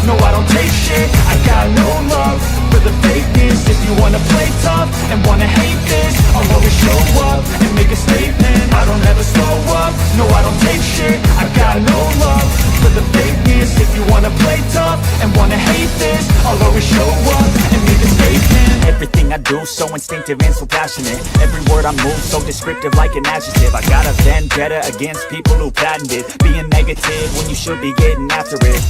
no I don't take shit. I got no love for the fakeness. If you wanna play tough and wanna hate this, I'll always show up and make a statement. I don't ever slow up, no I don't take shit. I got no love for the fakeness. If you wanna play tough and wanna hate this, I'll always show up and make a statement. Everything I do so instinctive and so passionate. Every word I move so descriptive like an adjective. I got a vendetta against people who patented being negative when you should be getting after it.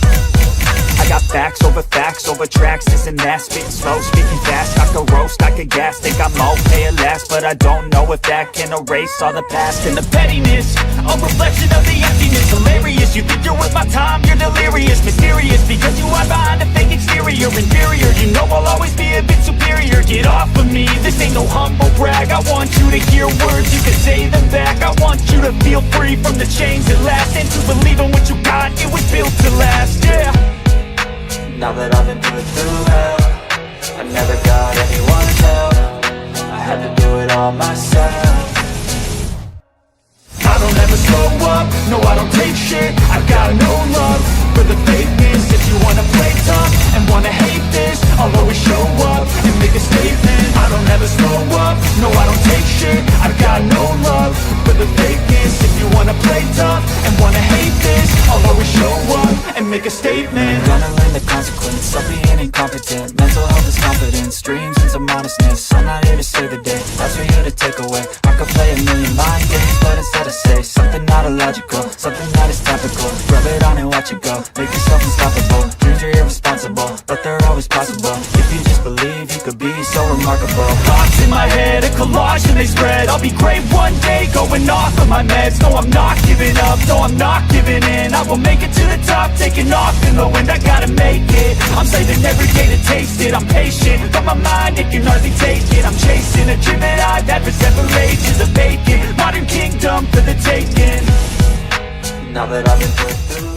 I got facts over tracks, this and that. Spitting slow, speaking fast, I could roast, I could gas. Think I'm okay at last, but I don't know if that can erase all the past. And the pettiness, a reflection of the emptiness. Hilarious, you think you're worth my time, you're delirious. Mysterious, because you hide behind a fake exterior. Inferior, you know I'll always be a bit superior. Get off of me, this ain't no humble brag. I want you to hear words, you can say them back. I want you to feel free from the chains that last, and to believe in what you got, it was built to last, yeah. Now that I've been put through hell, I never got anyone's help. I had to do it all myself. I don't ever slow up, no I don't take shit. I got no love for the fakeness. If you wanna play tough and wanna hate this, I'll always show up and make a statement. I don't ever slow up, no I don't take shit. I got no love for the fakeness. If you wanna play tough and wanna hate this, I'll always show up and make a statement. Gonna learn the consequence of being incompetent. Mental health is confidence, dreams into modestness. I'm not here to save the day, that's for you to take away. I could play a million mind games, but instead I say something not illogical, something that is topical. Rub it on and watch it go, make yourself unstoppable. Dreams are irresponsible, but they're always possible. If you just believe, you could be so remarkable. Thoughts in my head, a collage and they spread. I'll be great one day, going off of my meds. No, I'm not giving up, no, I'm not giving in. I will make it to the top, taking off in the wind. I gotta make it, I'm saving every day to taste it. I'm patient, but my mind, it can hardly take it. I'm chasing a dream that I've had for several ages. A vacant, modern kingdom for the taking. Now that I've been put through hell.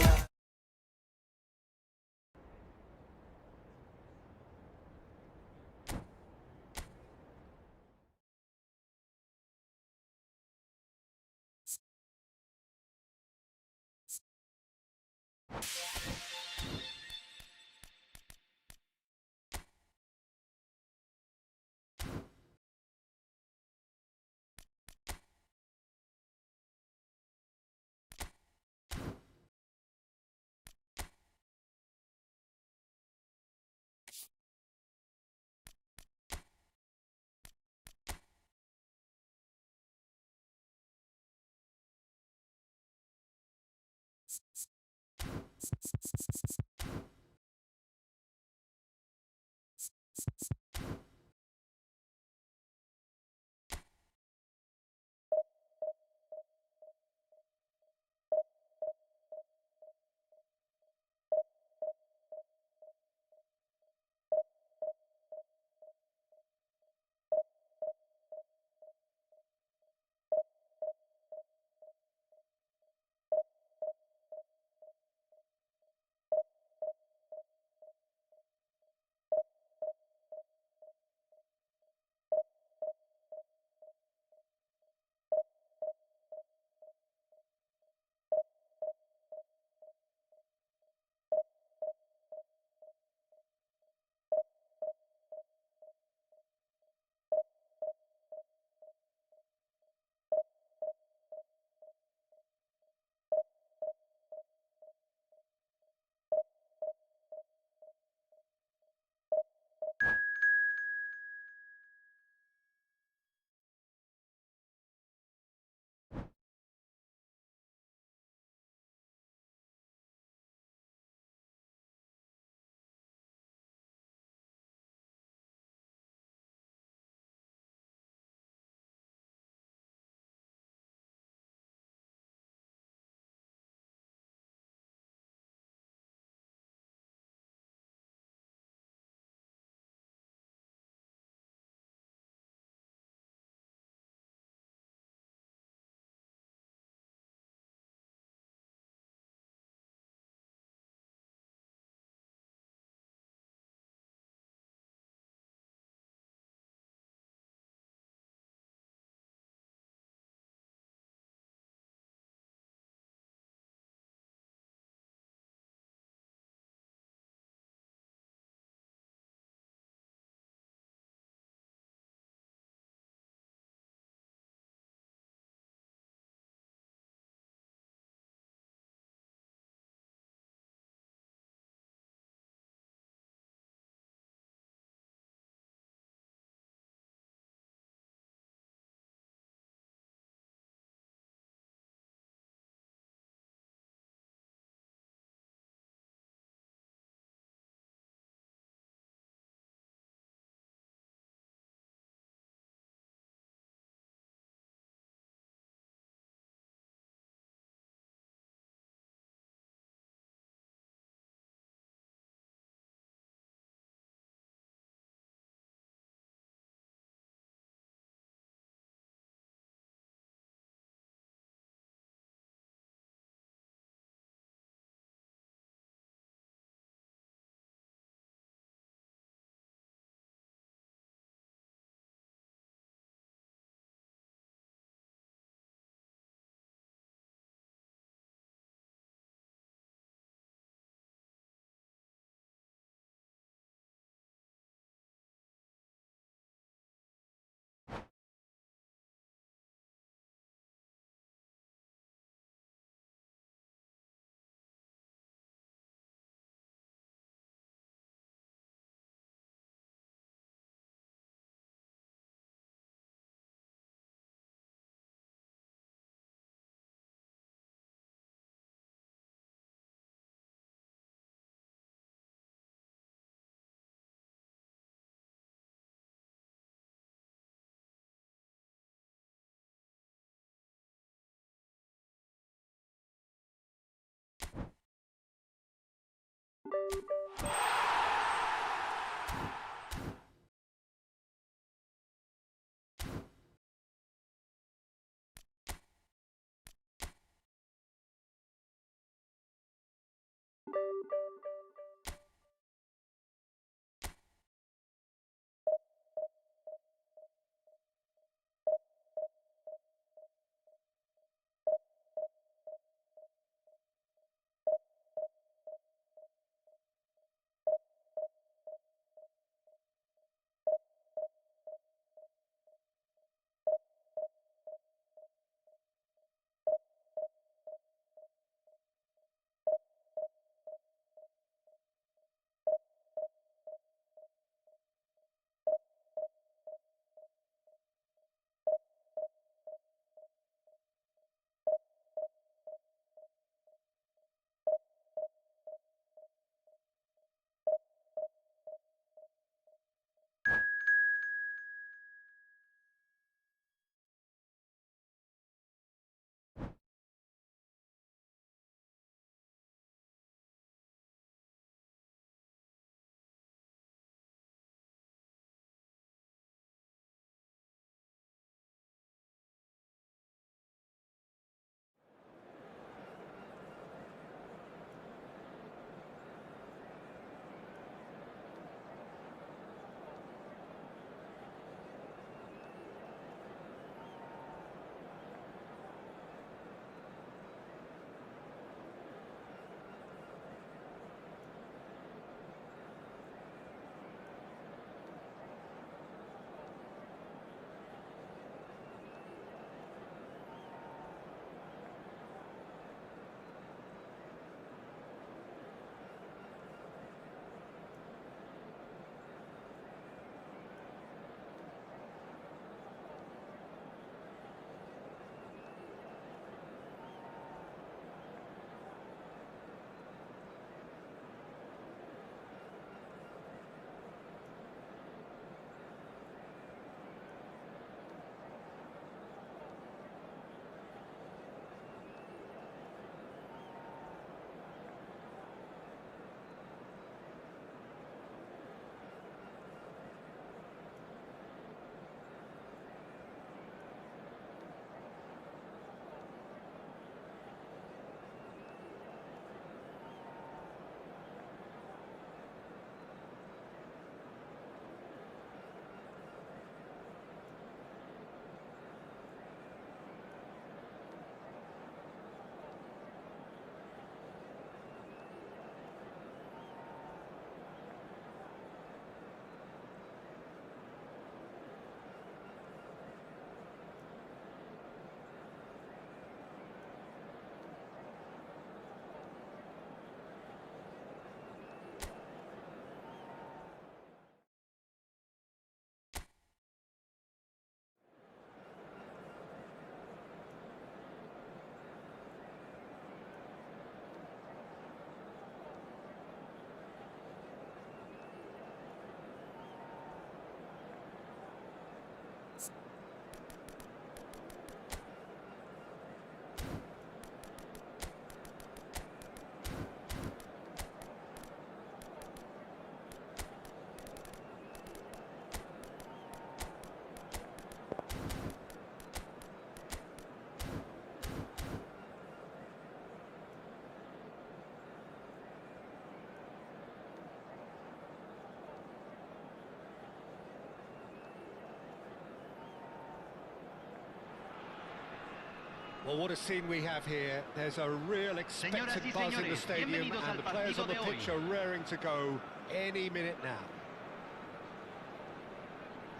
Well, what a scene we have here. There's a real expected buzz in the stadium and the players on the pitch are raring to go any minute now.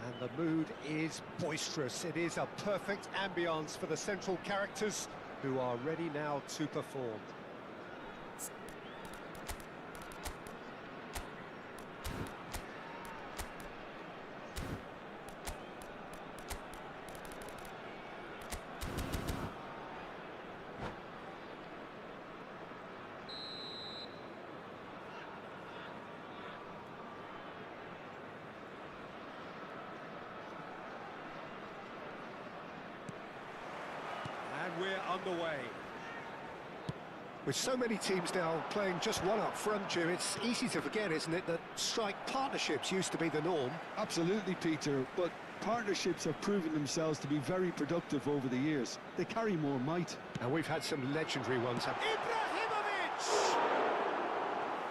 And the mood is boisterous. It is a perfect ambience for the central characters who are ready now to perform. And we're underway. With so many teams now playing just one up front, Jim, it's easy to forget, isn't it, that strike partnerships used to be the norm? Absolutely, Peter, but partnerships have proven themselves to be very productive over the years. They carry more might. And we've had some legendary ones.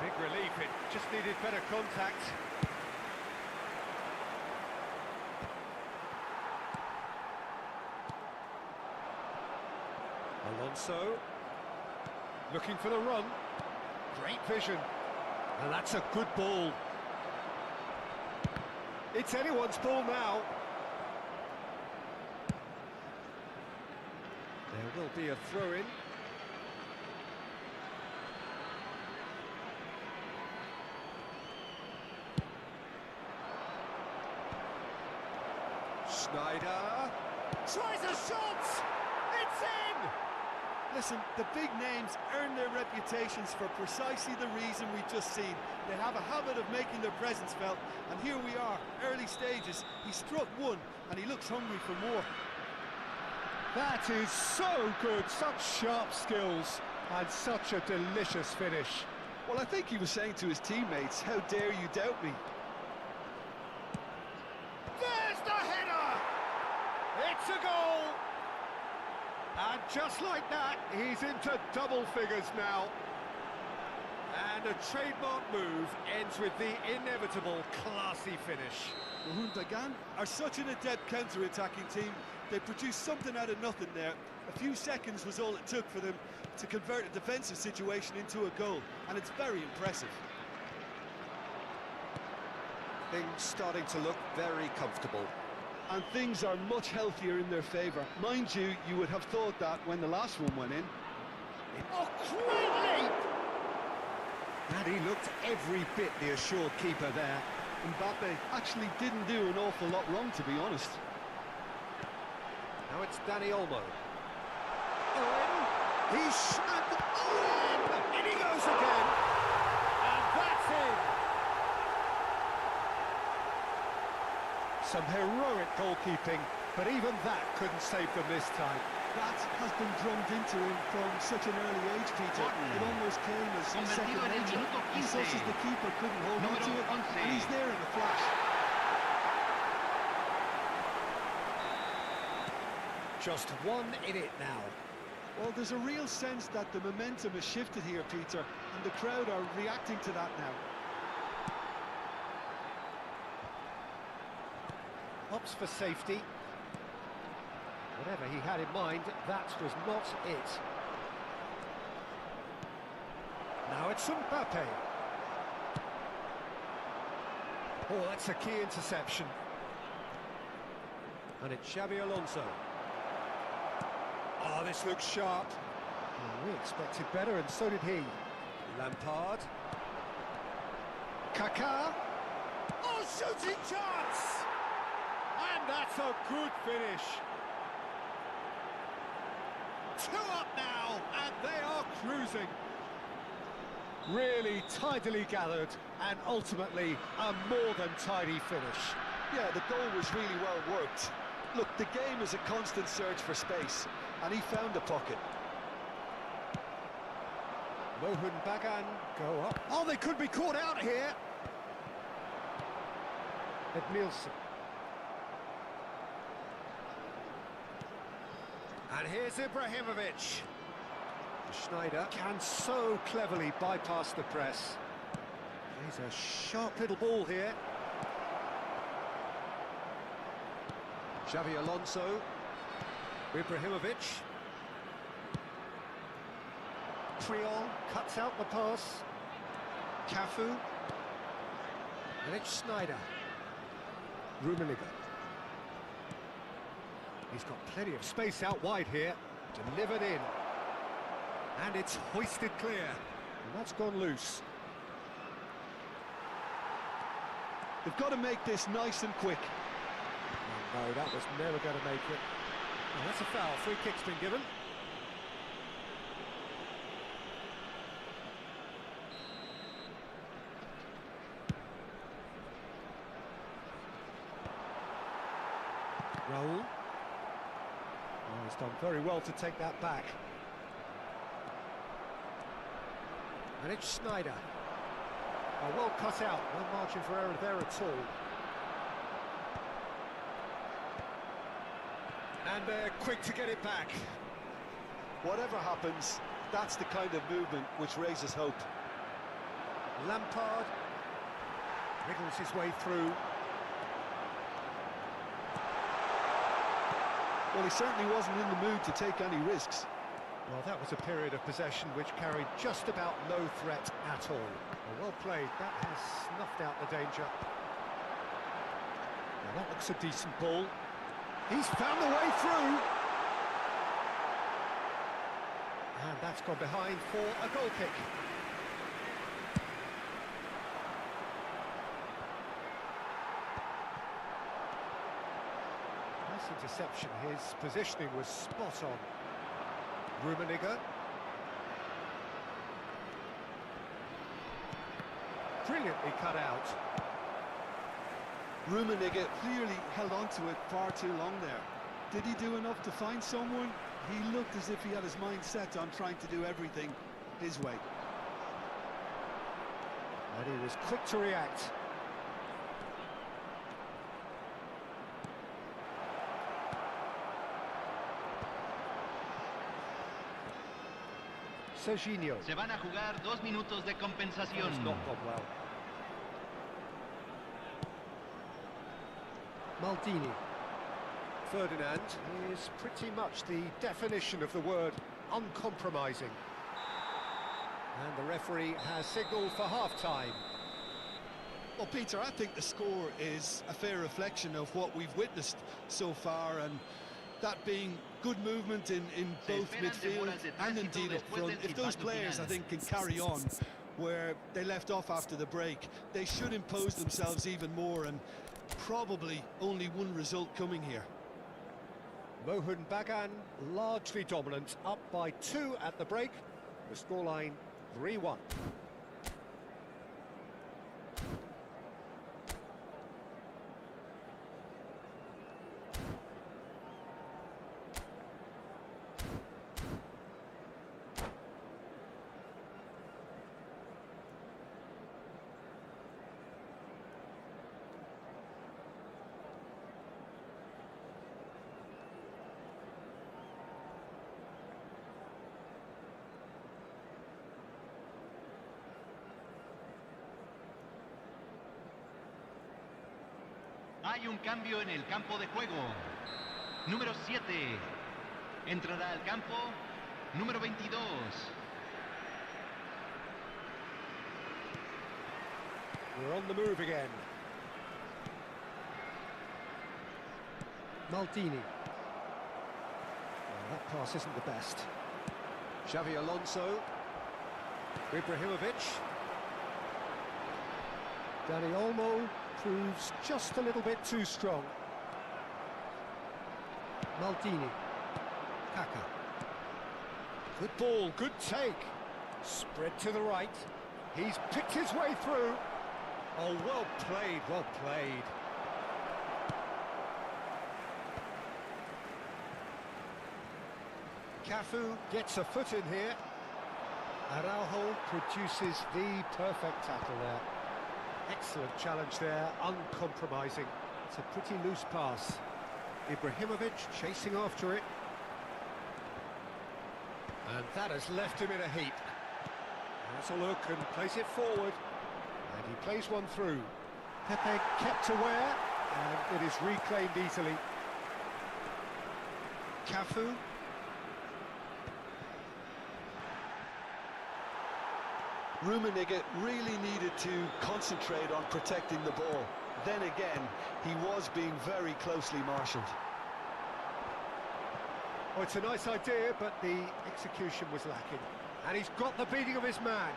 Big relief, it just needed better contact. Alonso, looking for the run. Great vision. And that's a good ball. It's anyone's ball now. There will be a throw-in. Schneider tries a shot! It's in! Listen, the big names earn their reputations for precisely the reason we've just seen. They have a habit of making their presence felt, and here we are, early stages. He struck one, and he looks hungry for more. That is so good, such sharp skills, and such a delicious finish. Well, I think he was saying to his teammates, how dare you doubt me? There's the header! It's a goal! And just like that, he's into double figures now. And a trademark move ends with the inevitable classy finish. Bagan are such an adept counter-attacking team. They produced something out of nothing there. A few seconds was all it took for them to convert a defensive situation into a goal, and it's very impressive. Things starting to look very comfortable. And things are much healthier in their favour. Mind you, you would have thought that when the last one went in. Oh, great leap! And he looked every bit the assured keeper there. Mbappe actually didn't do an awful lot wrong, to be honest. Now it's Dani Olmo. Owen, he's snapped. Owen! In he goes again! And that's in! Some heroic goalkeeping, but even that couldn't save them this time. That has been drummed into him from such an early age, Peter. It almost came as second nature. He such as the keeper couldn't hold on to it, and he's there in a flash. Just one in it now. Well, there's a real sense that the momentum has shifted here, Peter, and the crowd are reacting to that now. Opts for safety. Whatever he had in mind, that was not it. Now it's Mbappe. Oh, that's a key interception. And it's Xabi Alonso. Oh, this looks sharp. Oh, we expected better, and so did he. Lampard. Kaká. Oh, shooting chance! And that's a good finish. 2 up now, and they are cruising. Really tidily gathered, and ultimately a more than tidy finish. Yeah, the goal was really well worked. Look, the game is a constant search for space, and he found the pocket. Mohun Bagan go up. Oh, they could be caught out here. Edmilson. And here's Ibrahimovic. Schneider can so cleverly bypass the press. He's a sharp little ball here. Xabi Alonso. Ibrahimovic. Priol cuts out the pass. Cafu. And it's Schneider. Rummenigge. He's got plenty of space out wide here. Delivered in. And it's hoisted clear. And that's gone loose. They've got to make this nice and quick. Oh, no, that was never going to make it. Oh, that's a foul. Free kick's been given. Raul. Oh, he's done very well to take that back. And it's Schneider. Oh, well cut out. No margin for error there at all. And they're quick to get it back. Whatever happens, that's the kind of movement which raises hope. Lampard wriggles his way through. Well, he certainly wasn't in the mood to take any risks. Well, that was a period of possession which carried just about no threat at all. Well played, that has snuffed out the danger. Now that looks a decent ball. He's found the way through. And that's gone behind for a goal kick. Nice interception, his positioning was spot on. Rummenigge. Brilliantly cut out. Rummenigge clearly held on to it far too long there. Did he do enough to find someone? He looked as if he had his mind set on trying to do everything his way. And he was quick to react. Serginho. Se van a jugar 2 minutos de compensación. It's not gone well. Maldini. Ferdinand is pretty much the definition of the word uncompromising. And the referee has signalled for half-time. Well, Peter, I think the score is a fair reflection of what we've witnessed so far, and that being good movement in both midfield and indeed up front. If those players, I think, can carry on where they left off after the break, they should impose themselves even more, and probably only one result coming here. Mohun Bagan largely dominant, up by 2 at the break. The scoreline 3-1. Hay un cambio en el campo de juego. Número 7. Entrará al campo número 22. We're on the move again. Maldini. Well, that pass isn't the best. Xavi Alonso. Ibrahimovic. Dani Olmo proves just a little bit too strong. Maldini. Kaka. Good ball, good take. Spread to the right. He's picked his way through. Oh, well played, well played. Cafu gets a foot in here. Araujo produces the perfect tackle there. Excellent challenge there, uncompromising. It's a pretty loose pass. Ibrahimovic chasing after it. And that has left him in a heap. Has a look and plays it forward. And he plays one through. Pepe kept aware, and it is reclaimed easily. Cafu. Rummenigge really needed to concentrate on protecting the ball. Then again, he was being very closely marshalled. Oh, it's a nice idea, but the execution was lacking. And he's got the beating of his man.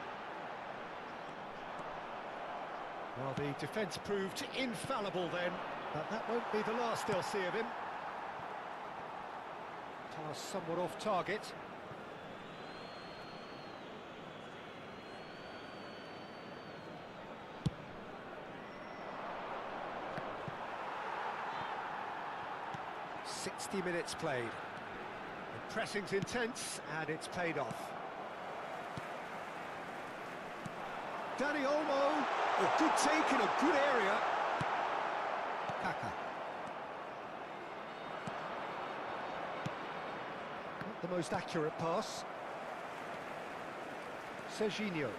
Well, the defence proved infallible then, but that won't be the last they'll see of him. Pass somewhat off target. "60 minutes played. The pressing's intense, and it's paid off. Dani Olmo, a good take in a good area. Kaka. Not the most accurate pass. Serginho.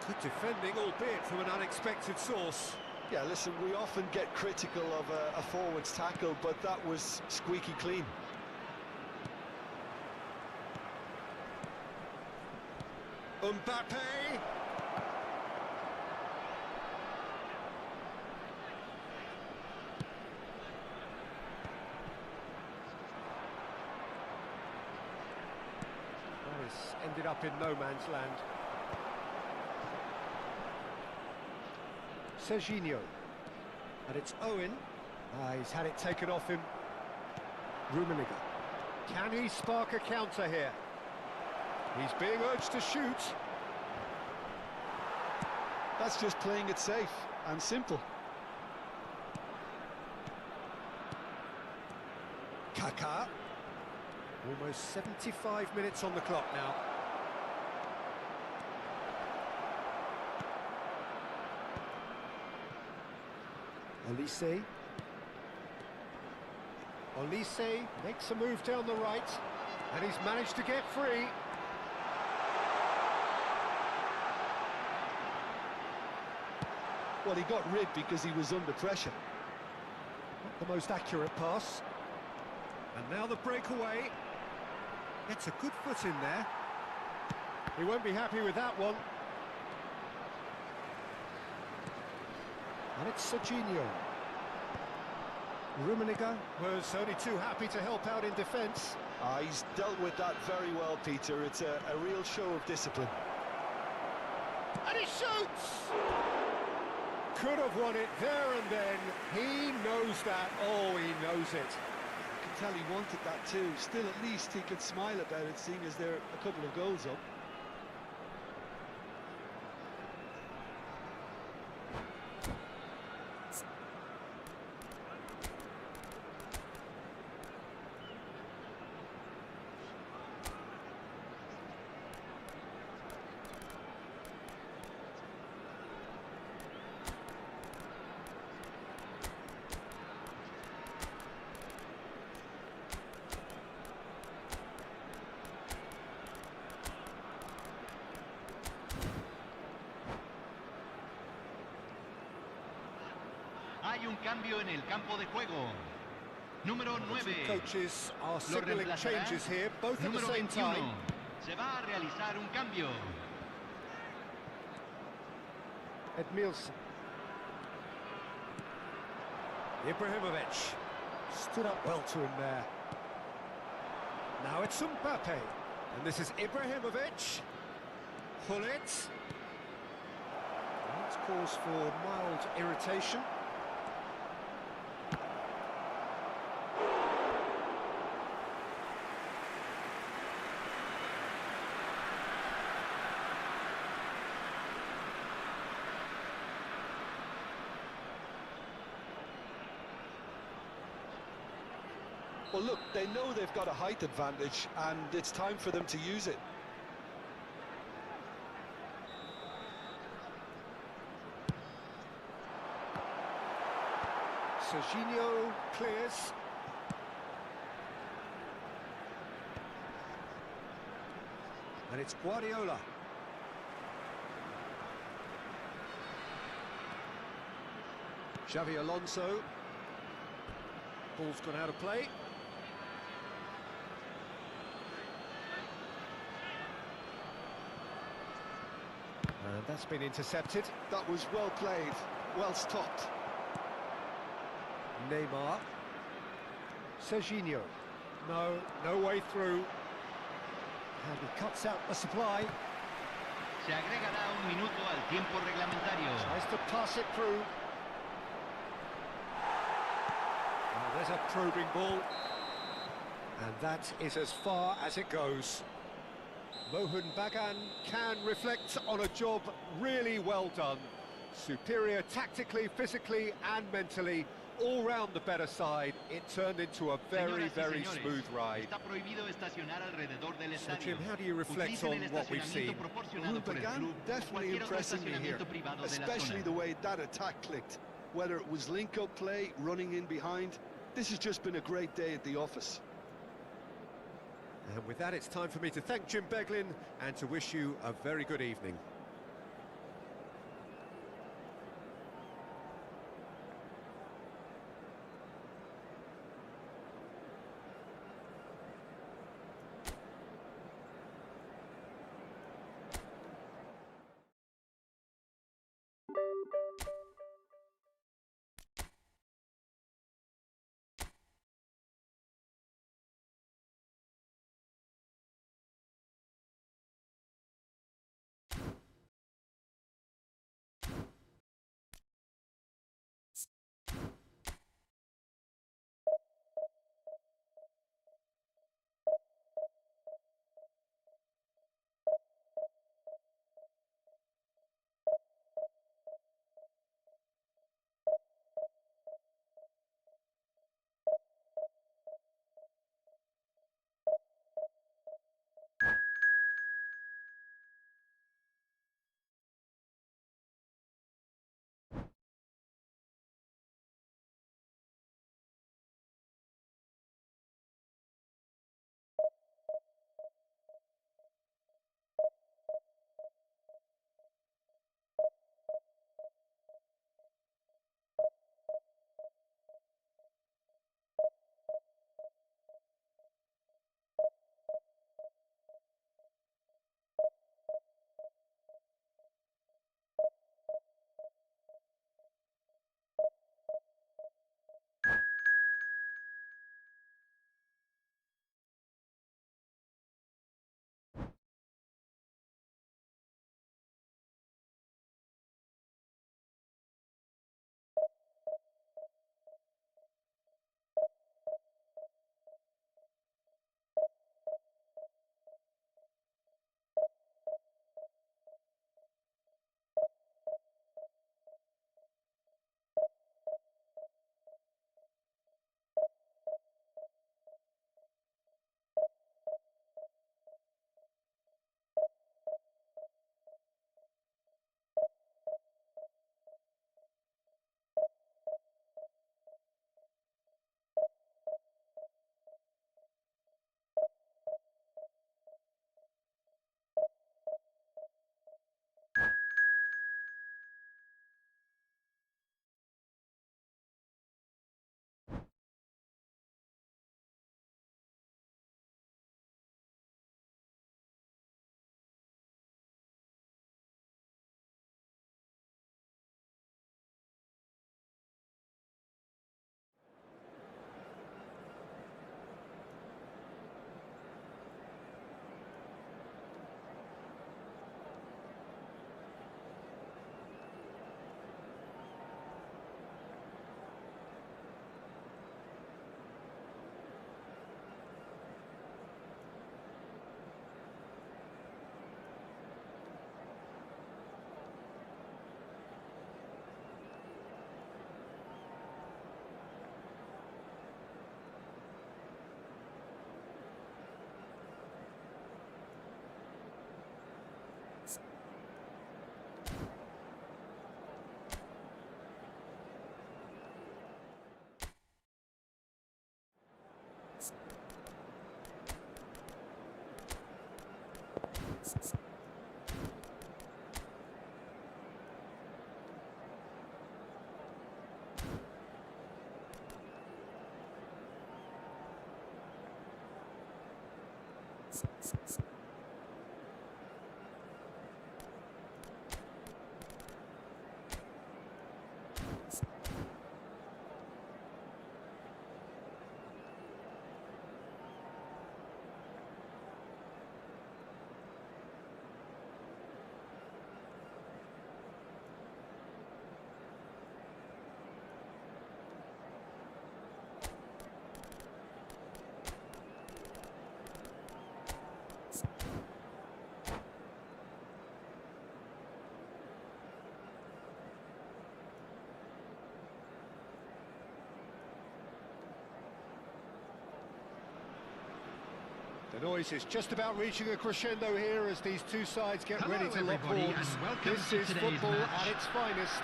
Good defending, albeit from an unexpected source. Yeah, listen, we often get critical of a forward's tackle, but that was squeaky clean. Mbappe! It's ended up in no man's land. Serginho. And it's Owen. He's had it taken off him. Rummenigge. Can he spark a counter here? He's being urged to shoot. That's just playing it safe and simple. Kaká. Almost 75 minutes on the clock now. Olise. Olise makes a move down the right, and he's managed to get free. Well, he got rid because he was under pressure. Not the most accurate pass. And now the breakaway. Gets a good foot in there. He won't be happy with that one. And it's Serginho. Rummenigge was only too happy to help out in defence. He's dealt with that very well, Peter. It's a real show of discipline. And he shoots! Could have won it there and then. He knows that. Oh, he knows it. I can tell he wanted that too. Still, at least he could smile about it, seeing as they're a couple of goals up. Hay un cambio en el campo de juego. Número 9. Coaches are Lo signalling reemplazará changes here, both at the número same 21. time. Se va a realizar un cambio. Edmilson. Ibrahimovic stood up well to him there. Now it's Mbappe, and this is Ibrahimovic. Hullet. That's cause for mild irritation. Well, look, they know they've got a height advantage, and it's time for them to use it. Serginho clears. And it's Guardiola. Xavi Alonso. Ball's gone out of play. And that's been intercepted. That was well played, well stopped. Neymar. Serginho. No way through. And he cuts out the supply. Se agregará un minuto al tiempo reglamentario. Tries to pass it through. Oh, there's a probing ball. And that is as far as it goes. Mohun Bagan can reflect on a job really well done. Superior tactically, physically and mentally. All round the better side. It turned into a very smooth ride. Está prohibido estacionar alrededor del So estadio. Jim, how do you reflect Utilicen on el what we've estacionamiento seen? proporcionado por el Bagan club, definitely cualquier otro impressing me here, estacionamiento privado de la especially zona. the way that attack clicked. Whether it was link-up play, running in behind, this has just been a great day at the office. And with that, it's time for me to thank Jim Beglin and to wish you a very good evening. The noise is just about reaching a crescendo here as these two sides get Hello ready to lock everybody, horns. and welcome This to is today's football match. at its finest.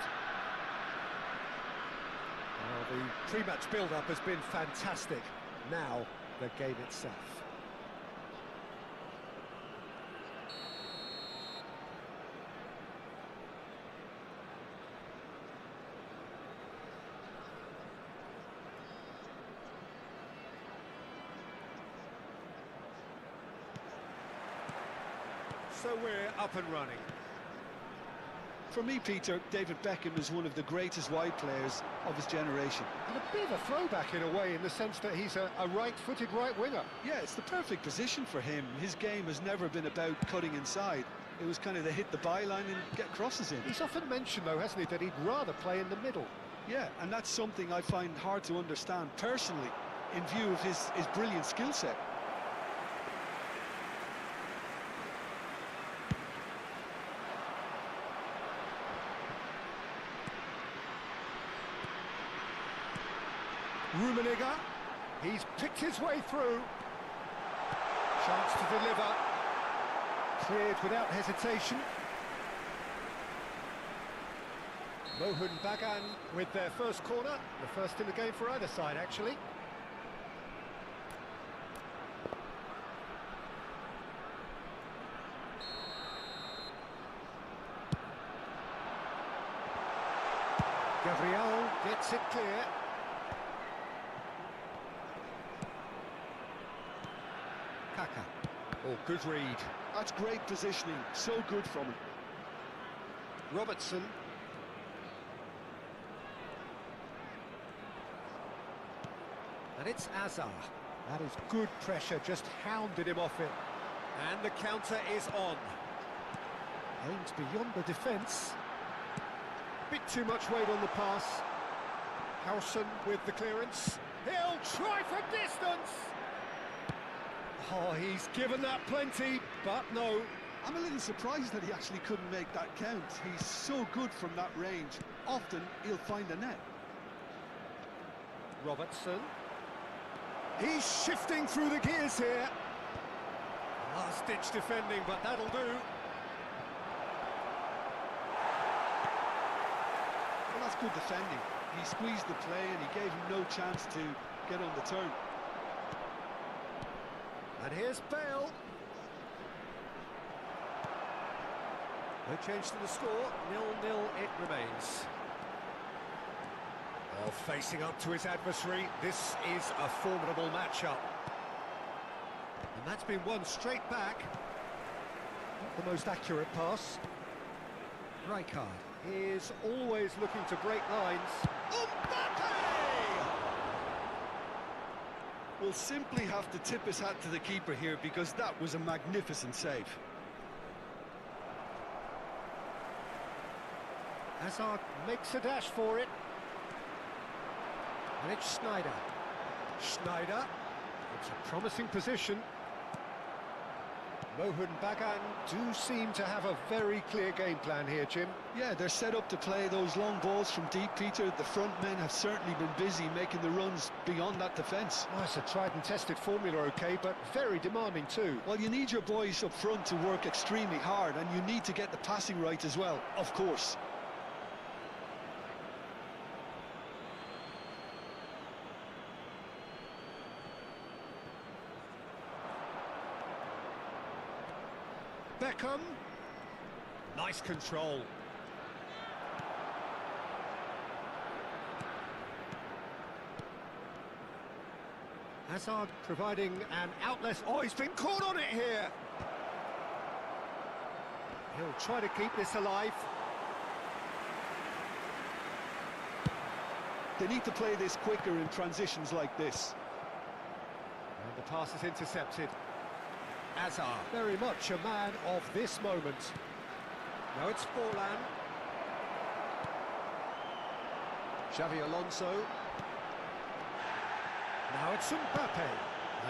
Well, the pre-match build-up has been fantastic. Now, the game itself. So we're up and running. For me, Peter, David Beckham is one of the greatest wide players of his generation. And a bit of a throwback in a way, in the sense that he's a right-footed right winger. Yeah, it's the perfect position for him. His game has never been about cutting inside. It was kind of the hit the byline and get crosses in. He's often mentioned, though, hasn't he, that he'd rather play in the middle. Yeah, and that's something I find hard to understand personally, in view of his brilliant skill set. Rummenigge, he's picked his way through. Chance to deliver. Cleared without hesitation. Mohun Bagan with their first corner. The first in the game for either side, actually. Gabriel gets it clear. Kaka. Oh, good read. That's great positioning, so good from him. Robertson. And it's Azar. That is good pressure, just hounded him off it. And the counter is on. Aims beyond the defence. Bit too much weight on the pass. Howson with the clearance. He'll try for distance! Oh, he's given that plenty, but no. I'm a little surprised that he actually couldn't make that count. He's so good from that range. Often, he'll find a net. Robertson. He's shifting through the gears here. Last-ditch defending, but that'll do. Well, that's good defending. He squeezed the play and he gave him no chance to get on the turn. And here's Bale. No change to the score, 0-0 it remains. Well, facing up to his adversary, this is a formidable matchup. And that's been won straight back. Not the most accurate pass. Rijkaard is always looking to break lines. Mbappe! We'll simply have to tip his hat to the keeper here because that was a magnificent save. Hazard makes a dash for it. And it's Schneider. Schneider. It's a promising position. Mohun Bagan do seem to have a very clear game plan here, Jim. Yeah, they're set up to play those long balls from deep, Peter. The front men have certainly been busy making the runs beyond that defence. Well, it's a tried and tested formula, okay, but very demanding too. Well, you need your boys up front to work extremely hard, and you need to get the passing right as well, of course. Beckham. Nice control. Hazard providing an outlet. Oh, he's been caught on it here. He'll try to keep this alive. They need to play this quicker in transitions like this. And the pass is intercepted. Hazard, very much a man of this moment. Now it's Forlan. Xavi Alonso. Now it's Mbappe.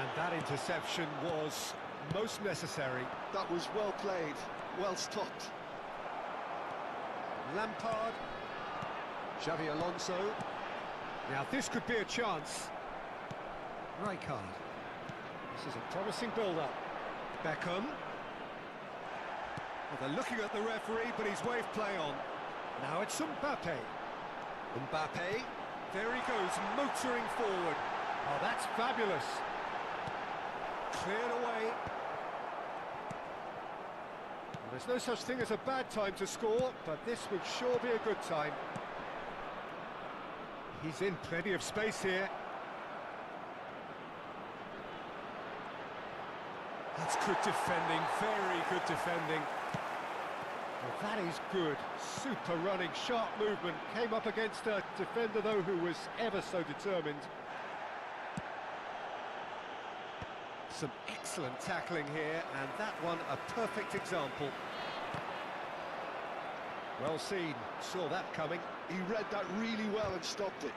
And that interception was most necessary. That was well played, well stopped. Lampard. Xavi Alonso. Now this could be a chance. Rijkaard. This is a promising build-up. Beckham. Well, they're looking at the referee, but he's waved play on. Now it's Mbappe. Mbappe. There he goes, motoring forward. Oh, that's fabulous. Cleared away. Well, there's no such thing as a bad time to score, but this would sure be a good time. He's in plenty of space here. That's good defending, very good defending. Well, that is good. Super running, sharp movement. Came up against a defender, though, who was ever so determined. Some excellent tackling here, and that one a perfect example. Well seen, saw that coming. He read that really well and stopped it.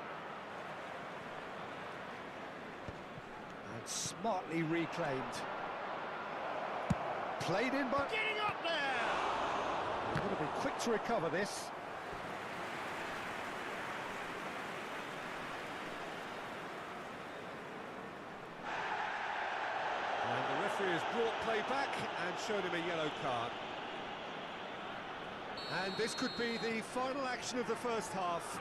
And smartly reclaimed. Played in by... Getting up there! They've got to be quick to recover this. And the referee has brought play back and shown him a yellow card. And this could be the final action of the first half.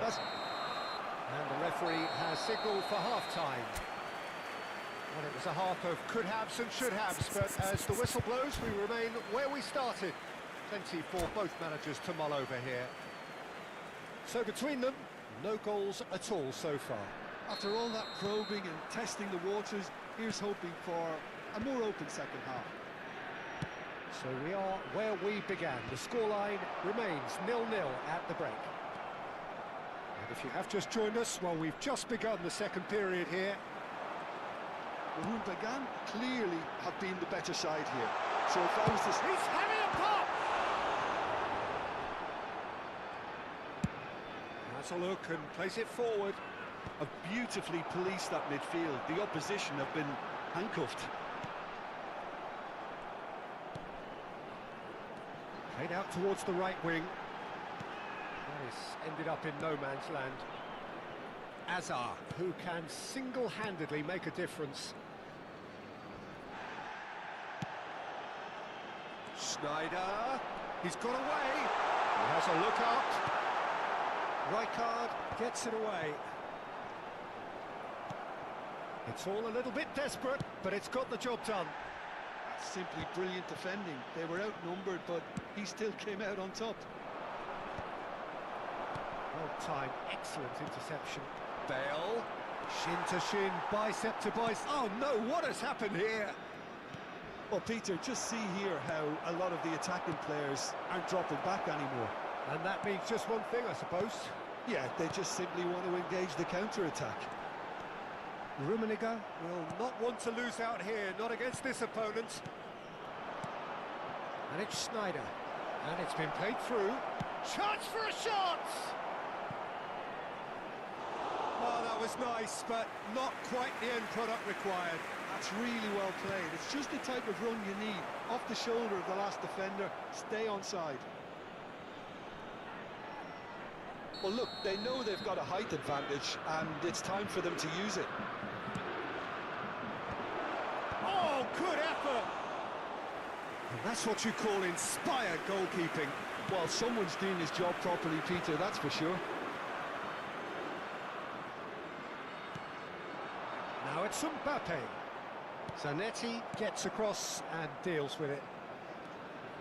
And the referee has signalled for half-time. Well, it was a half of could-haves and should-haves, but as the whistle blows, we remain where we started. Plenty for both managers to mull over here. So between them, no goals at all so far. After all that probing and testing the waters, here's hoping for a more open second half. So we are where we began. The scoreline remains 0-0 at the break. And if you have just joined us, well, we've just begun the second period here. Well, who began clearly have been the better side here. So if I was to... He's having a pop! That's a look and plays it forward. Have beautifully policed that midfield. The opposition have been handcuffed. Played out towards the right wing. That is ended up in no man's land. Hazard, who can single-handedly make a difference. Sneijder, he's got away. He has a look up. Rijkaard gets it away. It's all a little bit desperate, but it's got the job done. That's simply brilliant defending. They were outnumbered, but he still came out on top. Well timed, excellent interception. Bale, shin to shin, bicep to bicep. Oh no, what has happened here? Well, Peter, just see here how a lot of the attacking players aren't dropping back anymore. And that means just one thing, I suppose. Yeah, they just simply want to engage the counter-attack. Rummenigge will not want to lose out here, not against this opponent. And it's Sneijder. And it's been played through. Chance for a shot! Oh, that was nice, but not quite the end product required. That's really well played. It's just the type of run you need. Off the shoulder of the last defender, stay onside. Well, look, they know they've got a height advantage, and it's time for them to use it. Oh, good effort! And that's what you call inspired goalkeeping. Well, someone's doing his job properly, Peter, that's for sure. Now it's Mbappe. Zanetti gets across and deals with it.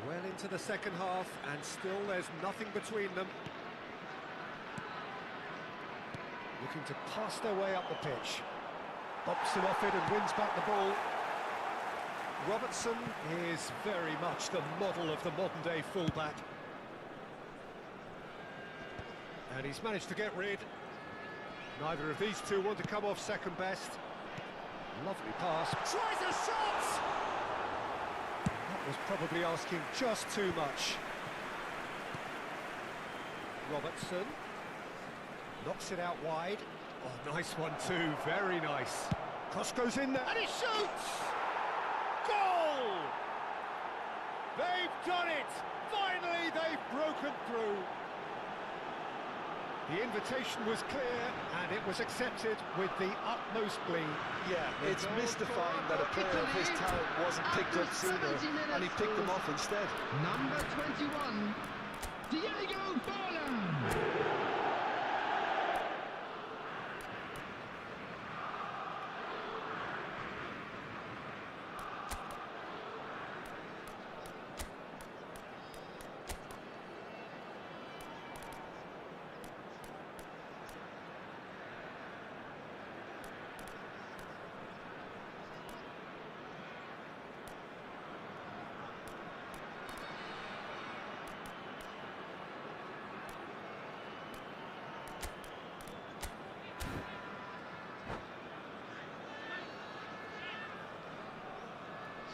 Well into the second half, and still there's nothing between them. Looking to pass their way up the pitch. Bumps him off it and wins back the ball. Robertson is very much the model of the modern-day fullback. And he's managed to get rid. Neither of these two want to come off second best. Lovely pass. Tries a shot! That was probably asking just too much. Robertson knocks it out wide. Oh, nice one too, very nice. Cross goes in there, and he shoots! Goal! They've done it! Finally, they've broken through. The invitation was clear, and it was accepted with the utmost glee. Yeah, it's mystifying that a player of his talent wasn't picked up sooner, and he picked them off instead. Number 21, Diego Forlan.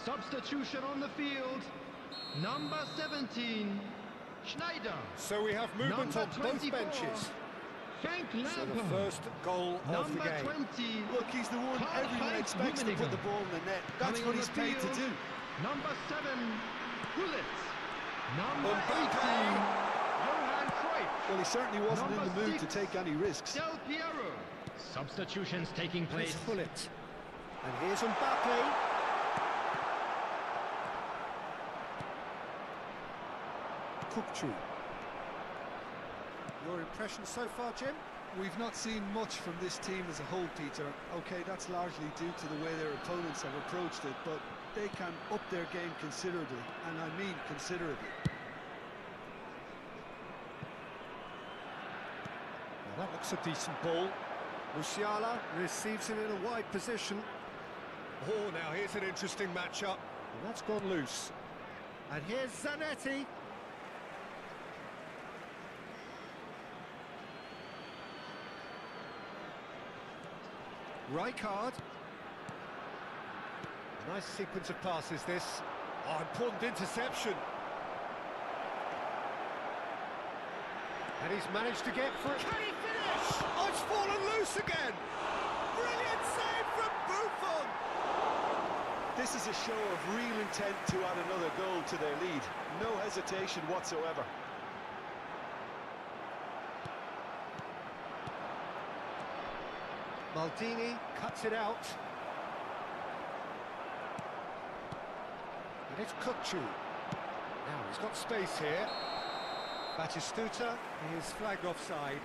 Substitution on the field, number 17, Schneider. So we have movement on both benches. Frank So the Lampard. first goal of the Number game. 20, Look, he's the one everyone expects to put the ball in the net. That's Coming what on he's the paid to field, do. Number 7, Gullit. Number Mbappe. 18, Johan Cruyff. Well, he certainly wasn't in Number the mood to 6, take any risks. Del Piero. Substitutions taking Place place. Bullet. And here's Mbappe. Cooktree. Your impression so far, Jim? We've not seen much from this team as a whole, Peter. Okay, that's largely due to the way their opponents have approached it, but they can up their game considerably, and I mean considerably. Well, that looks a decent ball. Musiala receives it in a wide position. Oh, now here's an interesting matchup. And that's gone loose. And here's Zanetti. Rijkaard. Nice sequence of passes, this. Oh, important interception. And he's managed to get through. Can he finish? Oh, it's fallen loose again. Brilliant save from Buffon. This is a show of real intent to add another goal to their lead. No hesitation whatsoever. Maldini cuts it out. And it's Kukcu. Now he's got space here. Batistuta is flagged offside.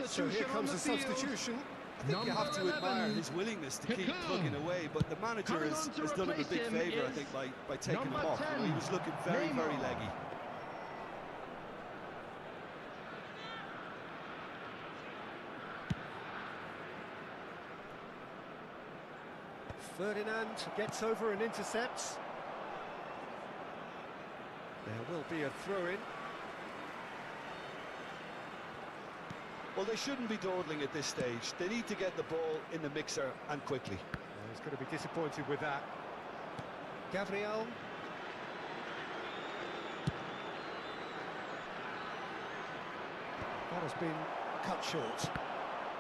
So here comes the substitution. I think you have to admire his willingness to keep plugging away, but the manager has done him a big favour, I think, by taking him off. You know, he was looking very, very leggy. Ferdinand gets over and intercepts. There will be a throw-in. Well, they shouldn't be dawdling at this stage. They need to get the ball in the mixer and quickly. He's going to be disappointed with that. Gabriel. That has been cut short.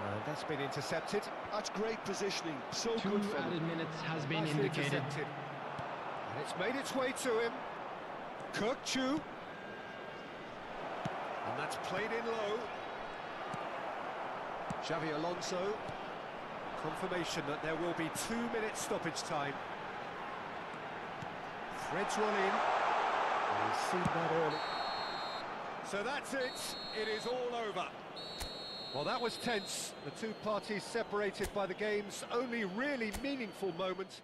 And that's been intercepted. That's great positioning. So 2 good for added them. minutes has been Nicely indicated. intercepted. And it's made its way to him. Kirk Chu. And that's played in low. Xavi Alonso. Confirmation that there will be 2 minutes stoppage time. Threads one in. And he's seen that early. So that's it. It is all over. Well, that was tense. The two parties separated by the game's only really meaningful moment.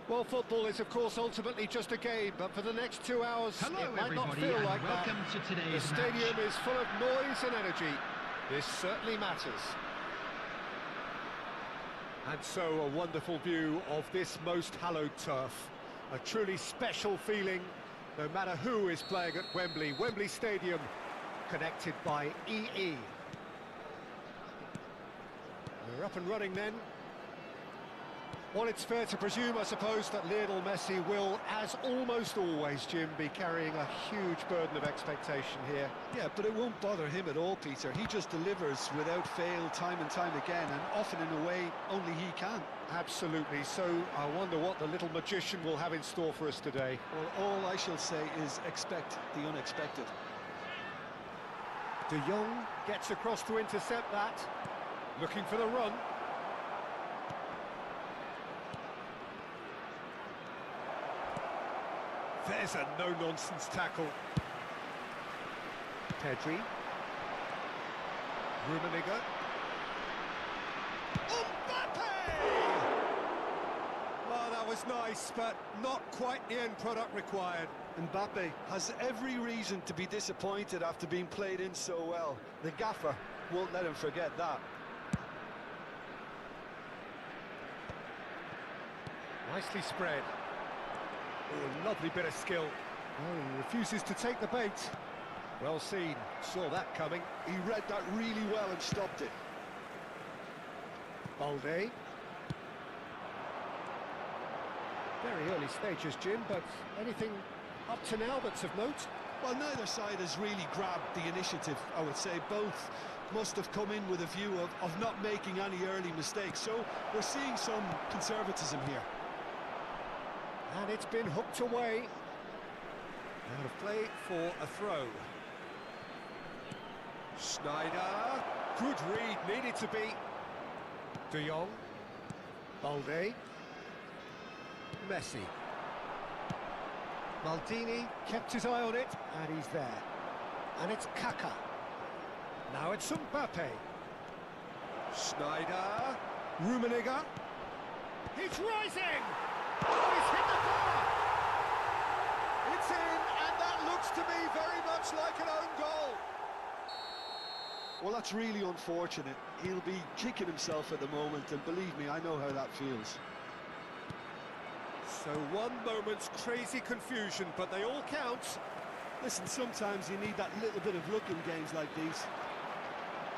Well, football is, of course, ultimately just a game, but for the next 2 hours, Hello, it might not everybody, feel and like that. welcome to The today's stadium match. is full of noise and energy. This certainly matters. And so, a wonderful view of this most hallowed turf. A truly special feeling, no matter who is playing at Wembley. Wembley Stadium, connected by EE. We're up and running then. Well, it's fair to presume, I suppose, that Lionel Messi will, as almost always, Jim, be carrying a huge burden of expectation here. Yeah, but it won't bother him at all, Peter. He just delivers without fail time and time again, and often in a way only he can. Absolutely. So I wonder what the little magician will have in store for us today. Well, all I shall say is expect the unexpected. De Jong gets across to intercept that. Looking for the run. There's a no-nonsense tackle. Pedri. Rummenigge. Mbappe! Well, that was nice, but not quite the end product required. Mbappe has every reason to be disappointed after being played in so well. The gaffer won't let him forget that. Nicely spread. Oh, lovely bit of skill. Oh, he refuses to take the bait. Well seen. Saw that coming. He read that really well and stopped it. Balde. Very early stages, Jim, but anything up to now that's of note? Well, neither side has really grabbed the initiative, I would say. Both must have come in with a view of not making any early mistakes. So we're seeing some conservatism here. And it's been hooked away. Out of play for a throw. Sneijder. Good read, needed to be. De Jong. Balde. Messi. Maldini kept his eye on it, and he's there. And it's Kaka. Now it's Mbappe. Sneijder. Rummenigge. He's rising! Oh, he's hit the bar! It's in, and that looks to me very much like an own goal. Well, that's really unfortunate. He'll be kicking himself at the moment, and believe me, I know how that feels. So one moment's crazy confusion, but they all count. Listen, sometimes you need that little bit of luck in games like these.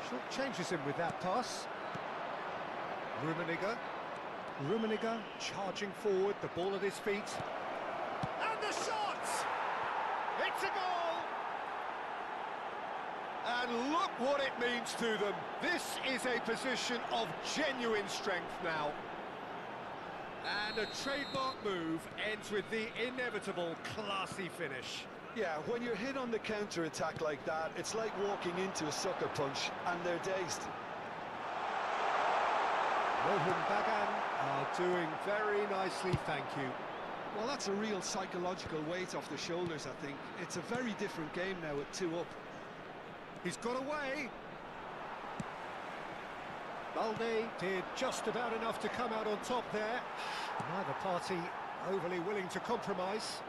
Short changes him with that pass. Rummenigge. Rummenigge charging forward, the ball at his feet. And the shot! It's a goal! And look what it means to them. This is a position of genuine strength now. And a trademark move ends with the inevitable classy finish. Yeah, when you're hit on the counter-attack like that, it's like walking into a sucker punch, and they're dazed. Rohan Bagan are doing very nicely, thank you. Well, that's a real psychological weight off the shoulders, I think. It's a very different game now with 2 up. He's got away. Balde did just about enough to come out on top there. Neither party overly willing to compromise.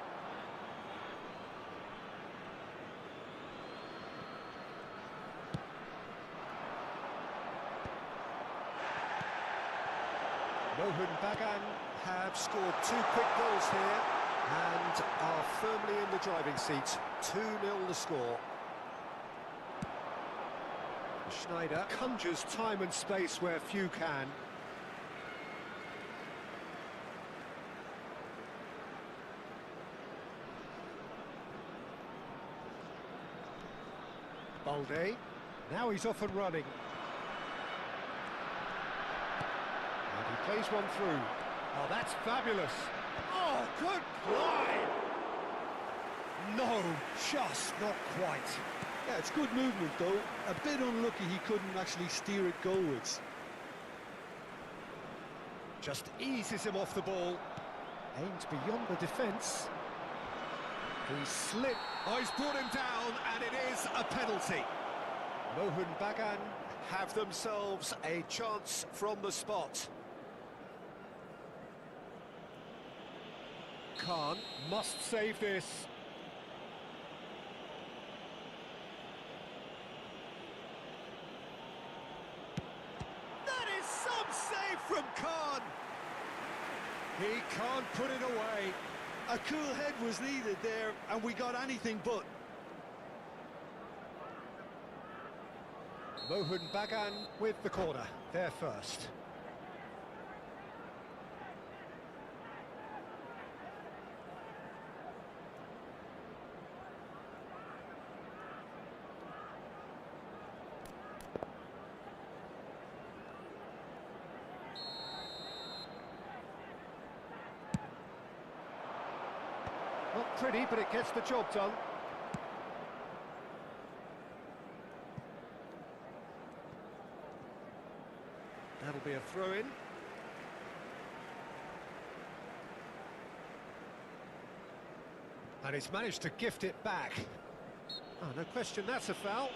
Rohan Bagan have scored 2 quick goals here and are firmly in the driving seat. 2-0 the score. Sneijder conjures time and space where few can. Balde, now he's off and running. And he plays one through. Oh, that's fabulous. Oh, good line. No, just not quite. Yeah, it's good movement, though. A bit unlucky he couldn't actually steer it goalwards. Just eases him off the ball. Aimed beyond the defence. He slipped. Oh, he's brought him down, and it is a penalty. Rohan Bagan have themselves a chance from the spot. Khan must save this. That is some save from Khan. He can't put it away. A cool head was needed there, and we got anything but. Mohun Bagan with the corner, there first. Not pretty, but it gets the job done. That'll be a throw-in. And he's managed to gift it back. Oh, no question, that's a foul.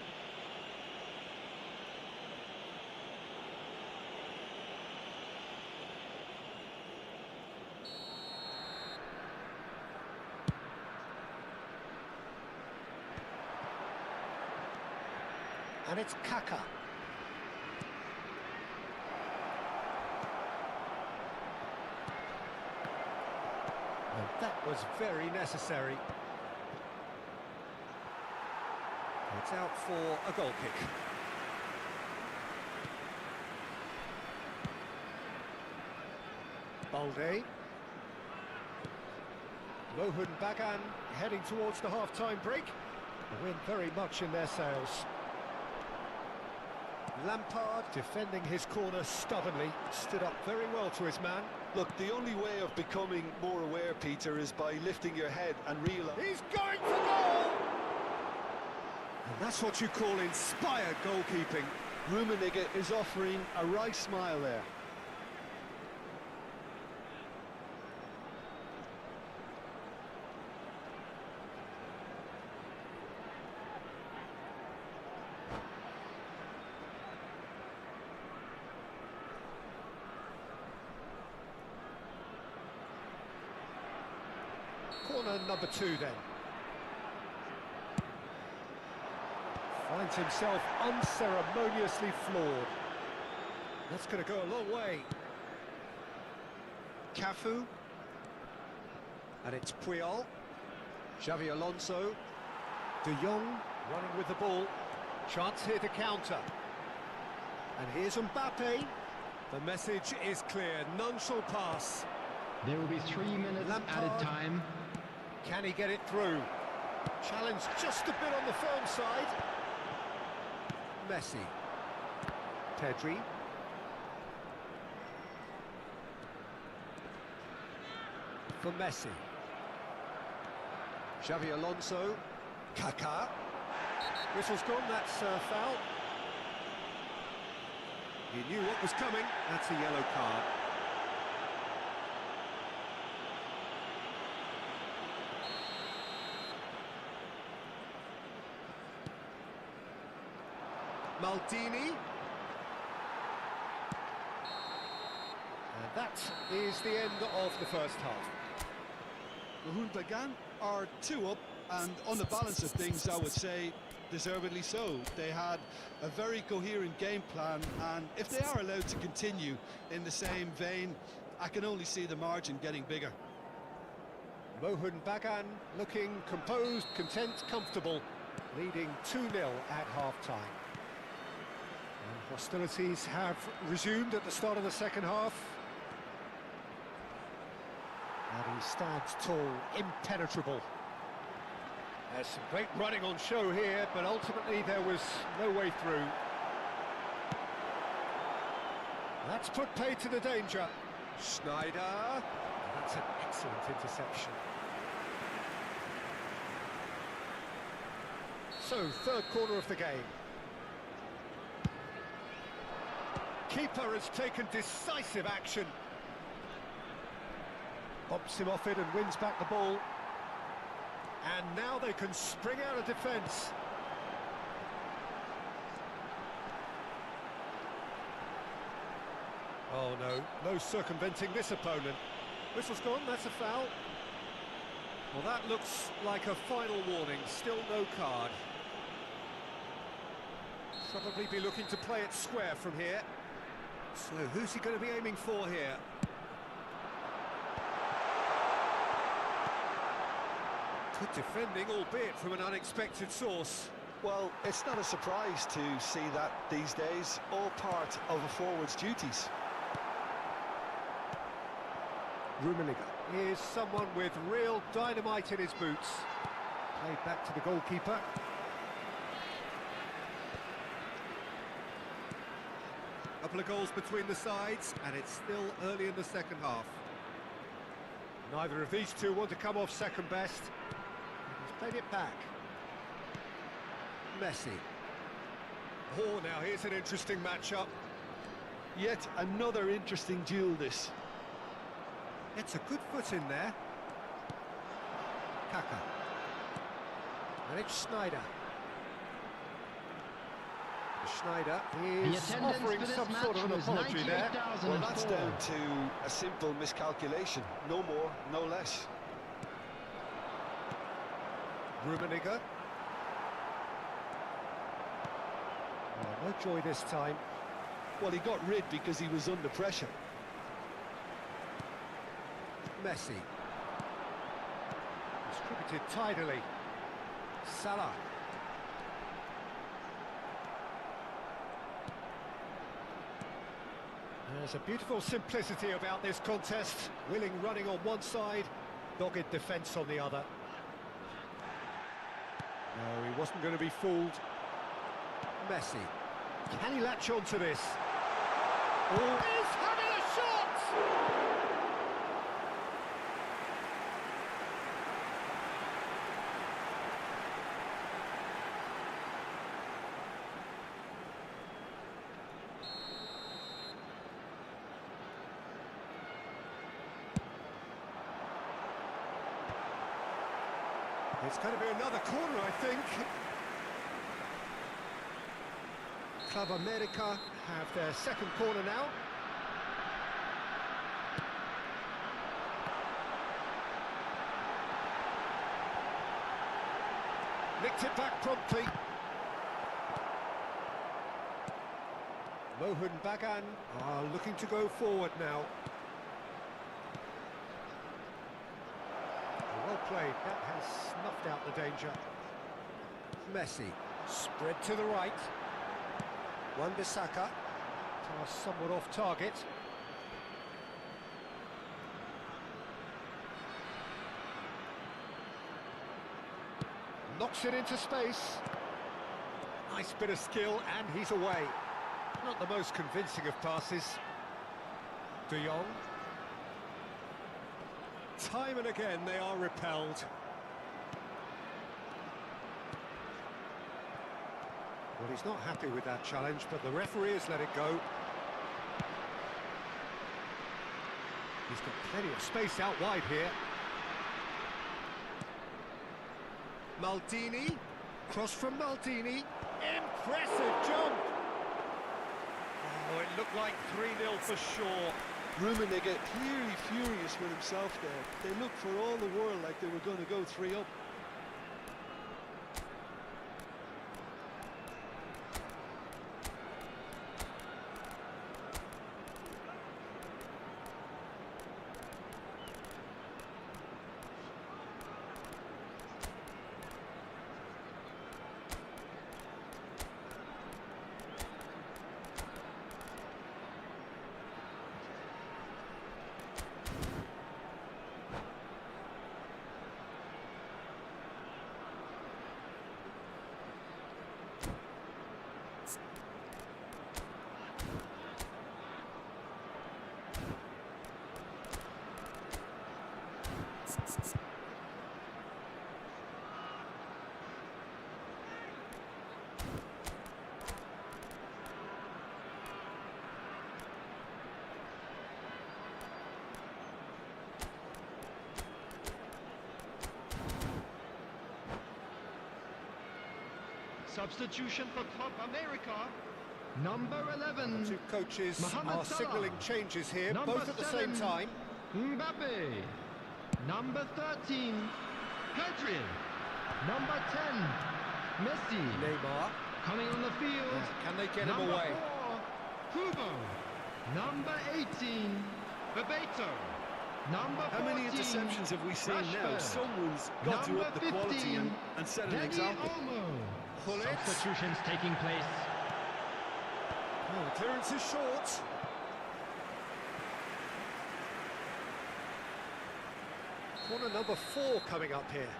And it's Kaka. And that was very necessary. It's out for a goal kick. Balde. Mohun Bagan heading towards the half-time break. The wind very much in their sails. Lampard defending his corner stubbornly, stood up very well to his man. Look, the only way of becoming more aware, Peter, is by lifting your head and realise... He's going for goal! And that's what you call inspired goalkeeping. Rummenigge is offering a wry smile there. Corner number 2 then. Finds himself unceremoniously floored. That's going to go a long way. Cafu. And it's Puyol. Xavi Alonso. De Jong running with the ball. Chance here to counter. And here's Mbappe. The message is clear. None shall pass. There will be 3 minutes Lampard. added time. Can he get it through? Challenge just a bit on the firm side. Messi. Pedri. For Messi. Xavi Alonso. Kaká. Whistle's gone, that's foul. He knew what was coming, that's a yellow card. Maldini. And that is the end of the first half. Mohun Bagan are 2 up, and on the balance of things, I would say deservedly so. They had a very coherent game plan, and if they are allowed to continue in the same vein, I can only see the margin getting bigger. Mohun Bagan looking composed, content, comfortable, leading 2-0 at half-time. And hostilities have resumed at the start of the second half. And he stands tall, impenetrable. There's some great running on show here, but ultimately there was no way through. That's put pay to the danger. Schneider. That's an excellent interception. So, third corner of the game. Keeper has taken decisive action. Bumps him off it and wins back the ball. And now they can spring out of defence. Oh no, no circumventing this opponent. Whistle's gone, that's a foul. Well, that looks like a final warning, still no card. Probably be looking to play it square from here. So who's he going to be aiming for here? Good defending, albeit from an unexpected source. Well, it's not a surprise to see that these days, all part of a forward's duties. Rummenigge. Here's someone with real dynamite in his boots. Played back to the goalkeeper. Couple of goals between the sides, and it's still early in the second half. Neither of these two want to come off second best. He's played it back. Messi. Oh, now here's an interesting matchup. Yet another interesting duel, this. It's a good foot in there. Kaka. And it's Schneider. Schneider is offering some sort of an apology there. Well, that's down to a simple miscalculation. No more, no less. Rummenigge. Oh, no joy this time. Well, he got rid because he was under pressure. Messi. Distributed tidily. Salah. There's a beautiful simplicity about this contest. Willing running on one side, dogged defence on the other. No, he wasn't going to be fooled. Messi. Can he latch on to this? Oh, he's having a shot! It's going to be another corner, I think. Club America have their second corner now. Nicked it back promptly. Mohun Bagan are looking to go forward now. Well played, that has snuffed out the danger. Messi, spread to the right. Wan-Bissaka, tossed somewhat off target. Knocks it into space. Nice bit of skill, and he's away. Not the most convincing of passes. De Jong. Time and again they are repelled. Well, he's not happy with that challenge, but the referee has let it go. He's got plenty of space out wide here. Maldini, cross from Maldini. Impressive jump! Oh, it looked like 3-0 for sure. Rummenigge clearly furious with himself there. They looked for all the world like they were going to go 3-up. Substitution for Club America. Number 11. The two coaches Mohamed are Salah. signalling changes here, Number both at the same 7, time. Mbappe. Number 13. Pedri. Number 10, Messi. Neymar. Coming on the field. Can they get him Number away? 4, Hugo. Number 18, Bebeto. Number 14, How many interceptions have we seen now? Rashford. Someone's got to Number up the quality 15, and set an Dani example. Olmo. Gullit. Substitutions taking place. Oh, the clearance is short. Corner number 4 coming up here.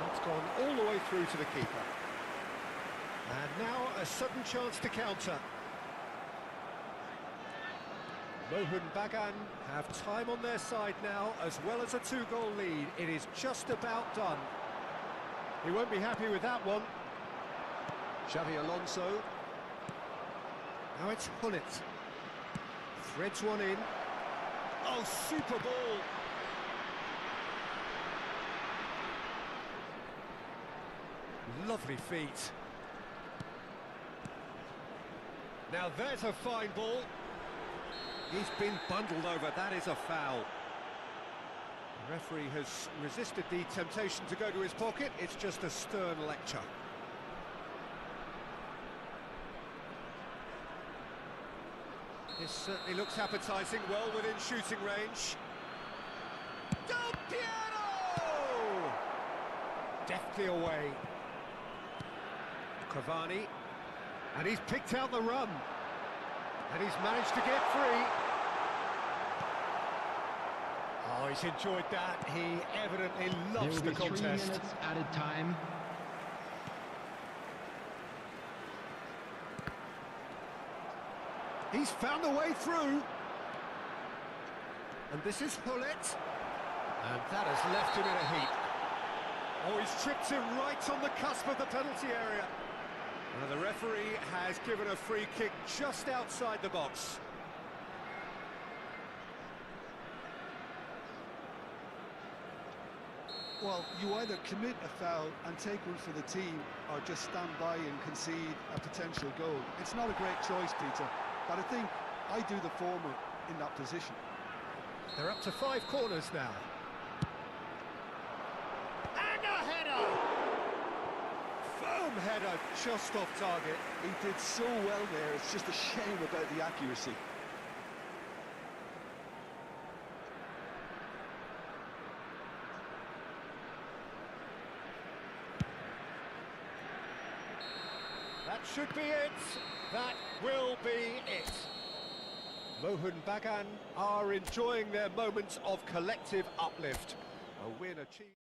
That's gone all the way through to the keeper. And now a sudden chance to counter. Mohun Bagan have time on their side now, as well as a 2-goal lead. It is just about done. He won't be happy with that one. Xavi Alonso. Now it's Gullit. Threads one in. Oh, super ball. Lovely feet. Now there's a fine ball. He's been bundled over, that is a foul. The referee has resisted the temptation to go to his pocket, it's just a stern lecture. This certainly looks appetising, well within shooting range. Del Piero! Deftly away. Cavani. And he's picked out the run. And he's managed to get free. Oh, he's enjoyed that. He evidently loves the contest. 3 minutes added time. He's found a way through. And this is Gullit. And that has left him in a heap. Oh, he's tripped him right on the cusp of the penalty area. And the referee has given a free kick just outside the box. Well, you either commit a foul and take one for the team, or just stand by and concede a potential goal. It's not a great choice, Peter, but I think I do the former in that position. They're up to 5 corners now. And a header! Firm header, just off target. He did so well there, it's just a shame about the accuracy. That should be it. That will be it. Mohun Bagan are enjoying their moments of collective uplift. A win achieved.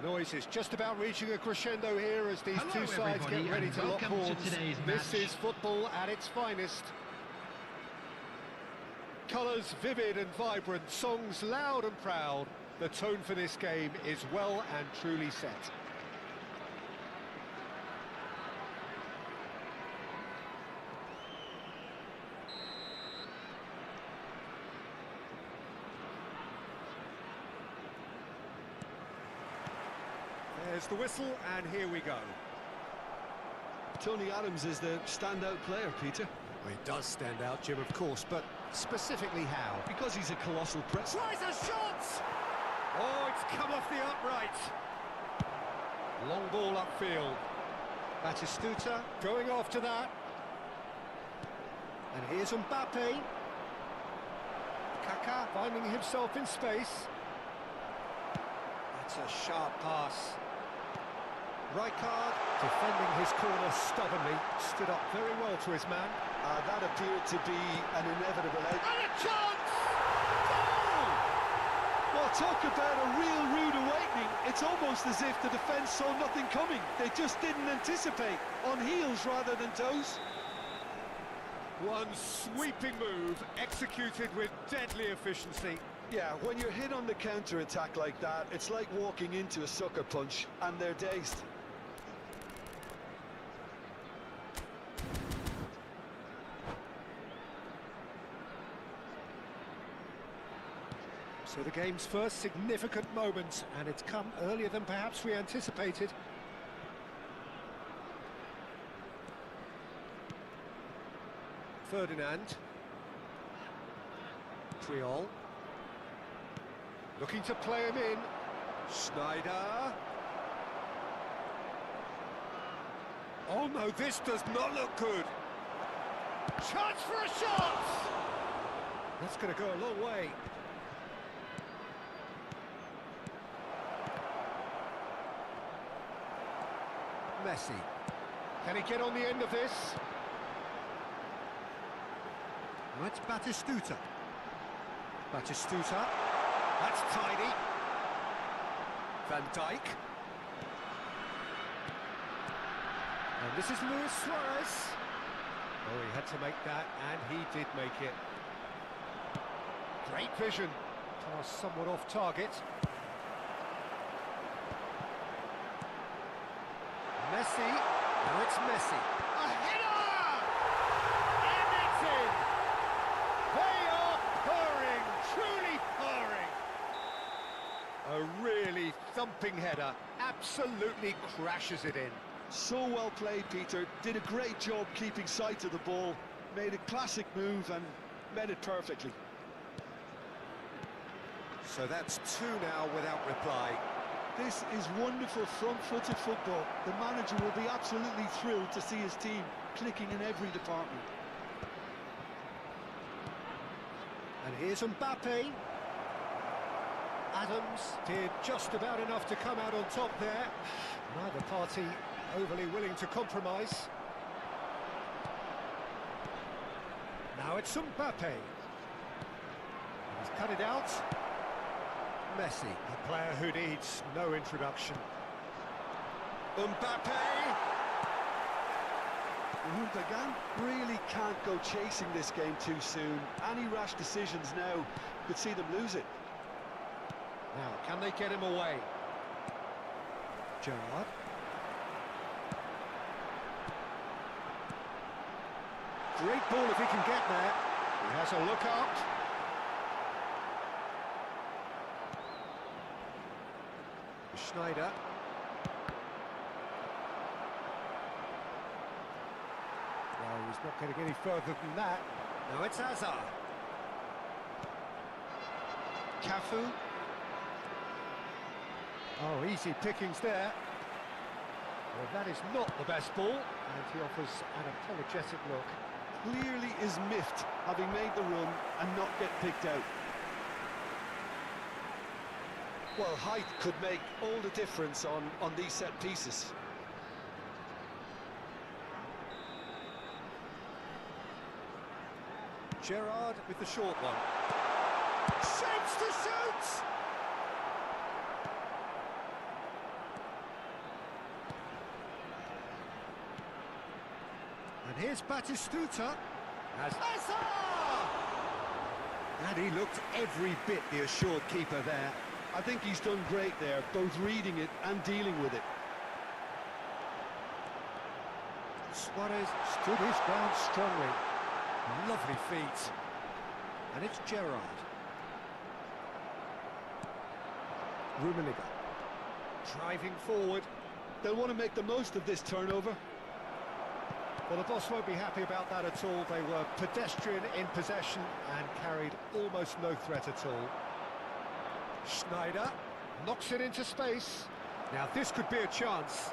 The noise is just about reaching a crescendo here as these Hello, two sides get everybody, ready and to lock welcome to horns. today's This match. is football at its finest. Colours vivid and vibrant, songs loud and proud. The tone for this game is well and truly set. There's the whistle, and here we go. Tony Adams is the standout player, Peter. Well, he does stand out, Jim, of course, but specifically how? Because he's a colossal press. Tries a shot! Oh, it's come off the upright. Long ball upfield. Batistuta going after that. And here's Mbappe. Kaká finding himself in space. That's a sharp pass. Rijkaard defending his corner stubbornly. Stood up very well to his man. That appeared to be an inevitable out. And a chance! Well, talk about a real rude awakening. It's almost as if the defence saw nothing coming. They just didn't anticipate. On heels rather than toes. One sweeping move, executed with deadly efficiency. Yeah, when you're hit on the counter-attack like that, it's like walking into a sucker punch, and they're dazed. So the game's first significant moment, and it's come earlier than perhaps we anticipated. Ferdinand. Triol. Looking to play him in. Schneider. Oh no, this does not look good. Chance for a shot! That's going to go a long way. Messi. Can he get on the end of this? Well, it's Batistuta. Batistuta. That's tidy. Van Dijk. And this is Luis Suarez. Oh, he had to make that, and he did make it. Great vision. Pass somewhat off target. Messi. Now it's Messi. A header! And it's in! They are purring, truly purring. A really thumping header. Absolutely crashes it in. So well played, Peter. Did a great job keeping sight of the ball. Made a classic move and met it perfectly. So that's two now without reply. This is wonderful front-footed football. The manager will be absolutely thrilled to see his team clicking in every department. And here's Mbappe. Adams did just about enough to come out on top there. Neither party overly willing to compromise. Now it's Mbappe. He's cut it out. Messi, a player who needs no introduction. Mbappe! Gundogan really can't go chasing this game too soon. Any rash decisions now could see them lose it. Now, can they get him away? Gerrard. Great ball if he can get there. He has a look out. Schneider. No, he's not getting any further than that. Now it's Hazard. Cafu. Oh, easy pickings there. Well, that is not the best ball, and he offers an apologetic look. Clearly is miffed, having made the run and not get picked out. Well, height could make all the difference on these set pieces. Gerrard with the short one. Shapes to shoot! And here's Batistuta. And he looked every bit the assured keeper there. I think he's done great there, both reading it and dealing with it. Suarez stood his ground strongly. Lovely feet. And it's Gerrard. Rummenigge. Driving forward. They'll want to make the most of this turnover. Well, the boss won't be happy about that at all. They were pedestrian in possession and carried almost no threat at all. Schneider knocks it into space. Now this could be a chance.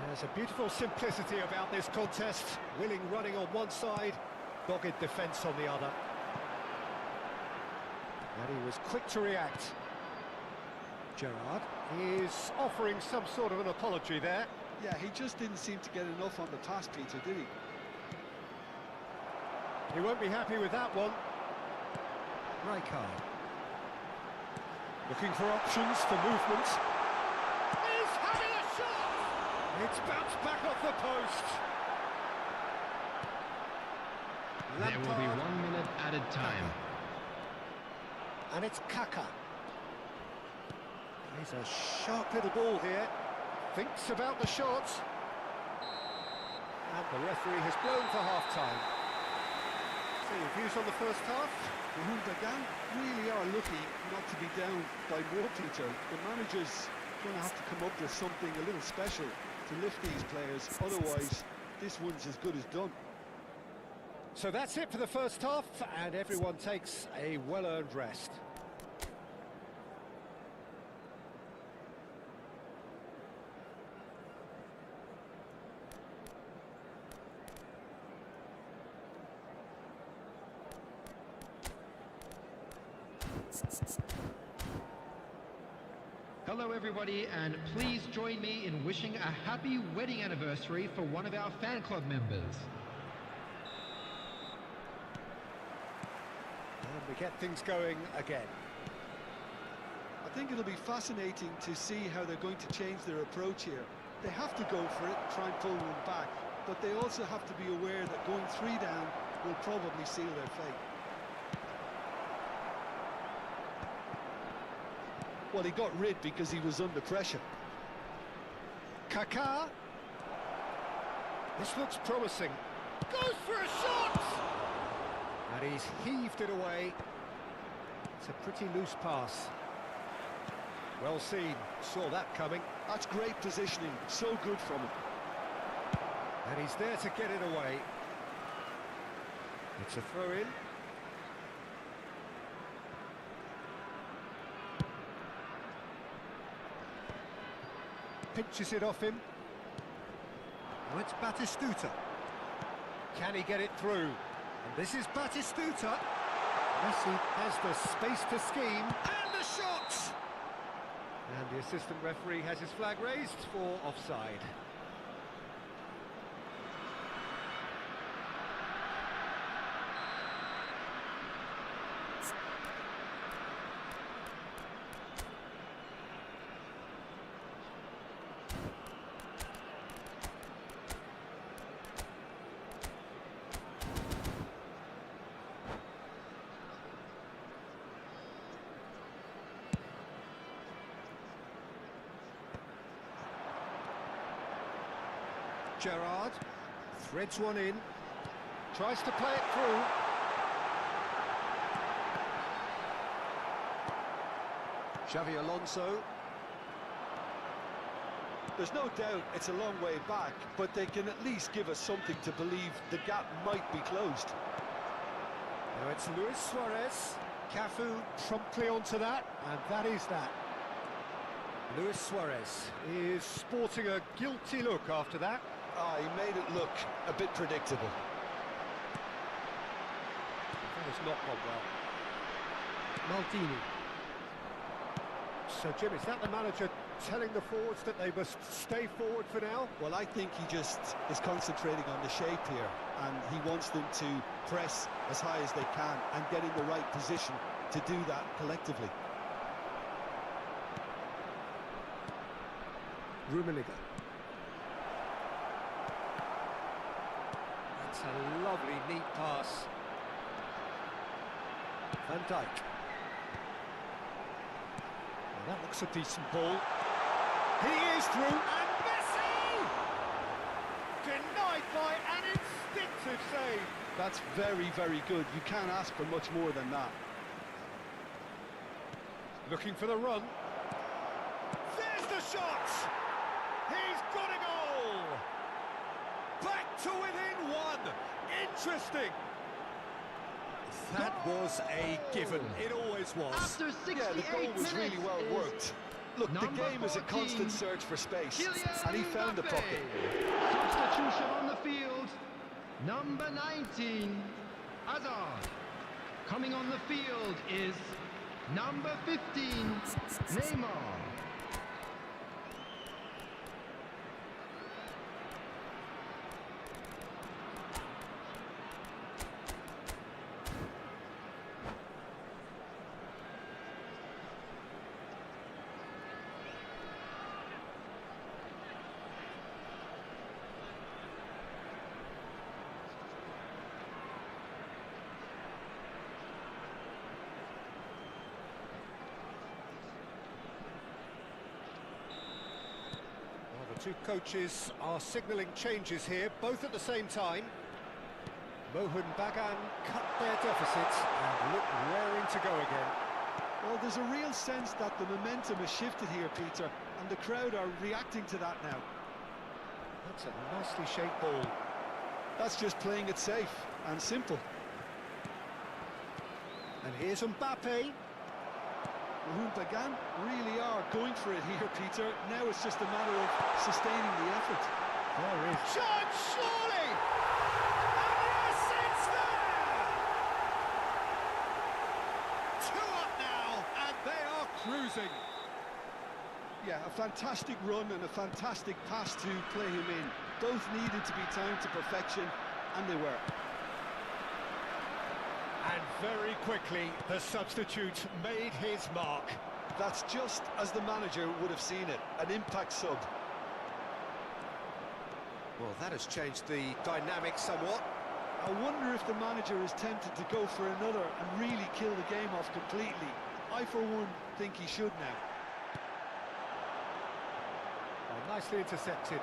There's a beautiful simplicity about this contest. Willing running on one side, dogged defence on the other. And he was quick to react. Gerrard is offering some sort of an apology there. Yeah, he just didn't seem to get enough on the pass, Peter, did he? He won't be happy with that one. Rijkaard. Looking for options for movement. He's having a shot! It's bounced back off the post. There will be 1 minute added time. And it's Kaka. He's a sharp little ball here. Thinks about the shot. And the referee has blown for half-time. So your views on the first half? The Gang really are lucky not to be down by more, Peter. The manager's going to have to come up with something a little special to lift these players. Otherwise, this one's as good as done. So that's it for the first half, and everyone takes a well-earned rest. Hello everybody, and please join me in wishing a happy wedding anniversary for one of our fan club members. And we get things going again. I think it'll be fascinating to see how they're going to change their approach here. They have to go for it, try and pull one back, but they also have to be aware that going 3 down will probably seal their fate. Well, he got rid because he was under pressure. Kaká. This looks promising. Goes for a shot! And he's heaved it away. It's a pretty loose pass. Well seen. Saw that coming. That's great positioning. So good from him. And he's there to get it away. It's a throw-in. Pinches it off him. Now it's Batistuta. Can he get it through? And this is Batistuta. Messi has the space to scheme. And the shot! And the assistant referee has his flag raised for offside. Gerrard threads one in, tries to play it through. Xavi Alonso. There's no doubt it's a long way back, but they can at least give us something to believe the gap might be closed. Now it's Luis Suarez. Cafu promptly onto that, and that is that. Luis Suarez is sporting a guilty look after that. Ah, he made it look a bit predictable. That has not gone well. Maldini. So, Jim, is that the manager telling the forwards that they must stay forward for now? Well, I think he just is concentrating on the shape here, and he wants them to press as high as they can and get in the right position to do that collectively. Rummenigge. That's a lovely, neat pass. Van Dijk. Well, that looks a decent ball. He is through, and Messi! Denied by an instinctive save. That's very, very good. You can't ask for much more than that. Looking for the run. There's the shot! He's got a goal! Back to within one! Interesting! That was a given. It always was. After 68 Yeah, the goal was really well minutes worked. Look, the number game is a 14, constant search for space, Kylian and he found the Mbappe. pocket. Substitution on the field. Number 19, Hazard. Coming on the field is number 15, Neymar. The two coaches are signalling changes here, both at the same time. Mohun Bagan cut their deficits and look raring to go again. Well, there's a real sense that the momentum has shifted here, Peter, and the crowd are reacting to that now. That's a nicely shaped ball. That's just playing it safe and simple. And here's Mbappe. Mohun Bagan really are going for it here, Peter. Now it's just a matter of sustaining the effort. There is. Shot, surely! And yes, it's there! 2 up now, and they are cruising. Yeah, a fantastic run and a fantastic pass to play him in. Both needed to be timed to perfection, and they were. And very quickly, the substitute made his mark. That's just as the manager would have seen it, an impact sub. Well, that has changed the dynamic somewhat. I wonder if the manager is tempted to go for another and really kill the game off completely. I, for one, think he should now. Oh, nicely intercepted.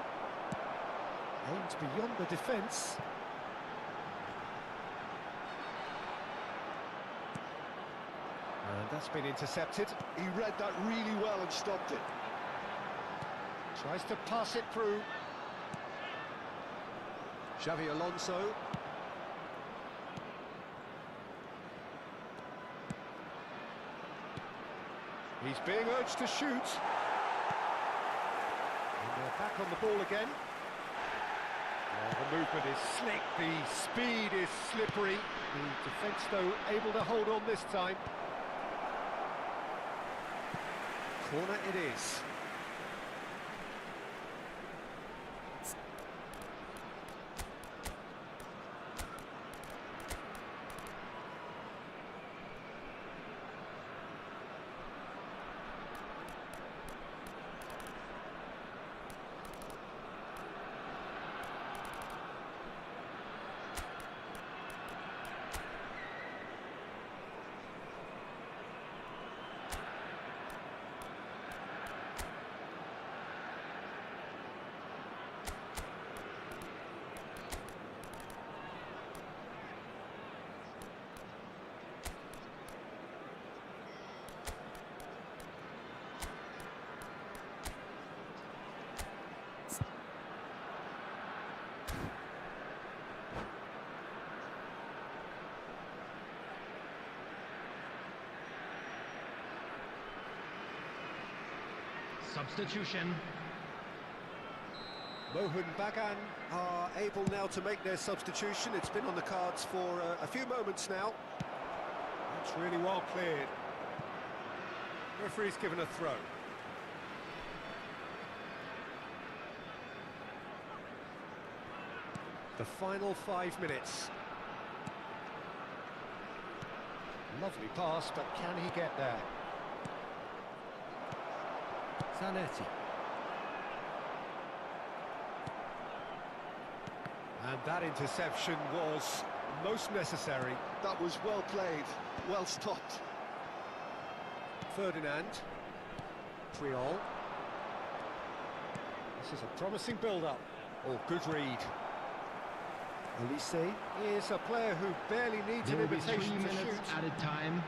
Aimed beyond the defence. And that's been intercepted. He read that really well and stopped it. Tries to pass it through. Xavi Alonso. He's being urged to shoot. And they're back on the ball again. Oh, the movement is slick, the speed is slippery. The defence, though, able to hold on this time. Corner it is. Substitution. Mohun Bagan are able now to make their substitution. It's been on the cards for a few moments now. That's really well cleared. Referee's given a throw. The final 5 minutes. Lovely pass, but can he get there? Zanetti. And that interception was most necessary. That was well played, well stopped. Ferdinand. Triol. This is a promising build-up. Oh, good read. Elise is a player who barely needs There an will be 3 invitation to minutes shoot. added time.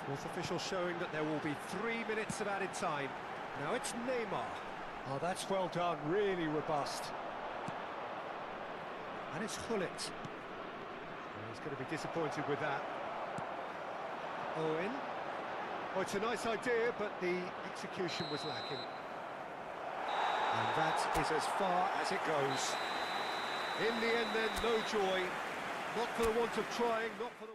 Fourth official showing that there will be 3 minutes of added time. Now it's Neymar. Oh, that's well done, really robust. And it's Hullet. Oh, he's going to be disappointed with that. Owen. Oh, it's a nice idea, but the execution was lacking. And that is as far as it goes. In the end then, no joy. Not for the want of trying, not for the...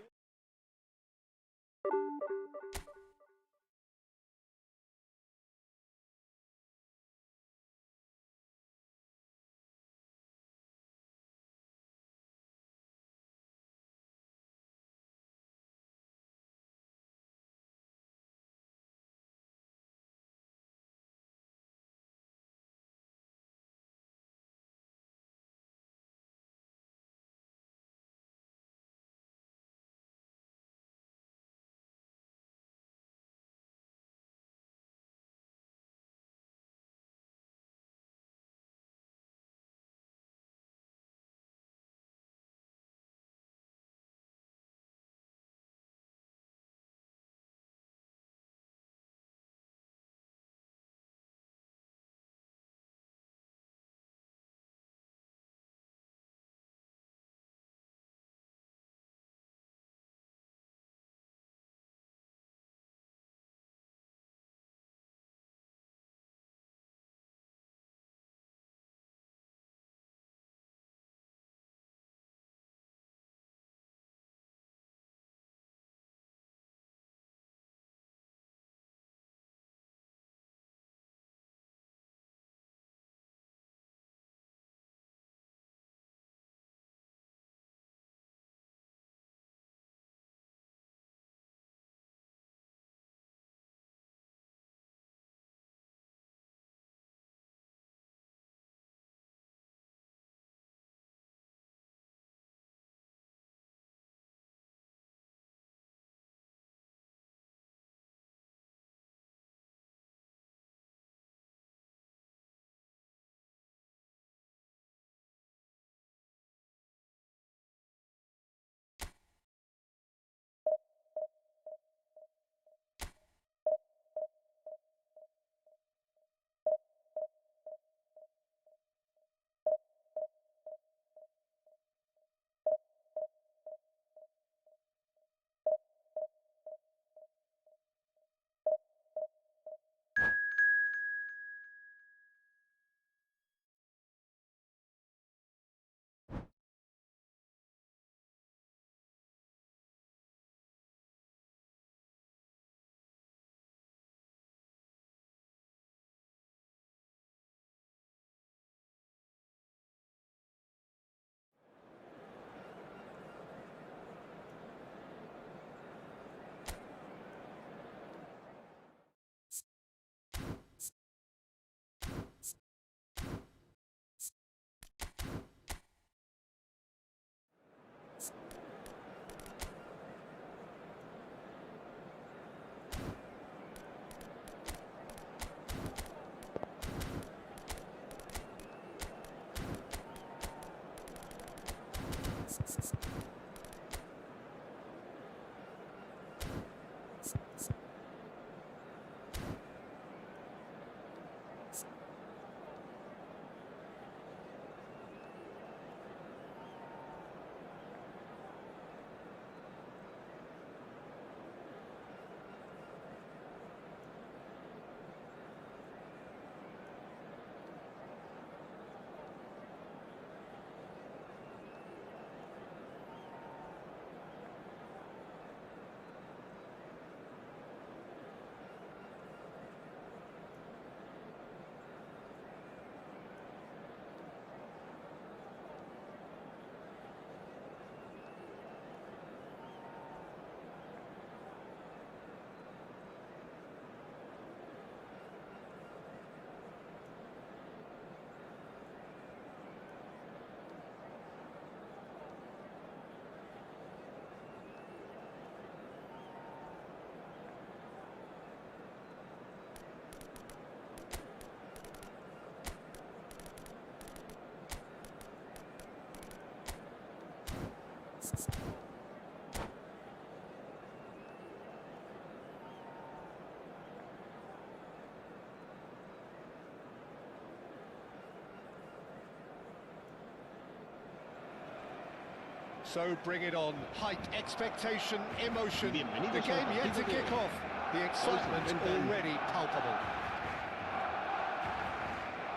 So bring it on. Hype, expectation, emotion. The game yet to kick off. The excitement already palpable.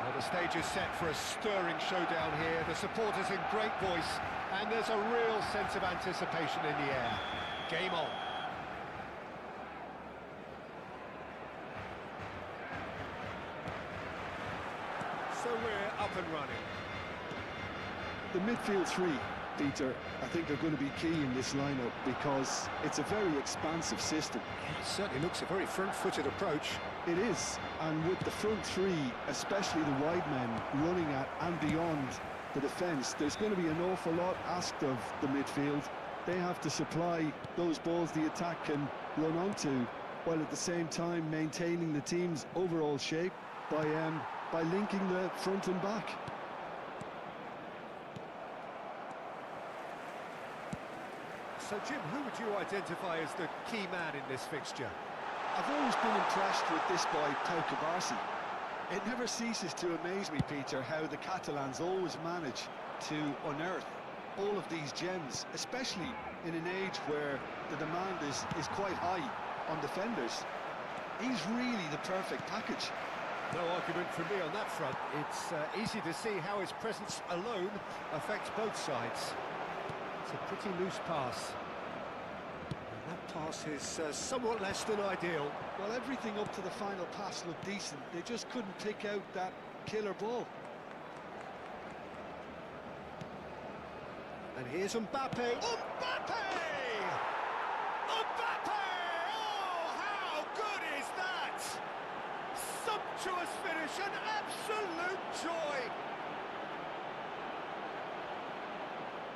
Well, the stage is set for a stirring showdown here. The supporters in great voice, and there's a real sense of anticipation in the air. Game on. So we're up and running. The midfield three, Peter, I think are going to be key in this lineup because it's a very expansive system. It certainly looks a very front-footed approach. It is, and with the front three, especially the wide men, running at and beyond the defence, there's going to be an awful lot asked of the midfield. They have to supply those balls the attack can run onto, while at the same time maintaining the team's overall shape by linking the front and back. So, Jim, who would you identify as the key man in this fixture? I've always been impressed with this boy, Pau Cubarsí. It never ceases to amaze me, Peter, how the Catalans always manage to unearth all of these gems, especially in an age where the demand is quite high on defenders. He's really the perfect package. No argument from me on that front. It's easy to see how his presence alone affects both sides. It's a pretty loose pass. And that pass is somewhat less than ideal. Well, everything up to the final pass looked decent. They just couldn't pick out that killer ball. And here's Mbappe. Mbappe! Mbappe! Oh, how good is that? Sumptuous finish, an absolute joy.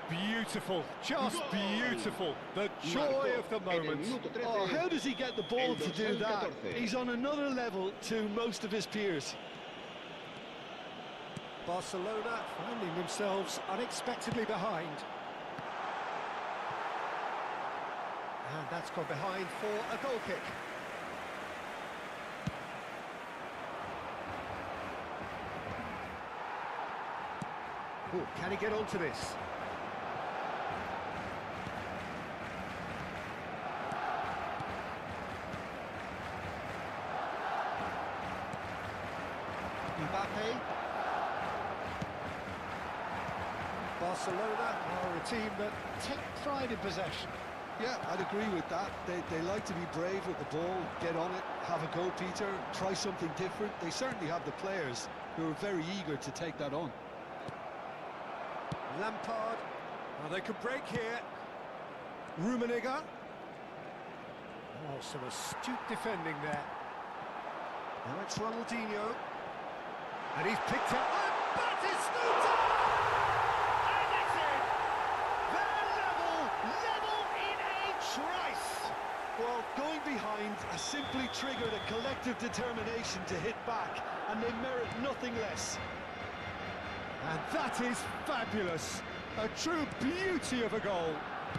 Beautiful, just beautiful. The joy of the moment. Oh, how does he get the ball to do that? He's on another level to most of his peers. Barcelona finding themselves unexpectedly behind. And that's gone behind for a goal kick. Oh, can he get onto this? Mbappe. Barcelona are a team that take pride in possession. Yeah, I'd agree with that. They like to be brave with the ball, get on it, have a go, Peter, try something different. They certainly have the players who are very eager to take that on. Lampard. Oh, they could break here. Rummenigge. Oh, some astute defending there. Now it's Ronaldinho. And he's picked up. And Batistuta! And it's in! They're level in a trice! Well, going behind has simply triggered a collective determination to hit back, and they merit nothing less. And that is fabulous. A true beauty of a goal.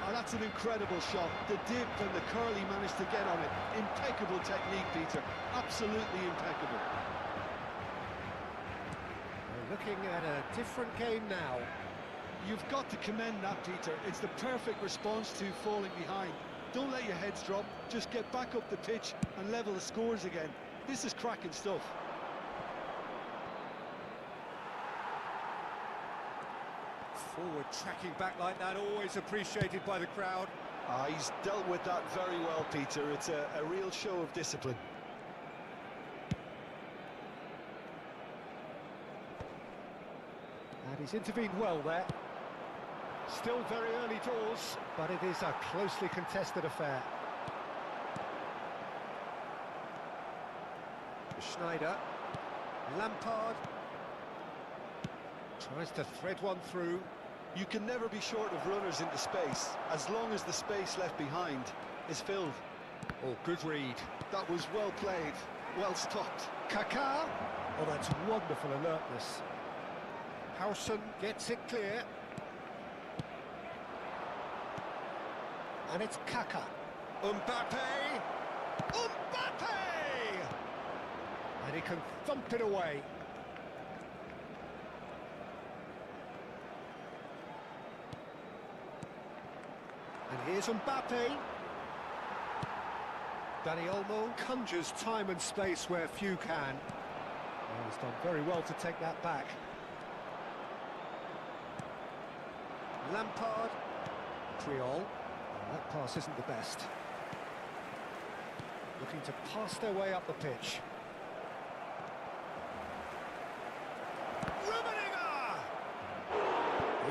Oh, that's an incredible shot. The dip and the curl he managed to get on it. Impeccable technique, Peter. Absolutely impeccable. We're looking at a different game now. You've got to commend that, Peter. It's the perfect response to falling behind. Don't let your heads drop. Just get back up the pitch and level the scores again. This is cracking stuff. Forward tracking back like that, always appreciated by the crowd. He's dealt with that very well, Peter. It's a real show of discipline. And he's intervened well there. Still very early doors, but it is a closely contested affair. Schneider. Lampard. Tries to thread one through. You can never be short of runners into space, as long as the space left behind is filled. Oh, good read. That was well played, well stopped. Kaká. Oh, that's wonderful alertness. Howson gets it clear. And it's Kaka. Mbappe! Mbappe! And he can thump it away. And here's Mbappe. Dani Olmo conjures time and space where few can. Well, he's done very well to take that back. Lampard. Creole. That pass isn't the best. Looking to pass their way up the pitch. Rummenigge!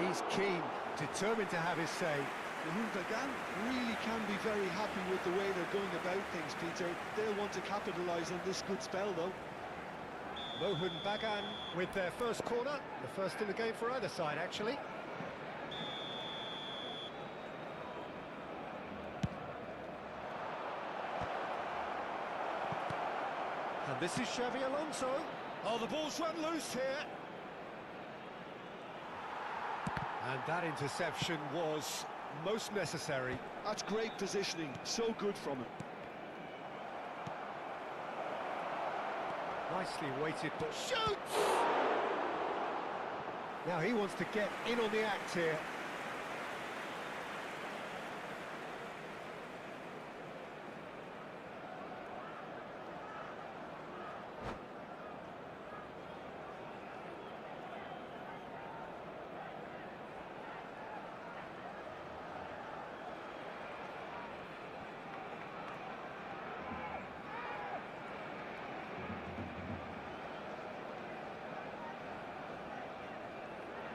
He's keen, determined to have his say. Gundogan really can be very happy with the way they're going about things, Peter. They'll want to capitalise on this good spell, though. Mohun Bagan with their first corner, the first in the game for either side, actually. And this is Xavi Alonso. Oh, the ball's run loose here. And that interception was most necessary. That's great positioning, so good from him. Nicely weighted, but shoots! Now he wants to get in on the act here.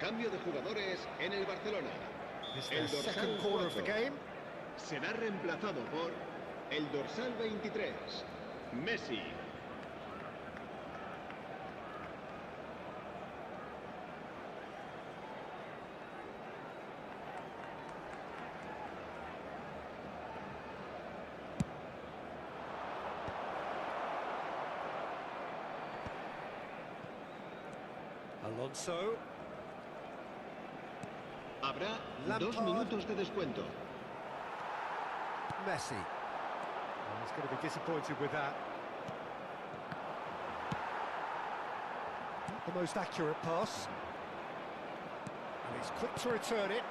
Cambio de jugadores en el Barcelona. It's the second corner of the game. Será reemplazado por el dorsal 23, Messi. Alonso. Habrá Lampard. 2 minutos de descuento. Messi. Well, he's going to be disappointed with that. Not the most accurate pass. And he's quick to return it.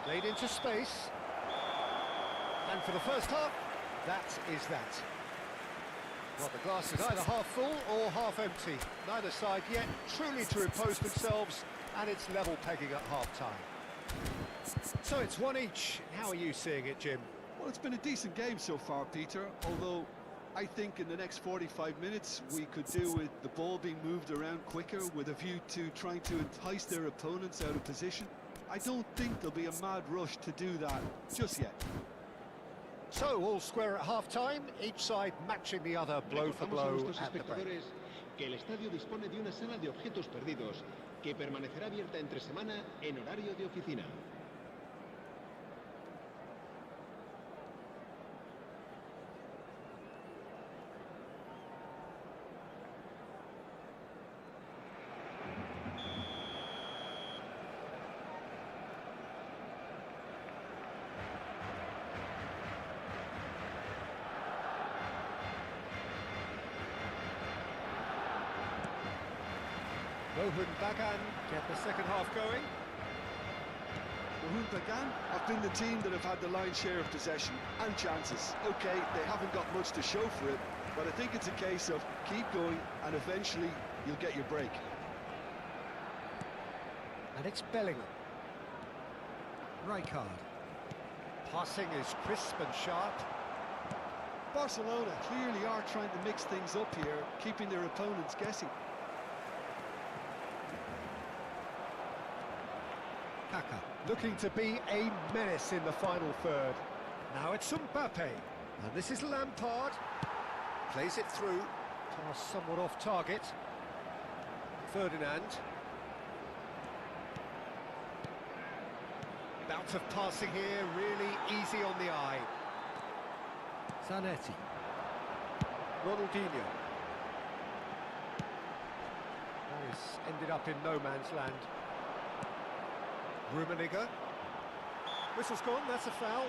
Played into space. And for the first half, that is that. Well, the glass is either half full or half empty. Neither side yet truly to impose themselves, and it's level pegging at half-time. So it's one each. How are you seeing it, Jim? Well, it's been a decent game so far, Peter, although I think in the next 45 minutes we could do with the ball being moved around quicker with a view to trying to entice their opponents out of position. I don't think there'll be a mad rush to do that just yet. So, all square at half-time, each side matching the other blow for blow at the break. Que el estadio dispone de una sala de objetos perdidos que permanecerá abierta entre semana en horario de oficina. Mohun Bagan get the second half going. Gundogan have been the team that have had the lion's share of possession and chances. Okay, they haven't got much to show for it, but I think it's a case of keep going and eventually you'll get your break. And it's Bellingham. Rijkaard. Passing is crisp and sharp. Barcelona clearly are trying to mix things up here, keeping their opponents guessing. Kaka looking to be a menace in the final third. Now it's Mbappe. And this is Lampard. Plays it through. Pass somewhat off target. Ferdinand. Bout of passing here, really easy on the eye. Zanetti. Ronaldinho. He's ended up in no man's land. Rummenigge. Whistle's gone, that's a foul.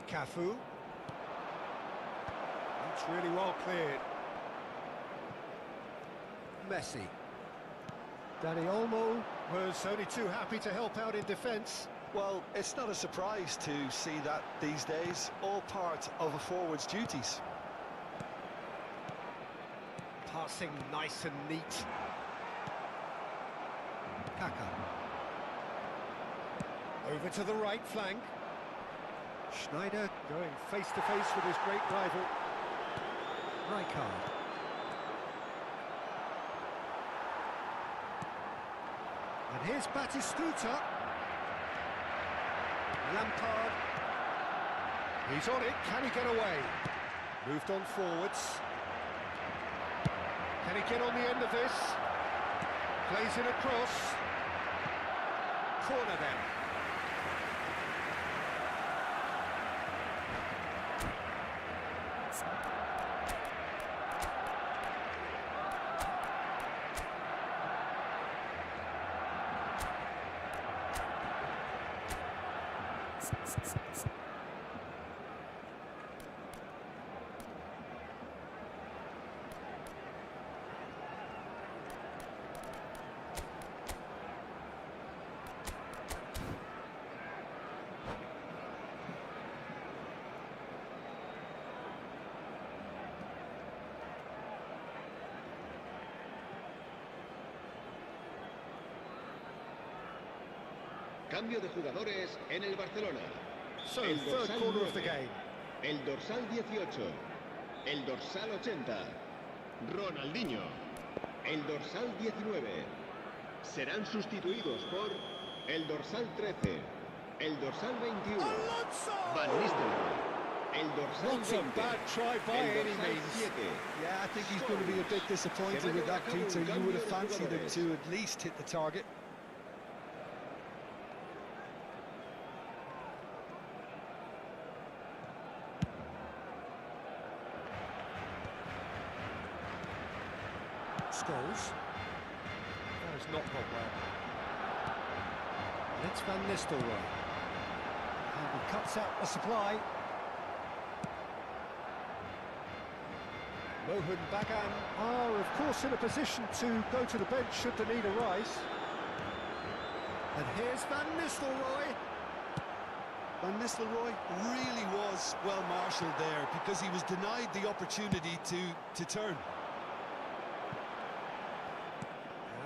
Cafu. It's really well cleared. Messi. Danny Olmo was only too happy to help out in defence. Well, it's not a surprise to see that these days, all part of a forward's duties. Passing nice and neat. Kaka. Over to the right flank. Schneider going face-to-face with his great rival. Rijkaard. And here's Batistuta. Lampard. He's on it, can he get away? Moved on forwards. Can he get on the end of this? Plays it across. Corner then. Cambio de jugadores en el Barcelona. So, El third dorsal quarter of the 9, game. el dorsal 18, el dorsal 80, Ronaldinho, el dorsal 19. Serán sustituidos por el dorsal 13, el dorsal 21, Van Nistelrooy, el dorsal Not a 20, bad try by el any dorsal means. 7. Yeah, I think he's going to be a bit disappointed with that, Peter. You would have fancied him to at least hit the target. Scholes. That has not gone well. And it's Van Nistelrooy. And he cuts out the supply. Mohan Bagan are, of course, in a position to go to the bench should the need arise. And here's Van Nistelrooy. Van Nistelrooy really was well marshalled there because he was denied the opportunity to turn.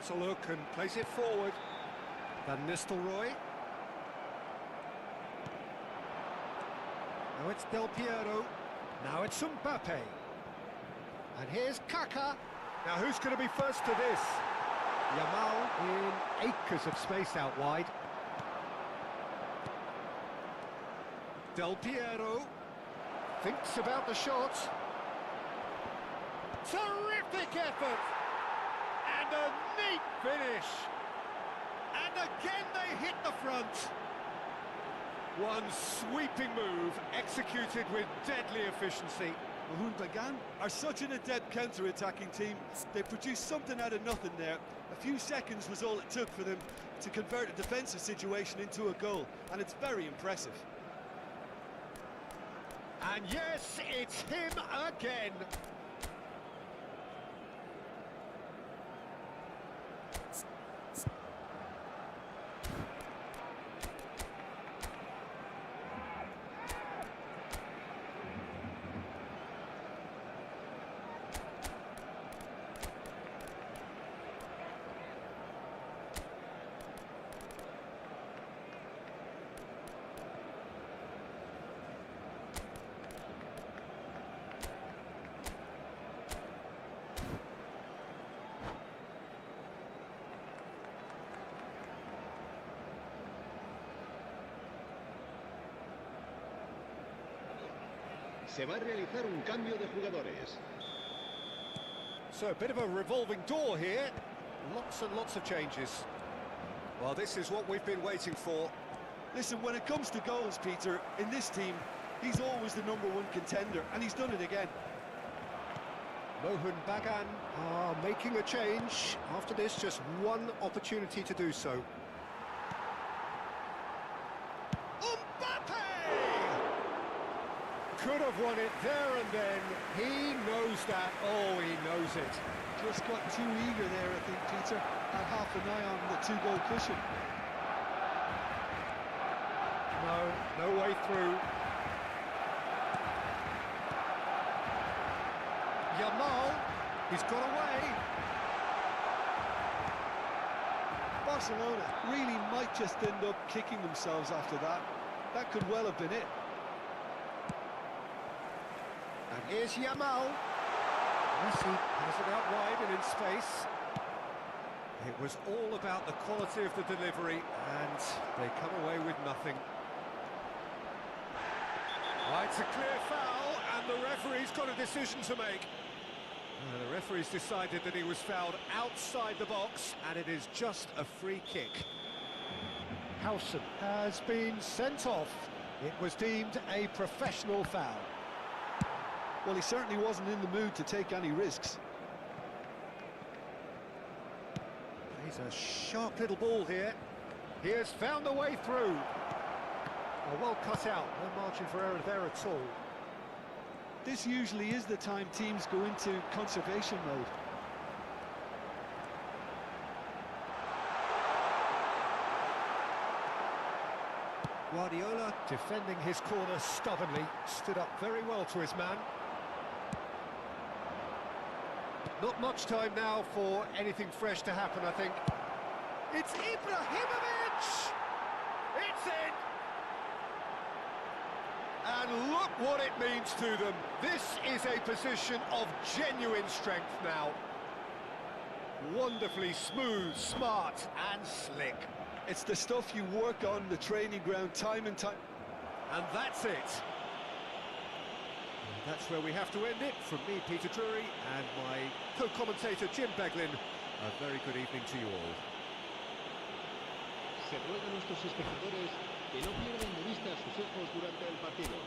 Has a look and plays it forward. Van Nistelrooy. Now it's Del Piero. Now it's Mbappe. And here's Kaka. Now who's going to be first to this? Yamal in acres of space out wide. Del Piero thinks about the shot. Terrific effort! And a neat finish. And again they hit the front. One sweeping move executed with deadly efficiency. Mohan Bagan are such an adept counter-attacking team. They produced something out of nothing there. A few seconds was all it took for them to convert a defensive situation into a goal, and it's very impressive. And yes, it's him again. Se va a realizar un cambio de jugadores. So a bit of a revolving door here. Lots and lots of changes. Well, this is what we've been waiting for. Listen, when it comes to goals, Peter, in this team, He's always the #1 contender, and he's done it again. Mohun Bagan are making a change. After this, just one opportunity to do so. Could have won it there and then. He knows that. Oh, he knows it. Just got too eager there, I think, Peter. Had half an eye on the 2-goal cushion. No way through. Yamal, he's got away. Barcelona really might just end up kicking themselves after that. That could well have been it. And here's Yamal. Messi has it out wide and in space. It was all about the quality of the delivery, and they come away with nothing. Right, it's a clear foul, and the referee's got a decision to make. The referee's decided that he was fouled outside the box, and it is just a free kick. Howson has been sent off. It was deemed a professional foul. Well, he certainly wasn't in the mood to take any risks. He's a sharp little ball here. He has found a way through. Oh, well cut out, no margin for error there at all. This usually is the time teams go into conservation mode. Guardiola defending his corner stubbornly, stood up very well to his man. Not much time now for anything fresh to happen, I think. It's Ibrahimovic! It's in! And look what it means to them. This is a position of genuine strength now. Wonderfully smooth, smart and slick. It's the stuff you work on the training ground time and time. And that's it. And that's where we have to end it. From me, Peter Drury, and my co-commentator, Jim Beglin. A very good evening to you all. Se ruega a nuestros espectadores que no pierdan de vista a sus hijos durante el partido.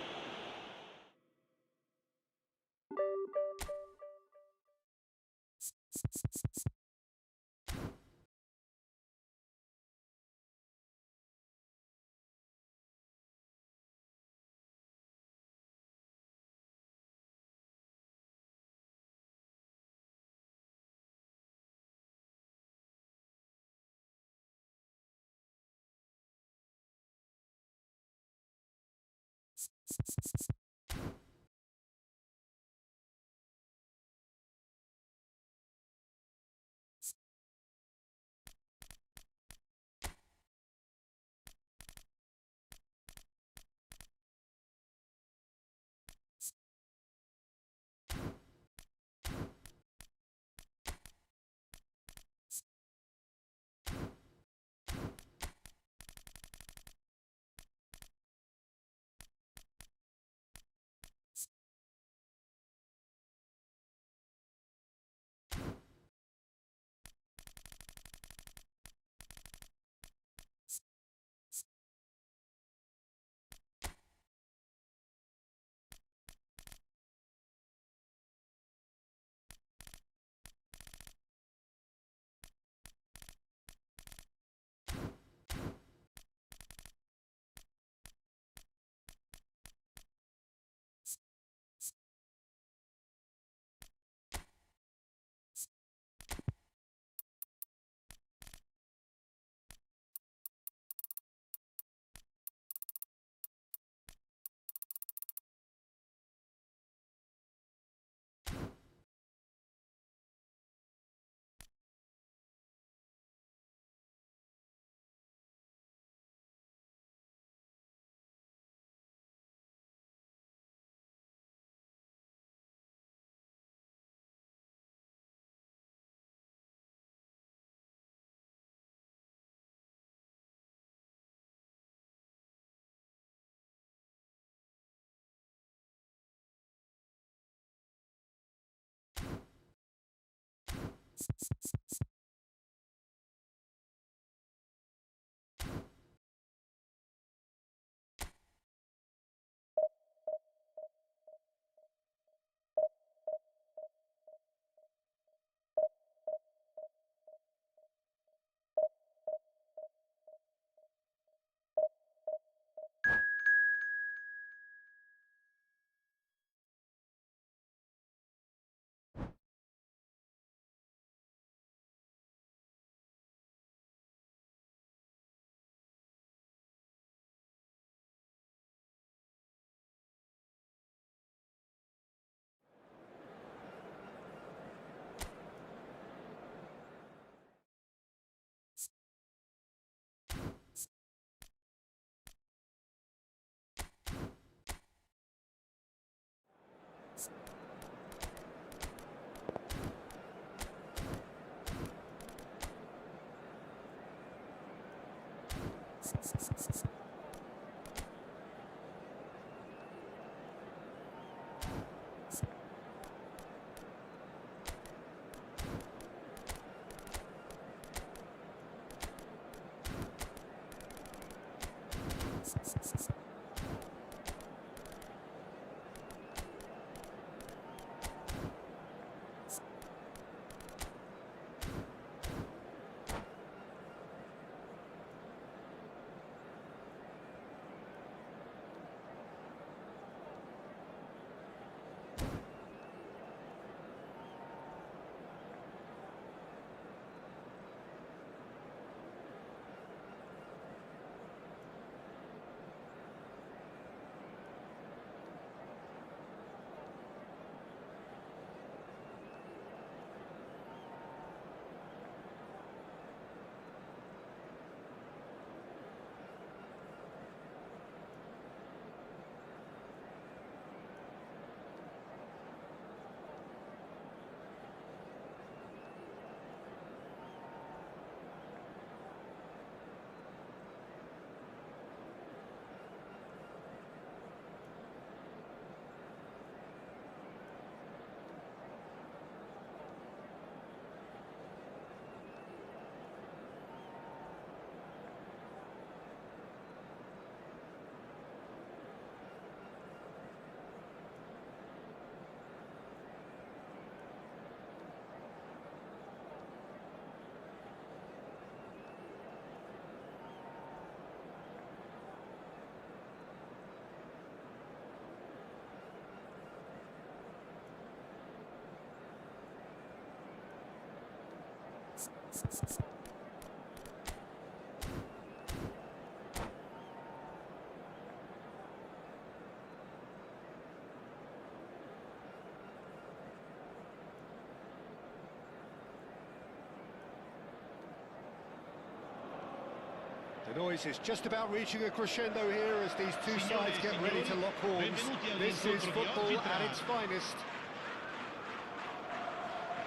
The noise is just about reaching a crescendo here as these two sides get ready to lock horns. This is football at its finest.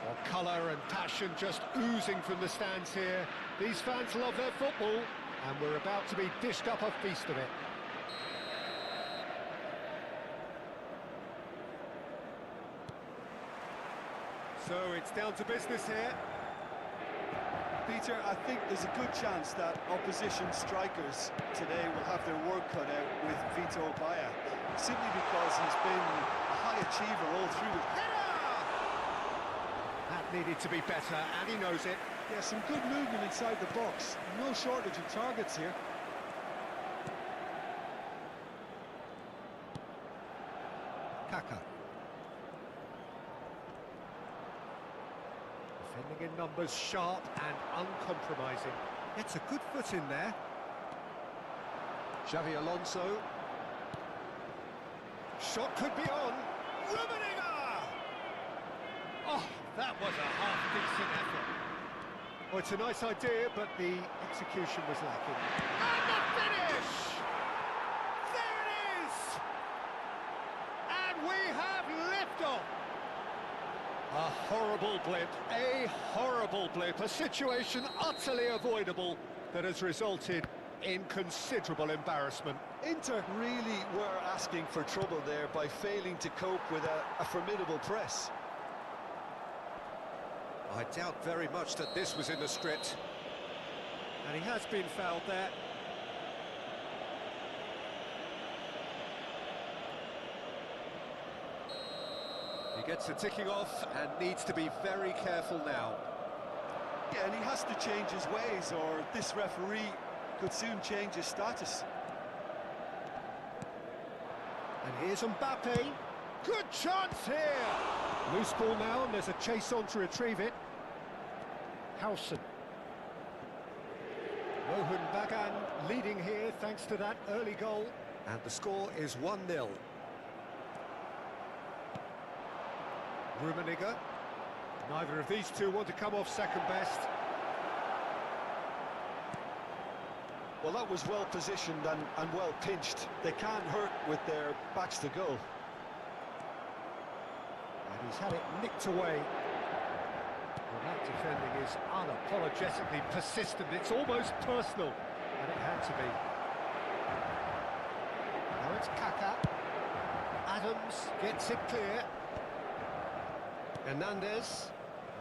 Well, colour and passion just oozing from the stands here. These fans love their football, and we're about to be dished up a feast of it. So it's down to business here. Peter, I think there's a good chance that opposition strikers today will have their work cut out with Vito Baia, simply because he's been a high achiever all through. That needed to be better, and he knows it. Yeah, some good movement inside the box. No shortage of targets here. Kaka. Defending in numbers, sharp and uncompromising. Gets a good foot in there. Xavi Alonso. Shot could be on. Rummenigge! Oh, that was a half-decent effort. Well, it's a nice idea, but the execution was lacking. And the finish! There it is! And we have liftoff! A horrible blip, a situation utterly avoidable that has resulted in considerable embarrassment. Inter really were asking for trouble there by failing to cope with a formidable press. I doubt very much that this was in the script. And he has been fouled there. He gets the ticking off and needs to be very careful now. Yeah, and he has to change his ways, or this referee could soon change his status. And here's Mbappe. Good chance here! Loose ball now, and there's a chase on to retrieve it. Howson. Rohan Bagan leading here thanks to that early goal. And the score is 1-0. Rummenigge. Neither of these two want to come off second best. Well, that was well positioned and well pinched. They can't hurt with their backs to goal. And he's had it nicked away. Well, that defending is unapologetically persistent. It's almost personal. And it had to be. Now it's Kaka. Adams gets it clear. Hernandez.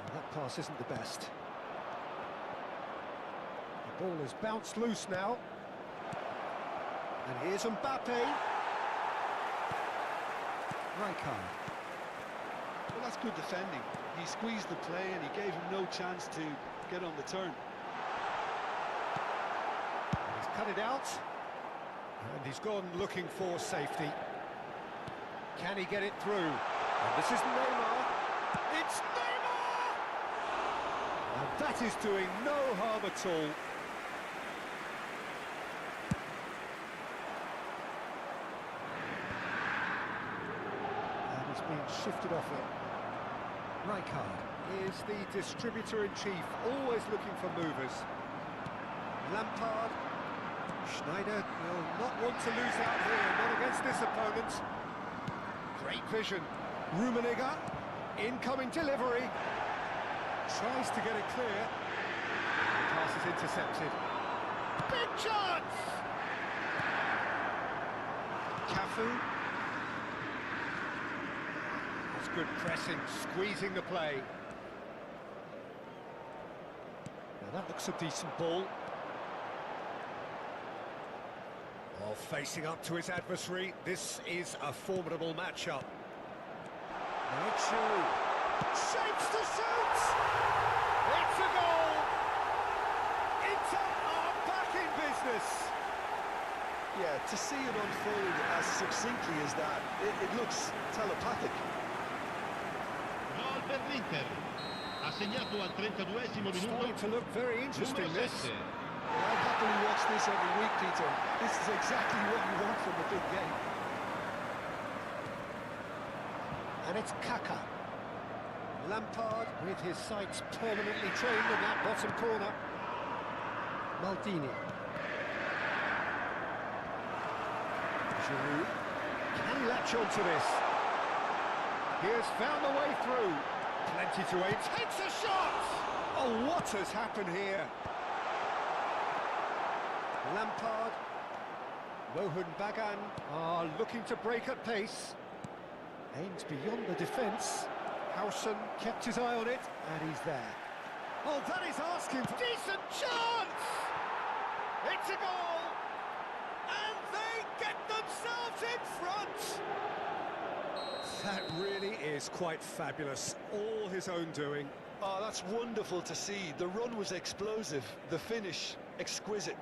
Oh, that pass isn't the best. The ball has bounced loose now. And here's Mbappe. Rijkaard. Well, that's good defending. He squeezed the play and he gave him no chance to get on the turn. He's cut it out. And he's gone looking for safety. Can he get it through? And this is Neymar. It's Neymar! And that is doing no harm at all. And he's being shifted off it. Rijkaard is the distributor-in-chief, always looking for movers. Lampard. Schneider will not want to lose out here, not against this opponent. Great vision. Rummenigge, incoming delivery. Tries to get it clear. Pass is intercepted. Big chance! Cafu. That's good pressing, squeezing the play. Now that looks a decent ball. While facing up to his adversary, this is a formidable matchup. Nacho shapes to shoot! It's a goal! Inter are back in business! Yeah, to see it unfold as succinctly as that, it looks telepathic. Gol per l'Inter. Ha segnato al 32esimo minuto. Starting to look very interesting, Numero this. 7. I'd happily watch this every week, Peter. This is exactly what you want from a big game. And it's Kaka. Lampard with his sights permanently trained in that bottom corner. Maldini. Giroud. Can he latch onto this? He has found the way through. Plenty to aim. Takes a shot! Oh, what has happened here? Lampard. Mohun Bagan are looking to break at pace. Aims beyond the defence. Howson kept his eye on it, and he's there. Oh, that is asking for... Decent chance! It's a goal! And they get themselves in front! That really is quite fabulous. All his own doing. Oh, that's wonderful to see. The run was explosive, the finish exquisite.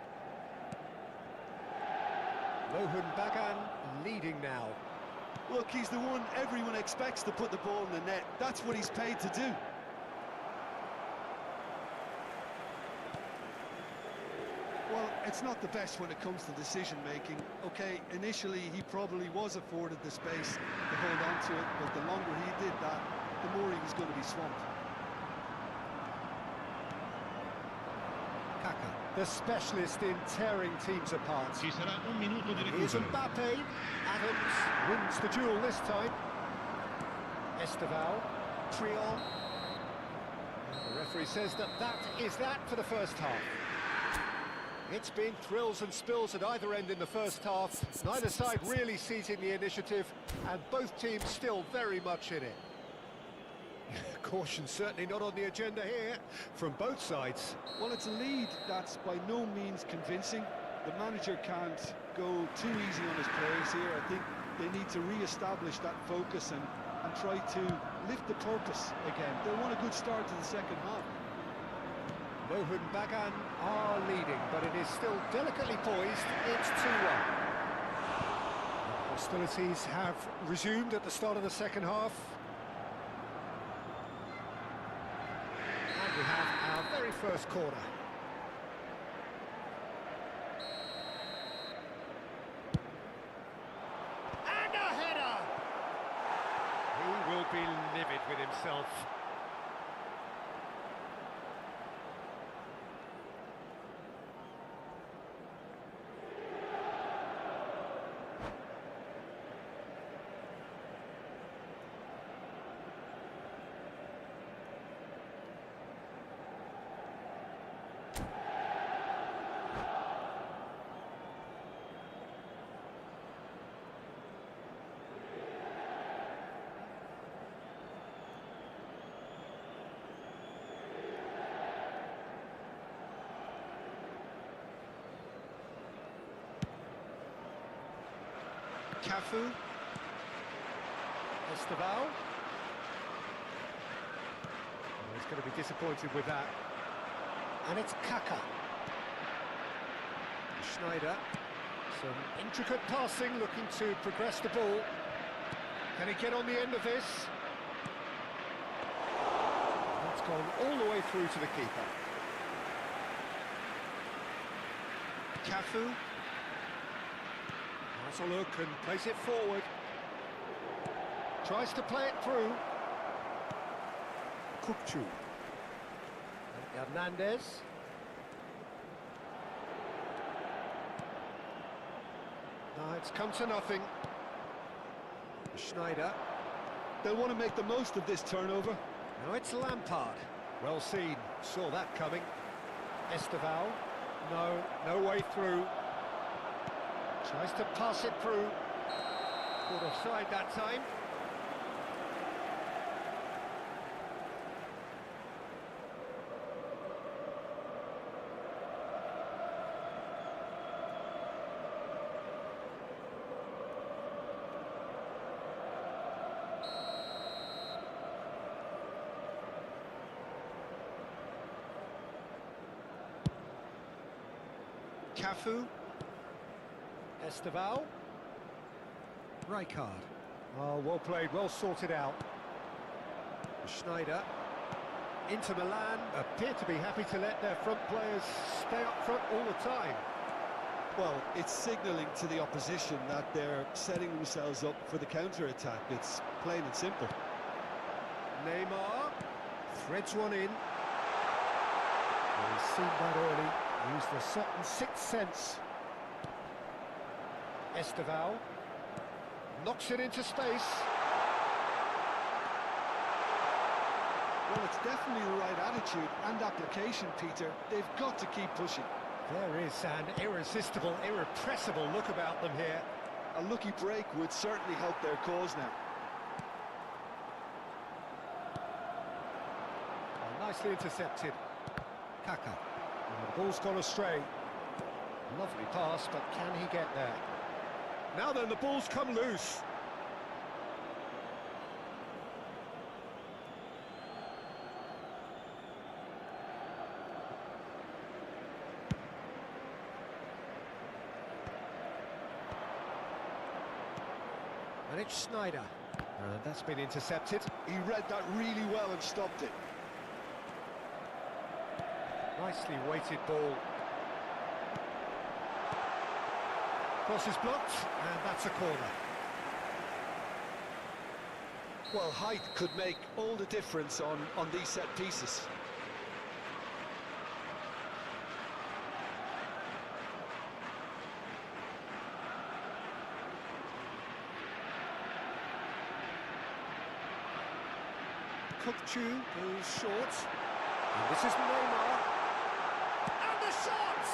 Mohun Bagan leading now. Look, he's the one everyone expects to put the ball in the net. That's what he's paid to do. Well, it's not the best when it comes to decision-making. Okay, initially he probably was afforded the space to hold on to it, but the longer he did that, the more he was going to be swamped. Kaka, the specialist in tearing teams apart. Ci sarà un minuto di Here's recupero. Mbappe. Adams wins the duel this time. Esteval. Triol. The referee says that is that for the first half. It's been thrills and spills at either end in the first half. Neither side really seizing the initiative, and both teams still very much in it. Caution certainly not on the agenda here, from both sides. Well, it's a lead that's by no means convincing. The manager can't go too easy on his players here. I think they need to re-establish that focus and try to lift the purpose again. They want a good start to the second half. Mohun Bagan are leading, but it is still delicately poised. It's 2-1. Hostilities have resumed at the start of the second half. And we have our very first corner. And a header! He will be livid with himself. Cafu. Esteval. Oh, he's going to be disappointed with that. And it's Kaka. Schneider. Some intricate passing, looking to progress the ball. Can he get on the end of this? That's gone all the way through to the keeper. Cafu. Has a look and plays it forward. Tries to play it through. Kukcu. Hernandez. No, it's come to nothing. Schneider. They'll want to make the most of this turnover. Now it's Lampard. Well seen, saw that coming. Esteval. No way through. Tries to pass it through. Caught offside that time. Cafu. Esteval. Rijkaard. Oh, well played, well sorted out. Schneider. Inter Milan appear to be happy to let their front players stay up front all the time. Well, it's signalling to the opposition that they're setting themselves up for the counter-attack. It's plain and simple. Neymar threads one in. Well, he's seen that early. Used the certain sixth sense. Esteval knocks it into space. Well, it's definitely the right attitude and application, Peter. They've got to keep pushing. There is an irresistible, irrepressible look about them here. A lucky break would certainly help their cause now. Oh, nicely intercepted. Kaka. The ball's gone astray. Lovely pass, but can he get there? Now then, the ball's come loose. And it's Schneider. That's been intercepted. He read that really well and stopped it. Nicely weighted ball. Cross is blocked, and that's a corner. Well, height could make all the difference on these set pieces. Kukcu goes short. And this is Neymar. And the shot!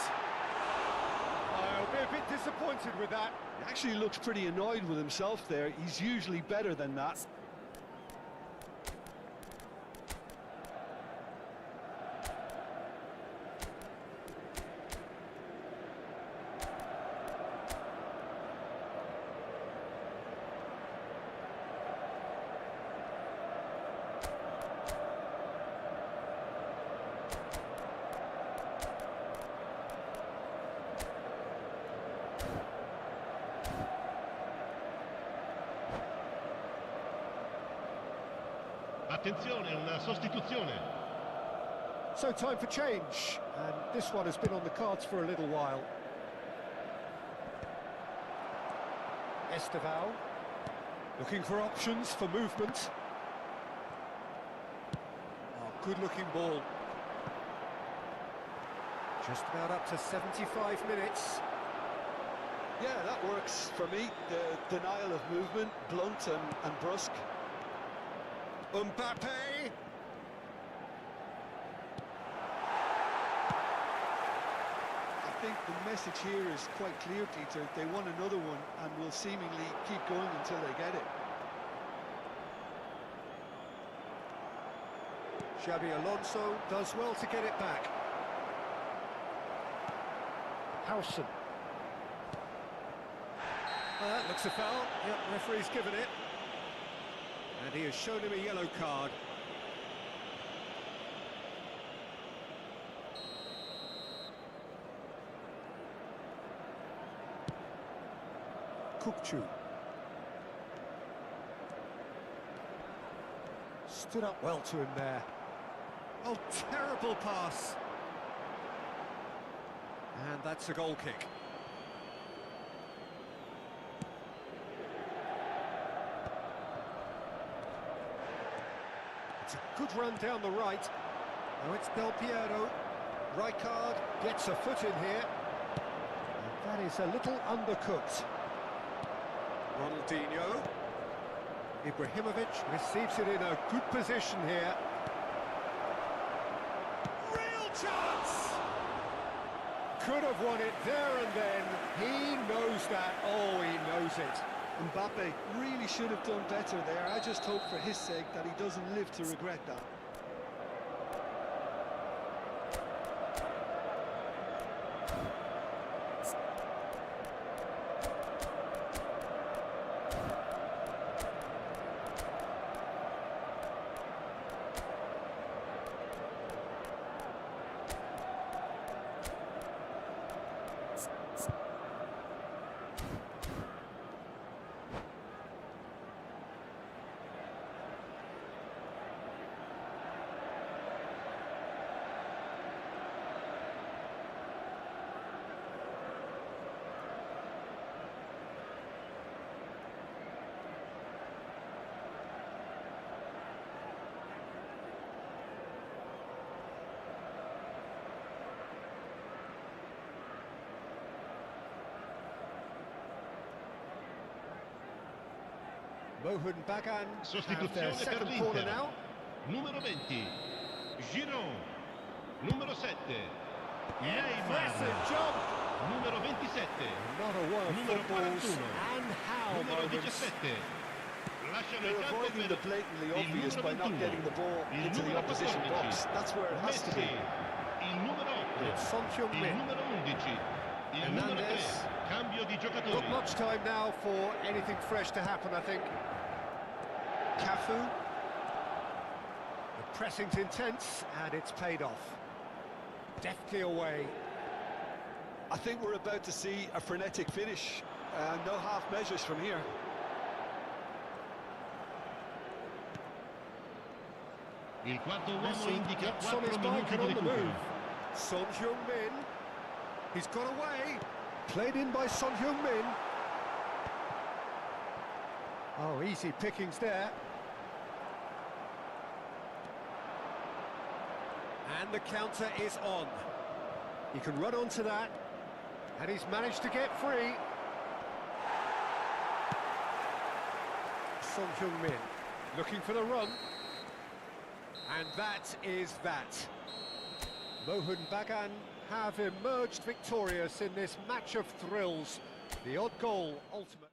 I'll be a bit disappointed with that. He actually looks pretty annoyed with himself there. He's usually better than that. Attenzione, una sostituzione. So time for change, and this one has been on the cards for a little while. Esteval looking for options for movement. Oh, good looking ball. Just about up to 75 minutes. Yeah, that works for me. The denial of movement, blunt and brusque. Mbappe! I think the message here is quite clear, Peter. They want another one and will seemingly keep going until they get it. Xabi Alonso does well to get it back. Howson. Well, that looks a foul. Yep, referee's given it. And he has shown him a yellow card. Kukçu. Stood up well to him there. Oh, terrible pass. And that's a goal kick. It's a good run down the right. Now it's Del Piero. Rijkaard gets a foot in here. And that is a little undercooked. Ronaldinho. Ibrahimovic receives it in a good position here. Real chance! Could have won it there and then. He knows that. Oh, he knows it. Mbappe really should have done better there. I just hope for his sake that he doesn't live to regret that. Mohun Bagan have their Sostituzione per second corner l'Inter. now. Numero 20, Giroud. Numero 7, Impressive Neymar. job. Numero 27, Another one of Numero football's 41. and how numero moments. 17. Lasciano They're il campo avoiding per the blatantly il obvious numero by not 21, getting the ball il into the numero opposition 14, box. That's where it has to Messi, be. il numero 8, It's Son il Heung-min. numero 11, il numero 3, Hernandez. cambio di giocatori. Not much time now for anything fresh to happen, I think. Cafu. The pressing's intense, and it's paid off. Deftly away. I think we're about to see a frenetic finish. No half measures from here. Il quarto uomo Messi indica gets on 4 his minuti bike and di on the recupero. move. Son Heung-min. He's got away. Played in by Son Heung-min. Oh, easy pickings there. And the counter is on. He can run onto that. And he's managed to get free. Son Heung-min looking for the run. And that is that. Mohun Bagan have emerged victorious in this match of thrills. The odd goal ultimate.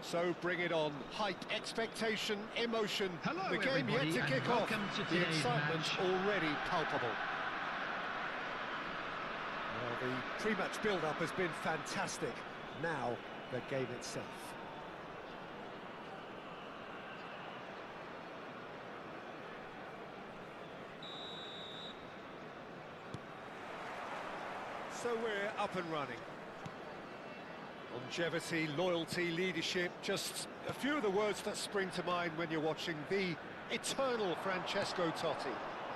So bring it on. Hype, expectation, emotion. Hello, the game yet everybody, to and kick off. welcome to The today's excitement match. already palpable. Well, the pre-match build-up has been fantastic. Now, the game itself. So we're up and running. Longevity, loyalty, leadership, just a few of the words that spring to mind when you're watching the eternal Francesco Totti.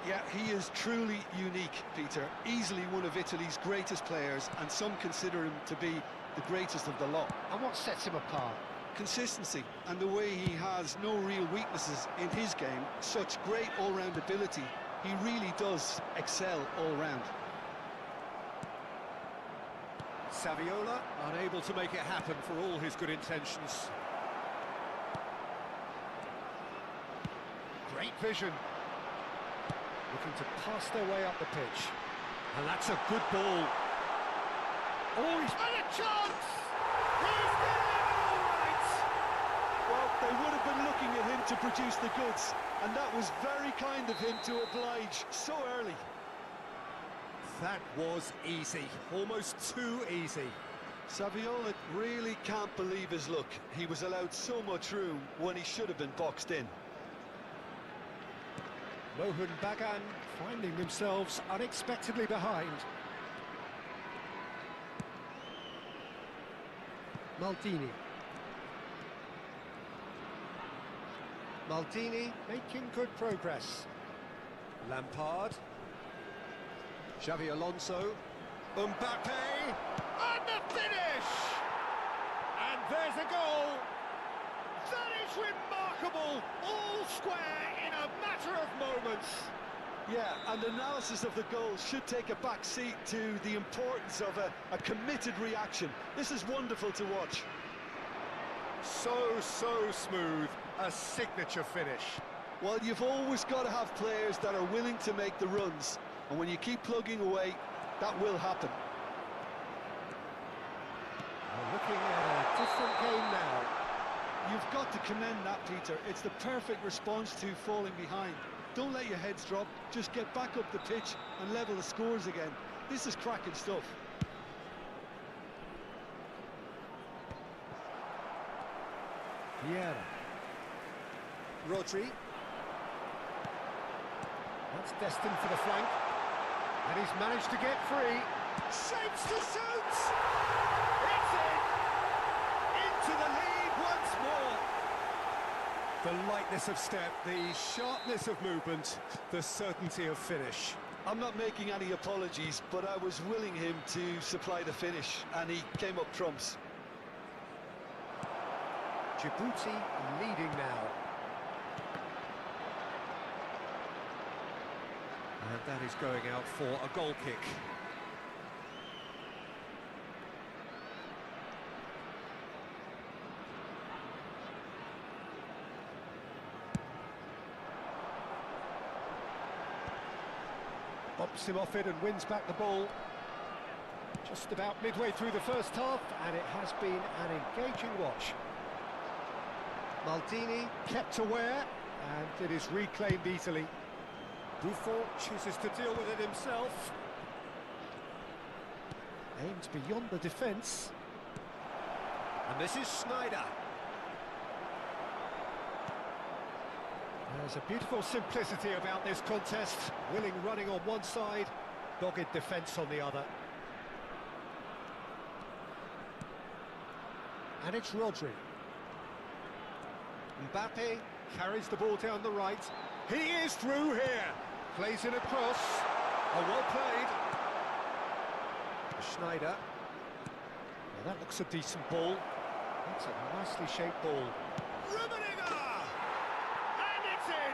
Yeah, he is truly unique, Peter. Easily one of Italy's greatest players, and some consider him to be the greatest of the lot. And what sets him apart? Consistency, and the way he has no real weaknesses in his game. Such great all-round ability. He really does excel all-round. Saviola, unable to make it happen for all his good intentions. Great vision. Looking to pass their way up the pitch. And that's a good ball. Oh, he's had a chance! He's delivered all right! Well, they would have been looking at him to produce the goods, and that was very kind of him to oblige so early. That was easy, almost too easy. Saviola really can't believe his luck. He was allowed so much room when he should have been boxed in. Mohun Bagan finding themselves unexpectedly behind. Maldini. Maldini making good progress. Lampard. Xavi Alonso. Mbappe. And the finish! And there's a goal! That is remarkable! All square in a matter of moments. Yeah, and analysis of the goal should take a back seat to the importance of a committed reaction. This is wonderful to watch. So smooth. A signature finish. Well, you've always got to have players that are willing to make the runs. And when you keep plugging away, that will happen. We're looking at a different game now. You've got to commend that, Peter. It's the perfect response to falling behind. Don't let your heads drop. Just get back up the pitch and level the scores again. This is cracking stuff. Vieira. Rodri. That's destined for the flank. And he's managed to get free. Shapes to shoot! It's in! Into the lead once more! The lightness of step, the sharpness of movement, the certainty of finish. I'm not making any apologies, but I was willing him to supply the finish, and he came up trumps. Djibouti leading now. And that is going out for a goal kick. Bops him off it and wins back the ball. Just about midway through the first half, and it has been an engaging watch. Maldini kept aware, and it is reclaimed easily. Buffon chooses to deal with it himself. Aimed beyond the defence. And this is Sneijder. There's a beautiful simplicity about this contest. Willing running on one side, dogged defence on the other. And it's Rodri. Mbappe carries the ball down the right. He is through here. Plays in a cross. Oh, well played. Sneijder. Now that looks a decent ball. That's a nicely shaped ball. Rummenigge! And it's in!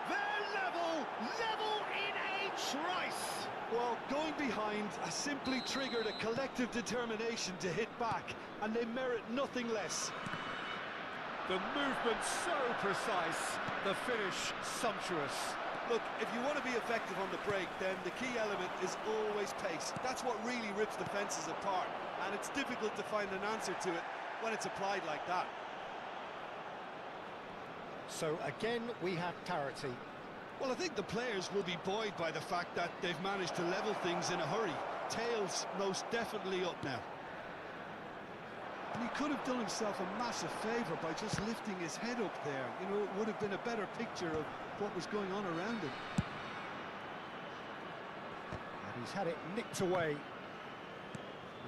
They're level in a trice! Well, going behind has simply triggered a collective determination to hit back, and they merit nothing less. The movement so precise, the finish sumptuous. Look, if you want to be effective on the break, then the key element is always pace. That's what really rips defences apart, and it's difficult to find an answer to it when it's applied like that. So again, we have parity. Well, I think the players will be buoyed by the fact that they've managed to level things in a hurry. Tails most definitely up now. And he could have done himself a massive favour by just lifting his head up there. You know, it would have been a better picture of what was going on around him. And he's had it nicked away.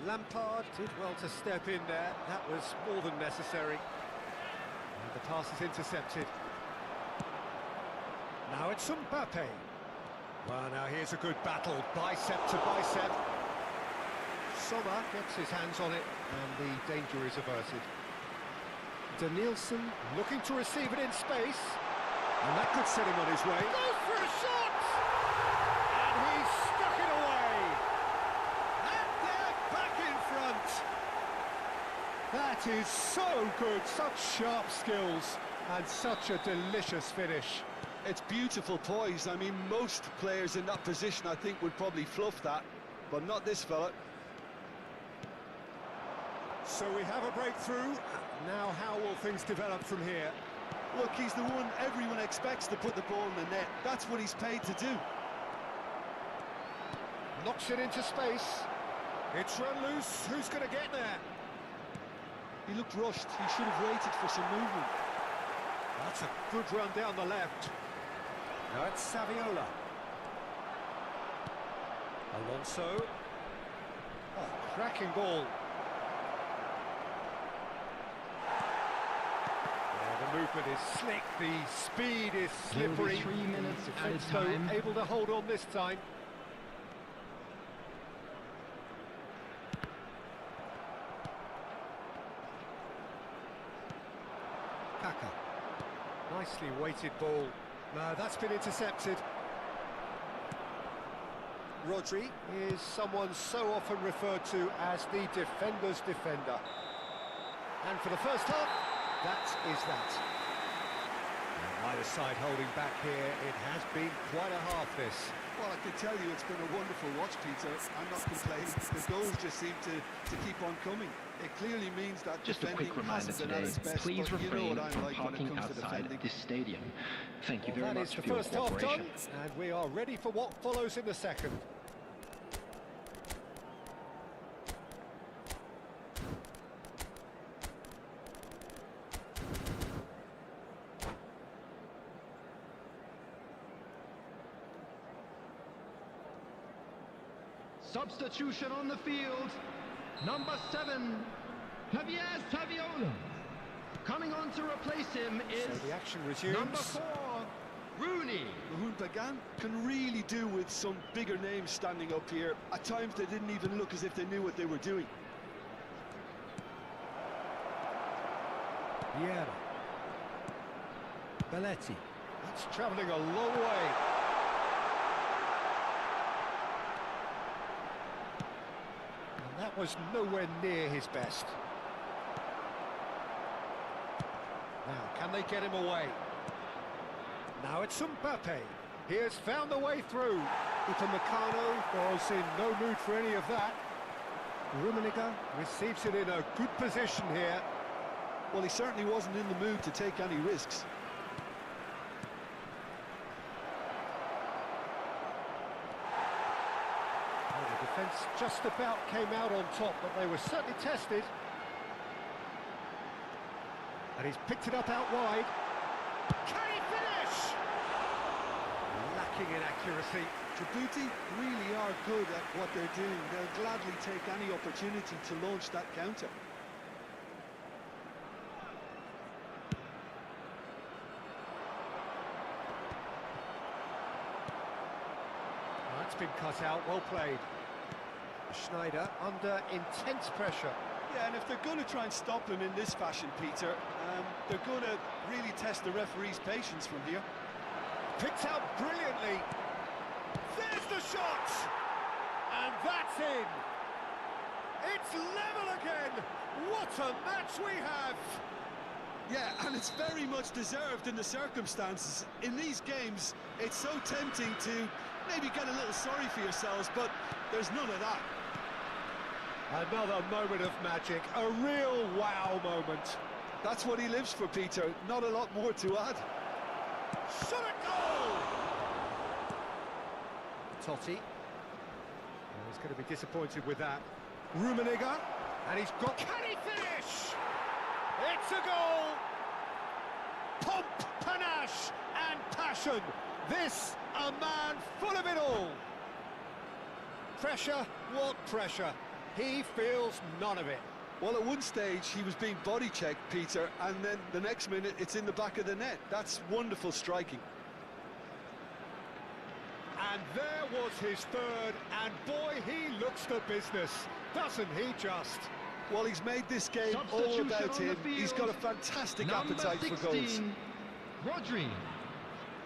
Lampard did well to step in there. That was more than necessary. And the pass is intercepted. Now it's Mbappe. Well, now here's a good battle, bicep to bicep. Sommer gets his hands on it, and the danger is averted. Danielson looking to receive it in space, and that could set him on his way. Go for a shot! And he's stuck it away! And they're back in front! That is so good, such sharp skills, and such a delicious finish. It's beautiful poise. I mean, most players in that position, I think, would probably fluff that, but not this fella. So we have a breakthrough. Now how will things develop from here? Look, he's the one everyone expects to put the ball in the net. That's what he's paid to do. Knocks it into space. It's run loose. Who's going to get there? He looked rushed. He should have waited for some movement. That's a good run down the left. Now it's Saviola. Alonso. Oh, cracking ball. The movement is slick, the speed is slippery. 3 minutes added So time. able to hold on this time. Kaka. Nicely weighted ball. No, that's been intercepted. Rodri is someone so often referred to as the defender's defender. And for the first half, that is that. And either side holding back here, it has been quite a half this. Well, I can tell you it's been a wonderful watch, Peter. I'm not complaining. The goals just seem to keep on coming. It clearly means that Just a defending quick reminder hasn't been at today, its best, please but you know refrain what I'm from like when parking it comes to outside defending. this stadium. Thank you Well, very that much is the for your first half done, cooperation. and we are ready for what follows in the second. Substitution on the field. Number 7, Javier Saviola. Coming on to replace him is So the action resumes. number 4, Rooney. Mahmoud Bagan can really do with some bigger names standing up here. At times they didn't even look as if they knew what they were doing. Vieira. Belletti. That's travelling a long way. And that was nowhere near his best. Now, can they get him away? Now it's Mbappe. He has found the way through. Upamecano was in no mood for any of that. Rummenigge receives it in a good position here. Well, he certainly wasn't in the mood to take any risks. Well, the defence just about came out on top, but they were certainly tested. And he's picked it up out wide. Can he finish? Lacking in accuracy. Djibouti really are good at what they're doing. They'll gladly take any opportunity to launch that counter. That's been cut out, well played. Schneider under intense pressure. Yeah, and if they're going to try and stop him in this fashion, Peter, they're going to really test the referee's patience from here. Picked out brilliantly. There's the shot! And that's in! It's level again! What a match we have! Yeah, and it's very much deserved in the circumstances. In these games, it's so tempting to maybe get a little sorry for yourselves, but there's none of that. Another moment of magic, a real wow moment. That's what he lives for, Peter. Not a lot more to add. Shot a goal! Totti. Oh, he's going to be disappointed with that. Rummenigge, and he's got... Can he finish? It's a goal! Pomp, panache, and passion. This, a man full of it all. Pressure, what pressure? He feels none of it. Well, at one stage, he was being body-checked, Peter, and then the next minute, it's in the back of the net. That's wonderful striking. And there was his third, and boy, he looks the business, doesn't he just? Well, he's made this game all about him. He's got a fantastic appetite for goals. Rodri.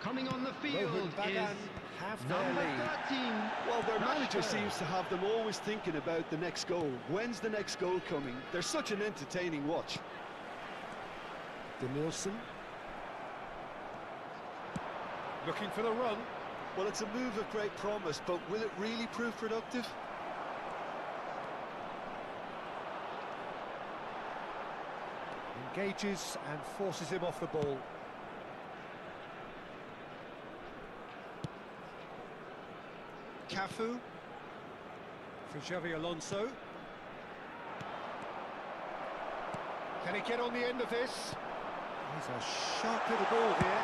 Coming on the field is number 13. Well, their manager seems to have them always thinking about the next goal. When's the next goal coming? They're such an entertaining watch. Denilson. Looking for the run. Well, it's a move of great promise, but will it really prove productive? Engages and forces him off the ball. Cafu. For Xavi Alonso. Can he get on the end of this? He's a sharp little ball here.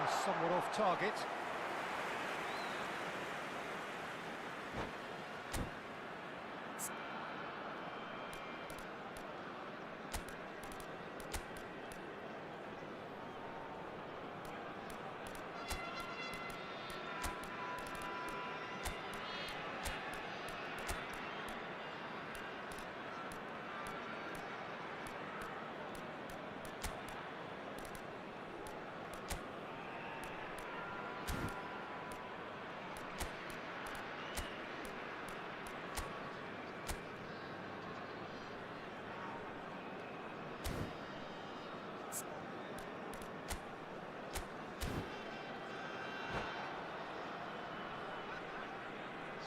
He's somewhat off target.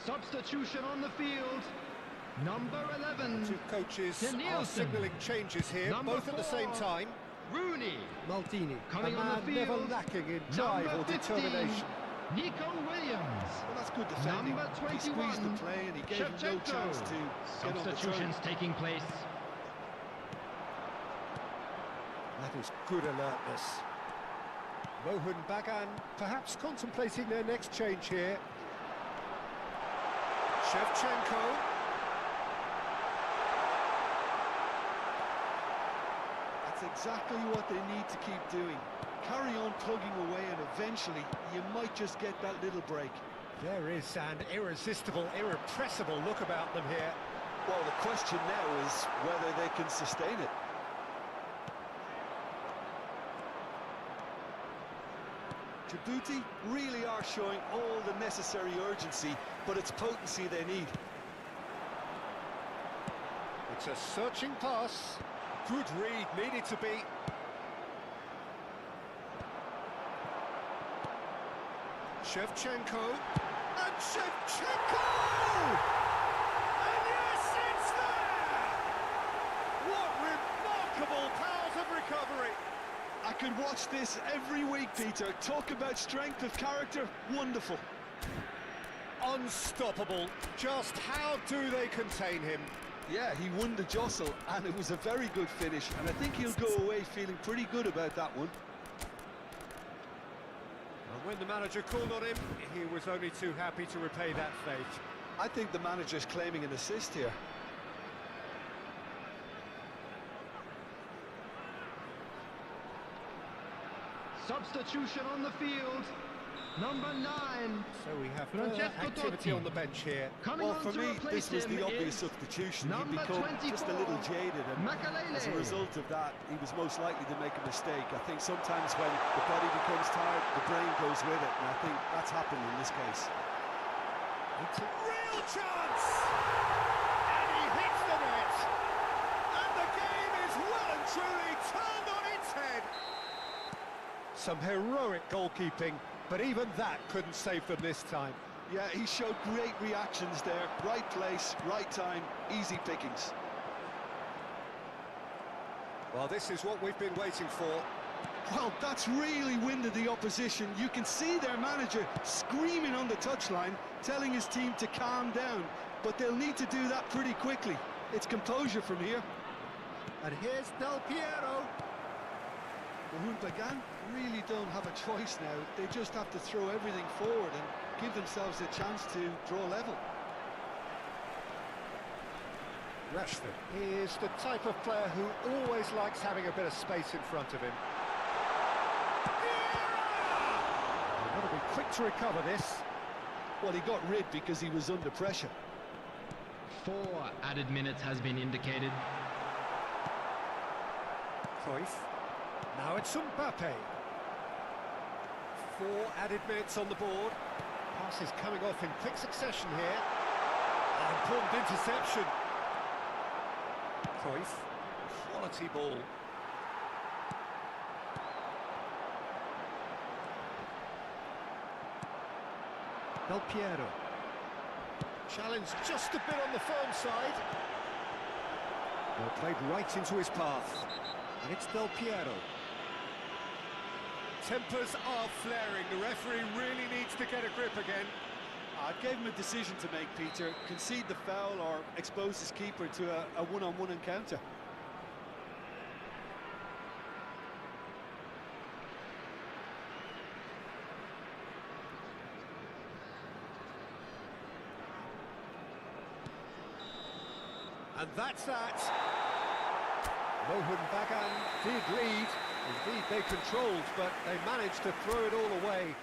Substitution on the field. Number 11. Two coaches are signalling changes here, both at the same time. Rooney. Maldini, Coming a man on the field. never lacking in drive or 15, determination. Nico Williams. Well, that's good defending. Number 21. He squeezed the play and he gave him no chance to get on the turn. Substitutions taking place. That is good alertness. Mohun Bagan perhaps contemplating their next change here. Shevchenko. That's exactly what they need to keep doing. Carry on plugging away and eventually you might just get that little break. There is an irresistible, irrepressible look about them here. Well, the question now is whether they can sustain it. Djibouti really are showing all the necessary urgency, but it's potency they need. It's a searching pass. Good read, needed to be. Shevchenko, and Shevchenko! And yes, it's there! What remarkable powers of recovery! I could watch this every week, Peter. Talk about strength of character, wonderful. Unstoppable. Just how do they contain him? Yeah, he won the jostle, and it was a very good finish, and I think he'll go away feeling pretty good about that one. And when the manager called on him, he was only too happy to repay that fate. I think the manager's claiming an assist here. Substitution on the field. Number 9. So we have further Francesco activity Totti. on the bench here. Coming Well, on for to me, replace this was him the obvious is substitution. He'd number become 24, just a little jaded, and Makalele. as a result of that, he was most likely to make a mistake. I think sometimes when the body becomes tired, the brain goes with it, and I think that's happened in this case. It's a real chance! And he hits the net! And the game is well and truly turned on its head! Some heroic goalkeeping, but even that couldn't save them this time. Yeah, he showed great reactions there. Right place, right time, easy pickings. Well, this is what we've been waiting for. Well, that's really winded the opposition. You can see their manager screaming on the touchline, telling his team to calm down, but they'll need to do that pretty quickly. It's composure from here. And here's Del Piero. Bagan really don't have a choice now. They just have to throw everything forward and give themselves a chance to draw level. Rashford is the type of player who always likes having a bit of space in front of him. They've got to be quick to recover this. Well, he got rid because he was under pressure. 4 added minutes has been indicated. Cruyff. Now it's Mbappe. 4 added minutes on the board. Pass is coming off in quick succession here. Important interception. Cruyff. Quality ball. Del Piero. Challenge just a bit on the firm side. Well, played right into his path. And it's Del Piero. Tempers are flaring. The referee really needs to get a grip again. I gave him a decision to make, Peter. Concede the foul or expose his keeper to a one-on-one encounter. And that's that. Mohan Bagan did lead. Indeed, they controlled, but they managed to throw it all away.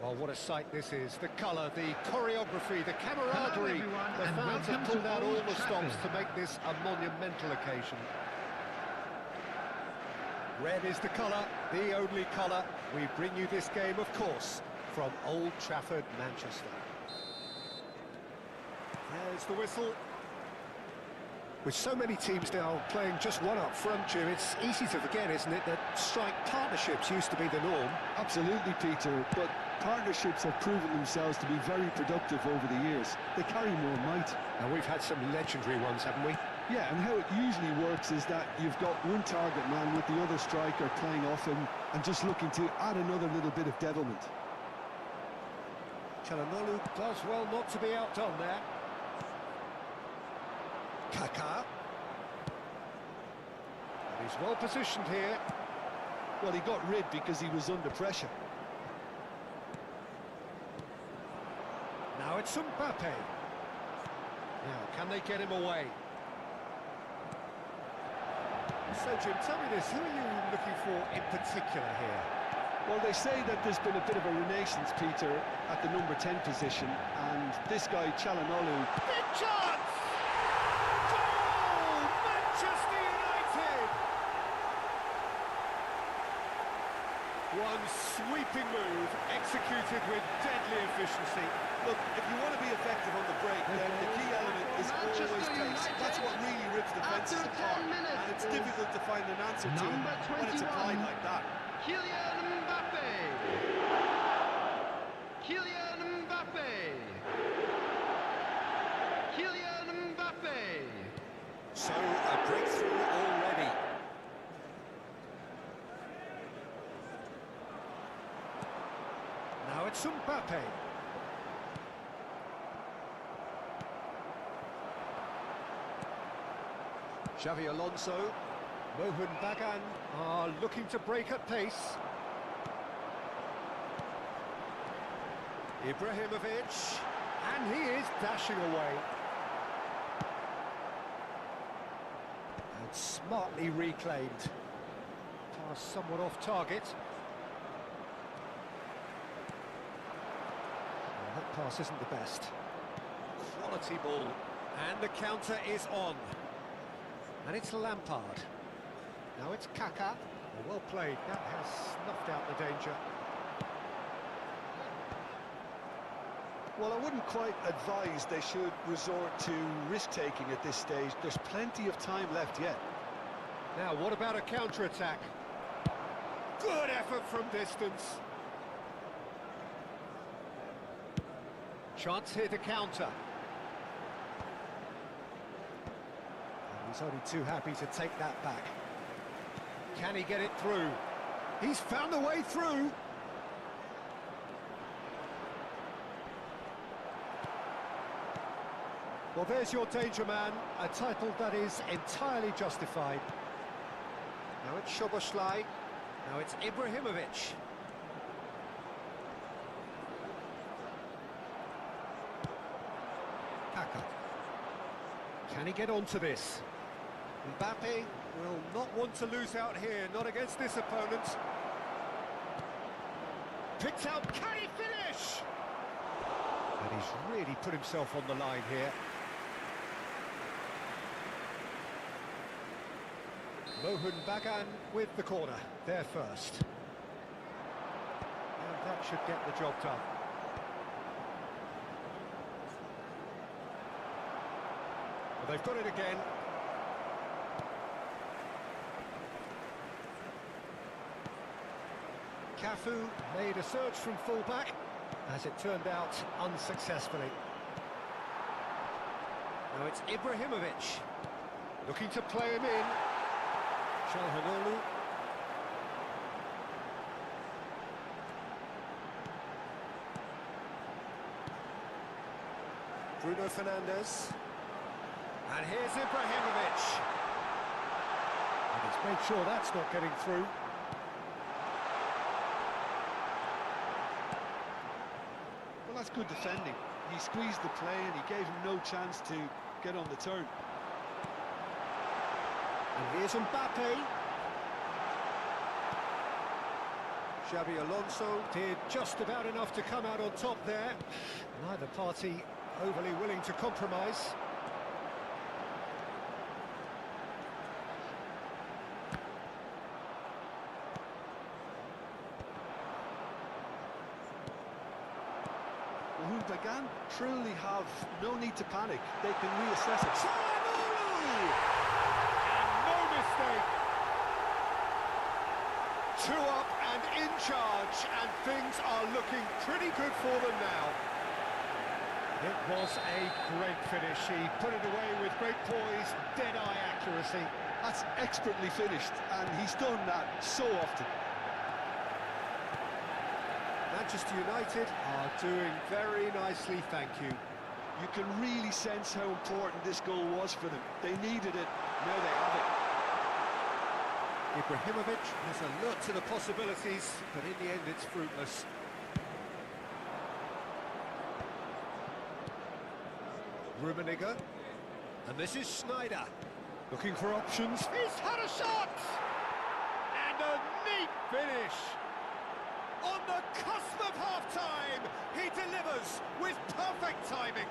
Well, what a sight this is. The colour, the choreography, the camaraderie. everyone, The and fans have welcome pulled to out all Old the stops Trafford. to make this a monumental occasion. Red is the colour, the only colour. We bring you this game, of course, from Old Trafford, Manchester. There's the whistle. With so many teams now playing just one up front, Jim, it's easy to forget, isn't it, that strike partnerships used to be the norm. Absolutely, Peter, but partnerships have proven themselves to be very productive over the years. They carry more might. And we've had some legendary ones, haven't we? Yeah, and how it usually works is that you've got one target man with the other striker playing off him and just looking to add another little bit of devilment. Çalhanoğlu does well not to be outdone there. Kaká. And he's well positioned here. Well, he got rid because he was under pressure. Now it's Mbappe. Now, can they get him away? So, Jim, tell me this, who are you looking for in particular here? Well, they say that there's been a bit of a renaissance, Peter, at the number 10 position, and this guy, Çalhanoğlu... Big chance! Goal! Manchester United! One sweeping move, executed with deadly efficiency. Look, if you want to be effective on the break, then the key element is Manchester always pace. United, That's what really rips defences after 10 apart, minutes, and it's difficult to find an answer to it number when it's 21. applied like that. Kylian Mbappe. Kylian Mbappe. Kylian Mbappe. So, a breakthrough already. Now it's Mbappe. Xavi Alonso, Mohun Bagan are looking to break at pace. Ibrahimovic, and he is dashing away. And smartly reclaimed. Pass somewhat off target. Well, that pass isn't the best. Quality ball. And the counter is on. And it's Lampard. Now it's Kaká. Well played. That has snuffed out the danger. Well, I wouldn't quite advise they should resort to risk-taking at this stage. There's plenty of time left yet. Now, what about a counter-attack? Good effort from distance. Chance here to counter. And he's only too happy to take that back. Can he get it through? He's found a way through. Well, there's your danger man, a title that is entirely justified. Now it's Szoboszlai, now it's Ibrahimovic. Kaká. Can he get onto this? Mbappe will not want to lose out here, not against this opponent. Picked out, can he finish? And he's really put himself on the line here. Mohun Bagan with the corner, there first. And that should get the job done. Well, they've got it again. Cafu made a search from full-back, as it turned out unsuccessfully. Now it's Ibrahimovic, looking to play him in. Çalhanoğlu. Bruno Fernandes. And here's Ibrahimovic. And he's made sure that's not getting through. Well, that's good defending. He squeezed the play and he gave him no chance to get on the turn. And here's Mbappe. Xabi Alonso did just about enough to come out on top there. Neither party overly willing to compromise. Who began truly have no need to panic. They can reassess it. Çalhanoğlu! And no mistake. 2 up and in charge, and things are looking pretty good for them now. It was a great finish. He put it away with great poise, dead-eye accuracy. That's expertly finished, and he's done that so often. Manchester United are doing very nicely, thank you. You can really sense how important this goal was for them. They needed it, now they have it. Ibrahimovic has a look to the possibilities, but in the end it's fruitless. Rummenigge, and this is Sneijder, looking for options. He's had a shot! And a neat finish! On the cusp of half-time, he delivers with perfect timing.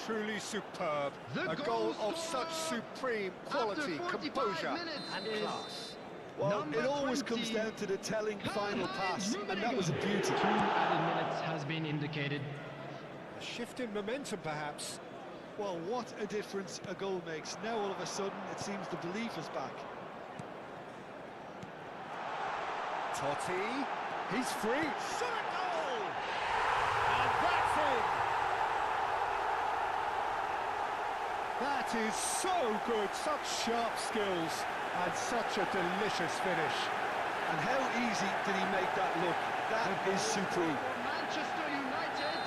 Truly superb. The A goal goal of such scorer supreme quality, after 45 composure minutes and is class. Well, Number it always 20, comes down to the telling final pass, and that Rummenigge. was a beauty. 2 added minutes has been indicated. A shift in momentum, perhaps. Well, what a difference a goal makes. Now all of a sudden, it seems the belief is back. Totti, he's free. Shot a goal! And that's in! That is so good, such sharp skills, and such a delicious finish. And how easy did he make that look? That is supreme. For Manchester United,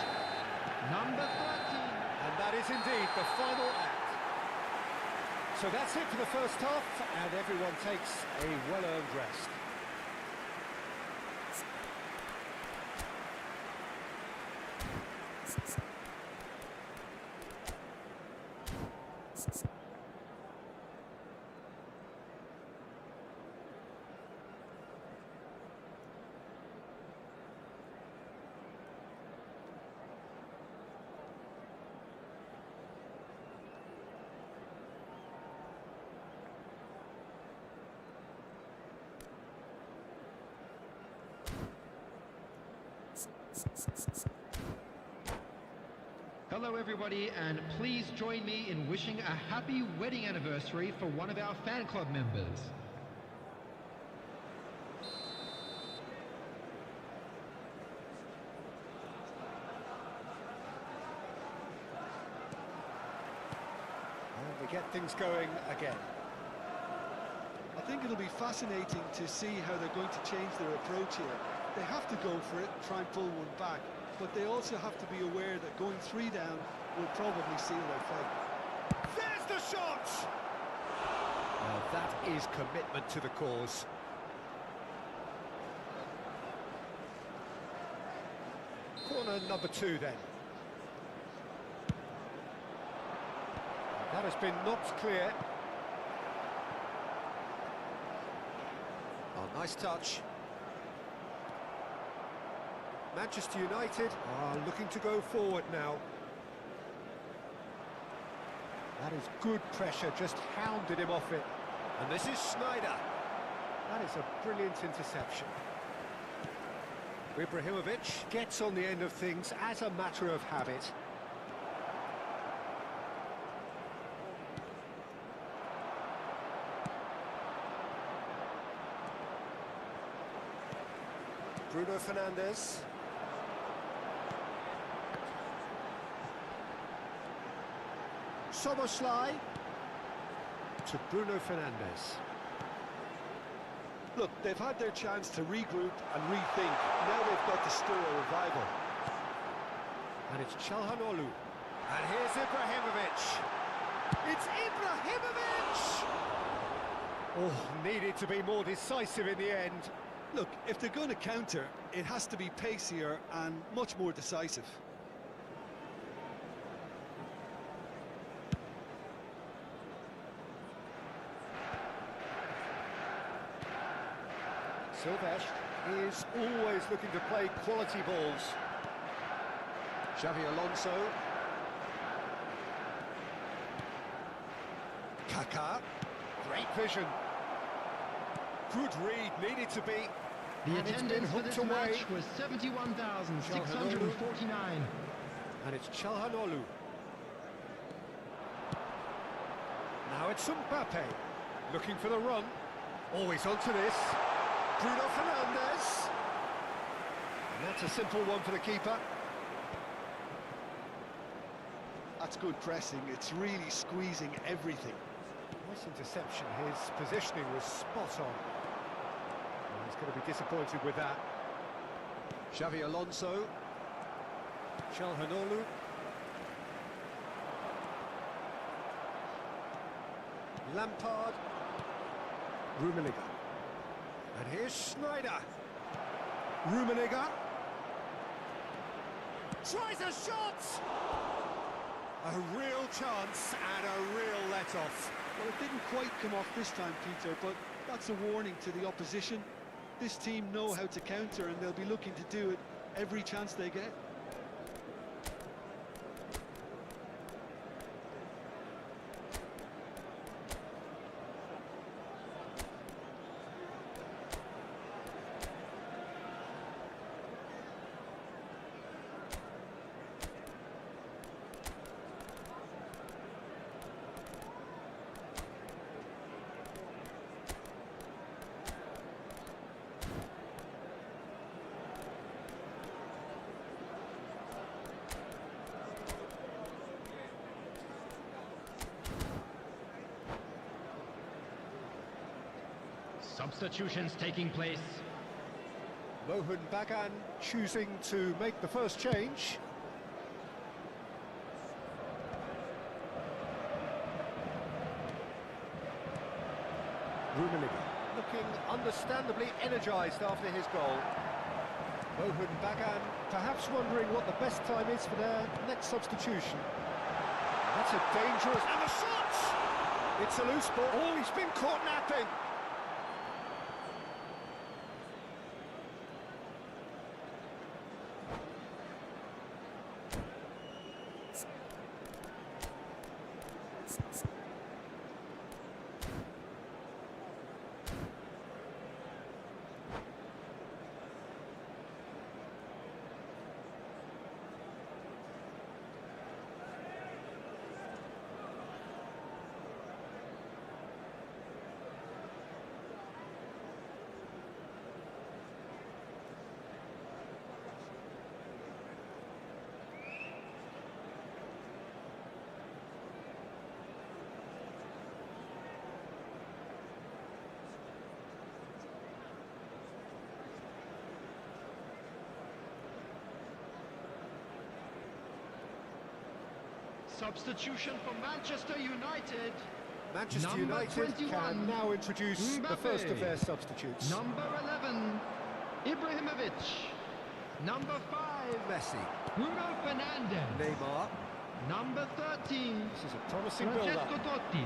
number 13. And that is indeed the final act. So that's it for the first half, and everyone takes a well-earned rest. Hello everybody, and please join me in wishing a happy wedding anniversary for one of our fan club members. And we get things going again. I think it'll be fascinating to see how they're going to change their approach here. They have to go for it, try and pull one back, but they also have to be aware that going 3 down will probably seal their fate. There's the shot! Now that is commitment to the cause. Corner number 2 then. That has been knocked clear. Oh, nice touch. Manchester United are looking to go forward now. That is good pressure, just hounded him off it. And this is Sneijder. That is a brilliant interception. Ibrahimovic gets on the end of things as a matter of habit. Bruno Fernandes. Soboslai to Bruno Fernandes. Look, they've had their chance to regroup and rethink. Now they've got to stir a revival. And it's Çalhanoğlu. And here's Ibrahimovic. It's Ibrahimovic! Oh, needed to be more decisive in the end. Look, if they're going to counter, it has to be pacier and much more decisive. Silvestre is always looking to play quality balls. Xavi Alonso. Kaká. Great vision. Good read, needed to be. The And it's been attendance for this hooked away. match was 71,649. And it's Çalhanoğlu. Now it's Mbappe. Looking for the run. Always onto this. Bruno Fernandes. And that's a simple one for the keeper. That's good pressing. It's really squeezing everything. Nice interception. His positioning was spot on. Well, he's going to be disappointed with that. Xavi Alonso. Çalhanoğlu. Lampard. Rummenigge. And here's Schneider. Rummenigge. Tries a shot! A real chance and a real let-off. Well, it didn't quite come off this time, Peter, but that's a warning to the opposition. This team know how to counter, and they'll be looking to do it every chance they get. Substitutions taking place. Mohan Bagan choosing to make the first change. Rummenigge looking understandably energised after his goal. Mohan Bagan perhaps wondering what the best time is for their next substitution. That's a dangerous... And the shot! It's a loose ball. Oh, he's been caught napping. Substitution for Manchester United. Manchester Number United 21, can now introduce the first of their substitutes. Number 11, Ibrahimovic. Number 5, Messi. Bruno Fernandes. Neymar. Number 13, This is a promising Francesco build-up. Totti.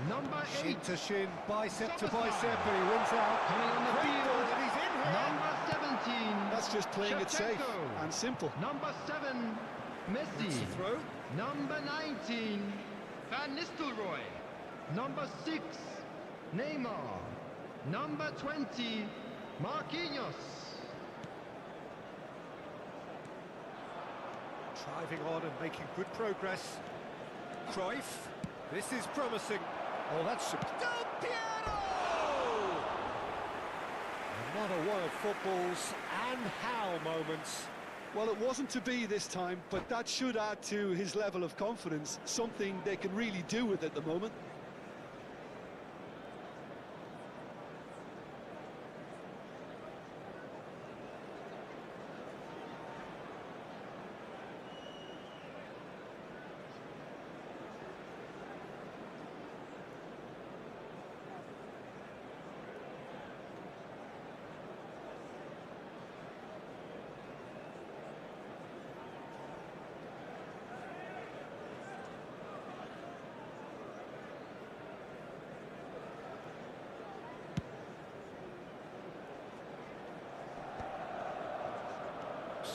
Number 8, Shin to shin, bicep to Soboslai. bicep, and he wins out. coming on the Great ball, field. and he's in here. Number 17, That's just playing it safe Shevchenko. and simple. Number 7, Messi. It's a throw. Number 19, Van Nistelrooy. Number 6, Neymar. Number 20, Marquinhos. Driving on and making good progress. Cruyff. This is promising. Oh, that's... Del Piero! A Another one of football's and how moments. Well, it wasn't to be this time, but that should add to his level of confidence, something they can really do with at the moment.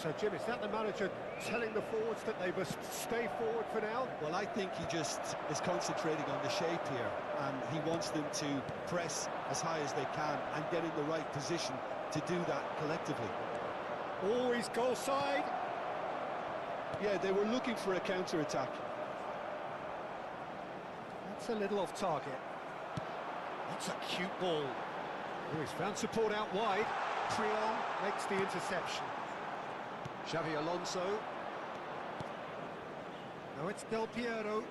So, Jim, is that the manager telling the forwards that they must stay forward for now? Well, I think he just is concentrating on the shape here, and he wants them to press as high as they can and get in the right position to do that collectively. Always goal side. Yeah, they were looking for a counter-attack. That's a little off target. That's a cute ball. Oh, he's found support out wide. Trion makes the interception. Xavi Alonso. Now it's Del Piero.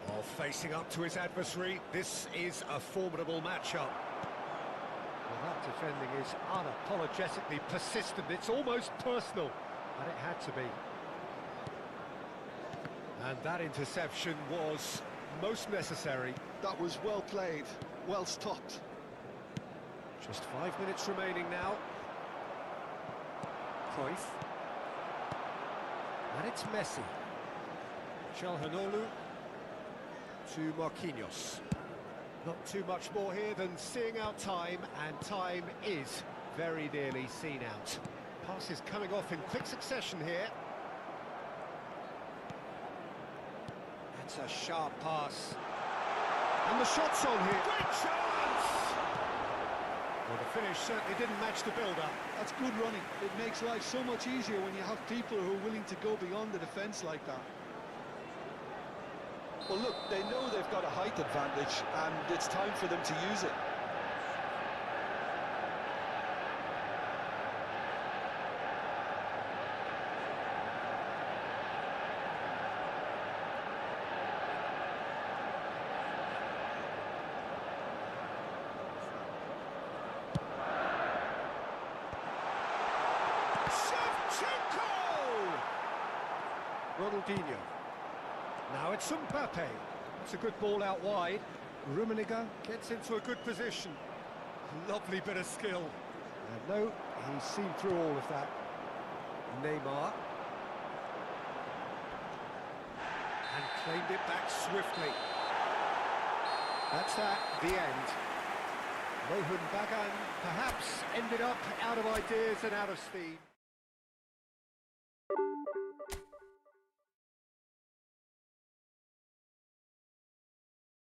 Oh, facing up to his adversary. This is a formidable matchup. Well, that defending is unapologetically persistent. It's almost personal, but it had to be. And that interception was most necessary. That was well played, well stopped. Just 5 minutes remaining now. Cruyff. And it's Messi. Çalhanoğlu to Marquinhos. Not too much more here than seeing out time, and time is very nearly seen out. Passes coming off in quick succession here. That's a sharp pass. And the shot's on here. Great chance! Well, the finish certainly didn't match the build-up. That's good running. It makes life so much easier when you have people who are willing to go beyond the defence like that. Well, look, they know they've got a height advantage, and it's time for them to use it. Ronaldinho. Now it's Mbappe. It's a good ball out wide. Rummenigge gets into a good position. Lovely bit of skill. And no, he's seen through all of that. Neymar. And claimed it back swiftly. That's that, the end. Mohun Bagan perhaps ended up out of ideas and out of steam.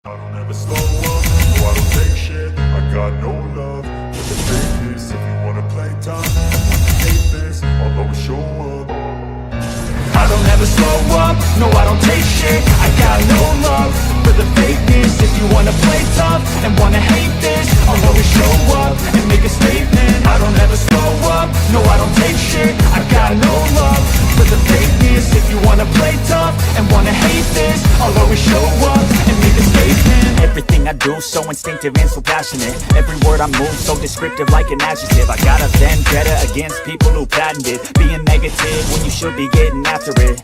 I don't ever slow up, no I don't take shit. I got no love for the fakeness. If you wanna play tough and wanna hate this, I'll always show up. I don't ever slow up, no I don't take shit. I got no love for the fakeness. If you wanna play tough and wanna hate this, I'll always show up and make a statement. I don't ever slow up, no I don't take shit. I got no love for the fakeness. If you wanna play tough and wanna hate this, I'll always show up and make a statement. Everything I do so instinctive and so passionate. Every word I move so descriptive like an adjective. I got a vendetta against people who patented being negative when you should be getting after it.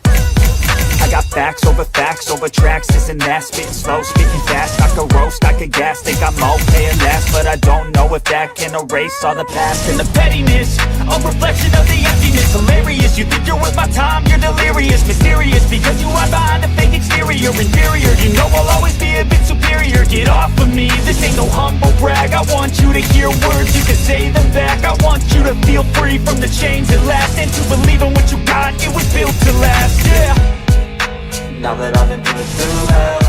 I got facts over tracks, this and that. Spitting slow, speaking fast, I could roast, I could gas. Think I'm okay at last, but I don't know if that can erase all the past. And the pettiness, a reflection of the emptiness. Hilarious, you think you're worth my time, you're delirious. Mysterious, because you hide behind a fake exterior. Inferior, you know I'll always be a bit superior. Get off of me, this ain't no humble brag. I want you to hear words, you can say them back. I want you to feel free from the chains that last, and to believe in what you got, it was built to last, yeah. Now that I've been put through hell,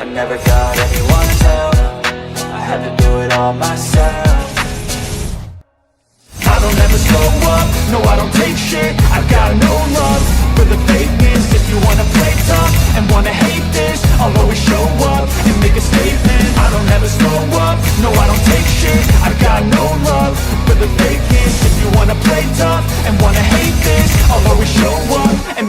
I never got anyone's help. I had to do it all myself. I don't ever slow up, no I don't take shit. I got no love for the fakeness. If you wanna play tough and wanna hate this, I'll always show up and make a statement. I don't ever slow up, no I don't take shit. I got no love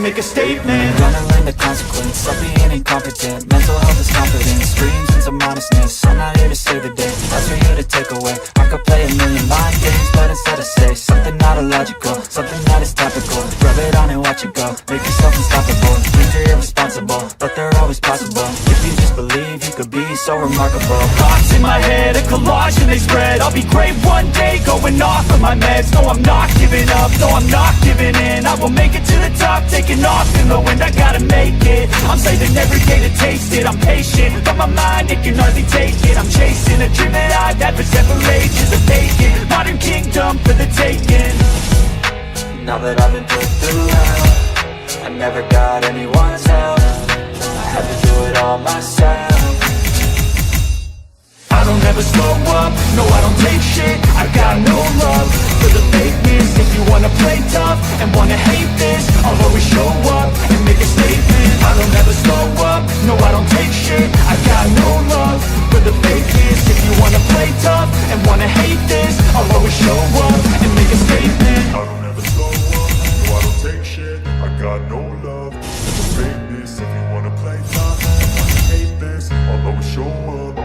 and make a statement. Gonna learn the consequence of being incompetent. Mental health is confidence, dreams into modestness. I'm not here to save the day, that's for you to take away. I could play a million mind games, but instead I say something not illogical, something that is topical. Rub it on and watch it go, make yourself unstoppable. Dreams are irresponsible, but they're always possible. If you just believe, you could be so remarkable. Thoughts in my head, a collage and they spread. I'll be great one day, going off of my meds. No, I'm not giving up, no, I'm not giving in. I will make it to the top, taking off in the wind. I gotta make it, I'm saving every day to taste it. I'm patient, but my mind, it can hardly take it. I'm chasing a dream that I've had for several ages. A vacant, modern kingdom for the taking. Now that I've been put through hell, I never got anyone's help, I had to do it all myself. I don't ever slow up, no I don't take shit. I got no love for the fakeness. If you wanna play tough and wanna hate this, I'll always show up and make a statement. I don't ever slow up, no I don't take shit. I got no love for the fakeness. If you wanna play tough and wanna hate this, I'll always show up and make a statement. I don't ever slow up, no I don't take shit. I got no love for the fakeness. If you wanna play tough and wanna hate this, I'll always show up.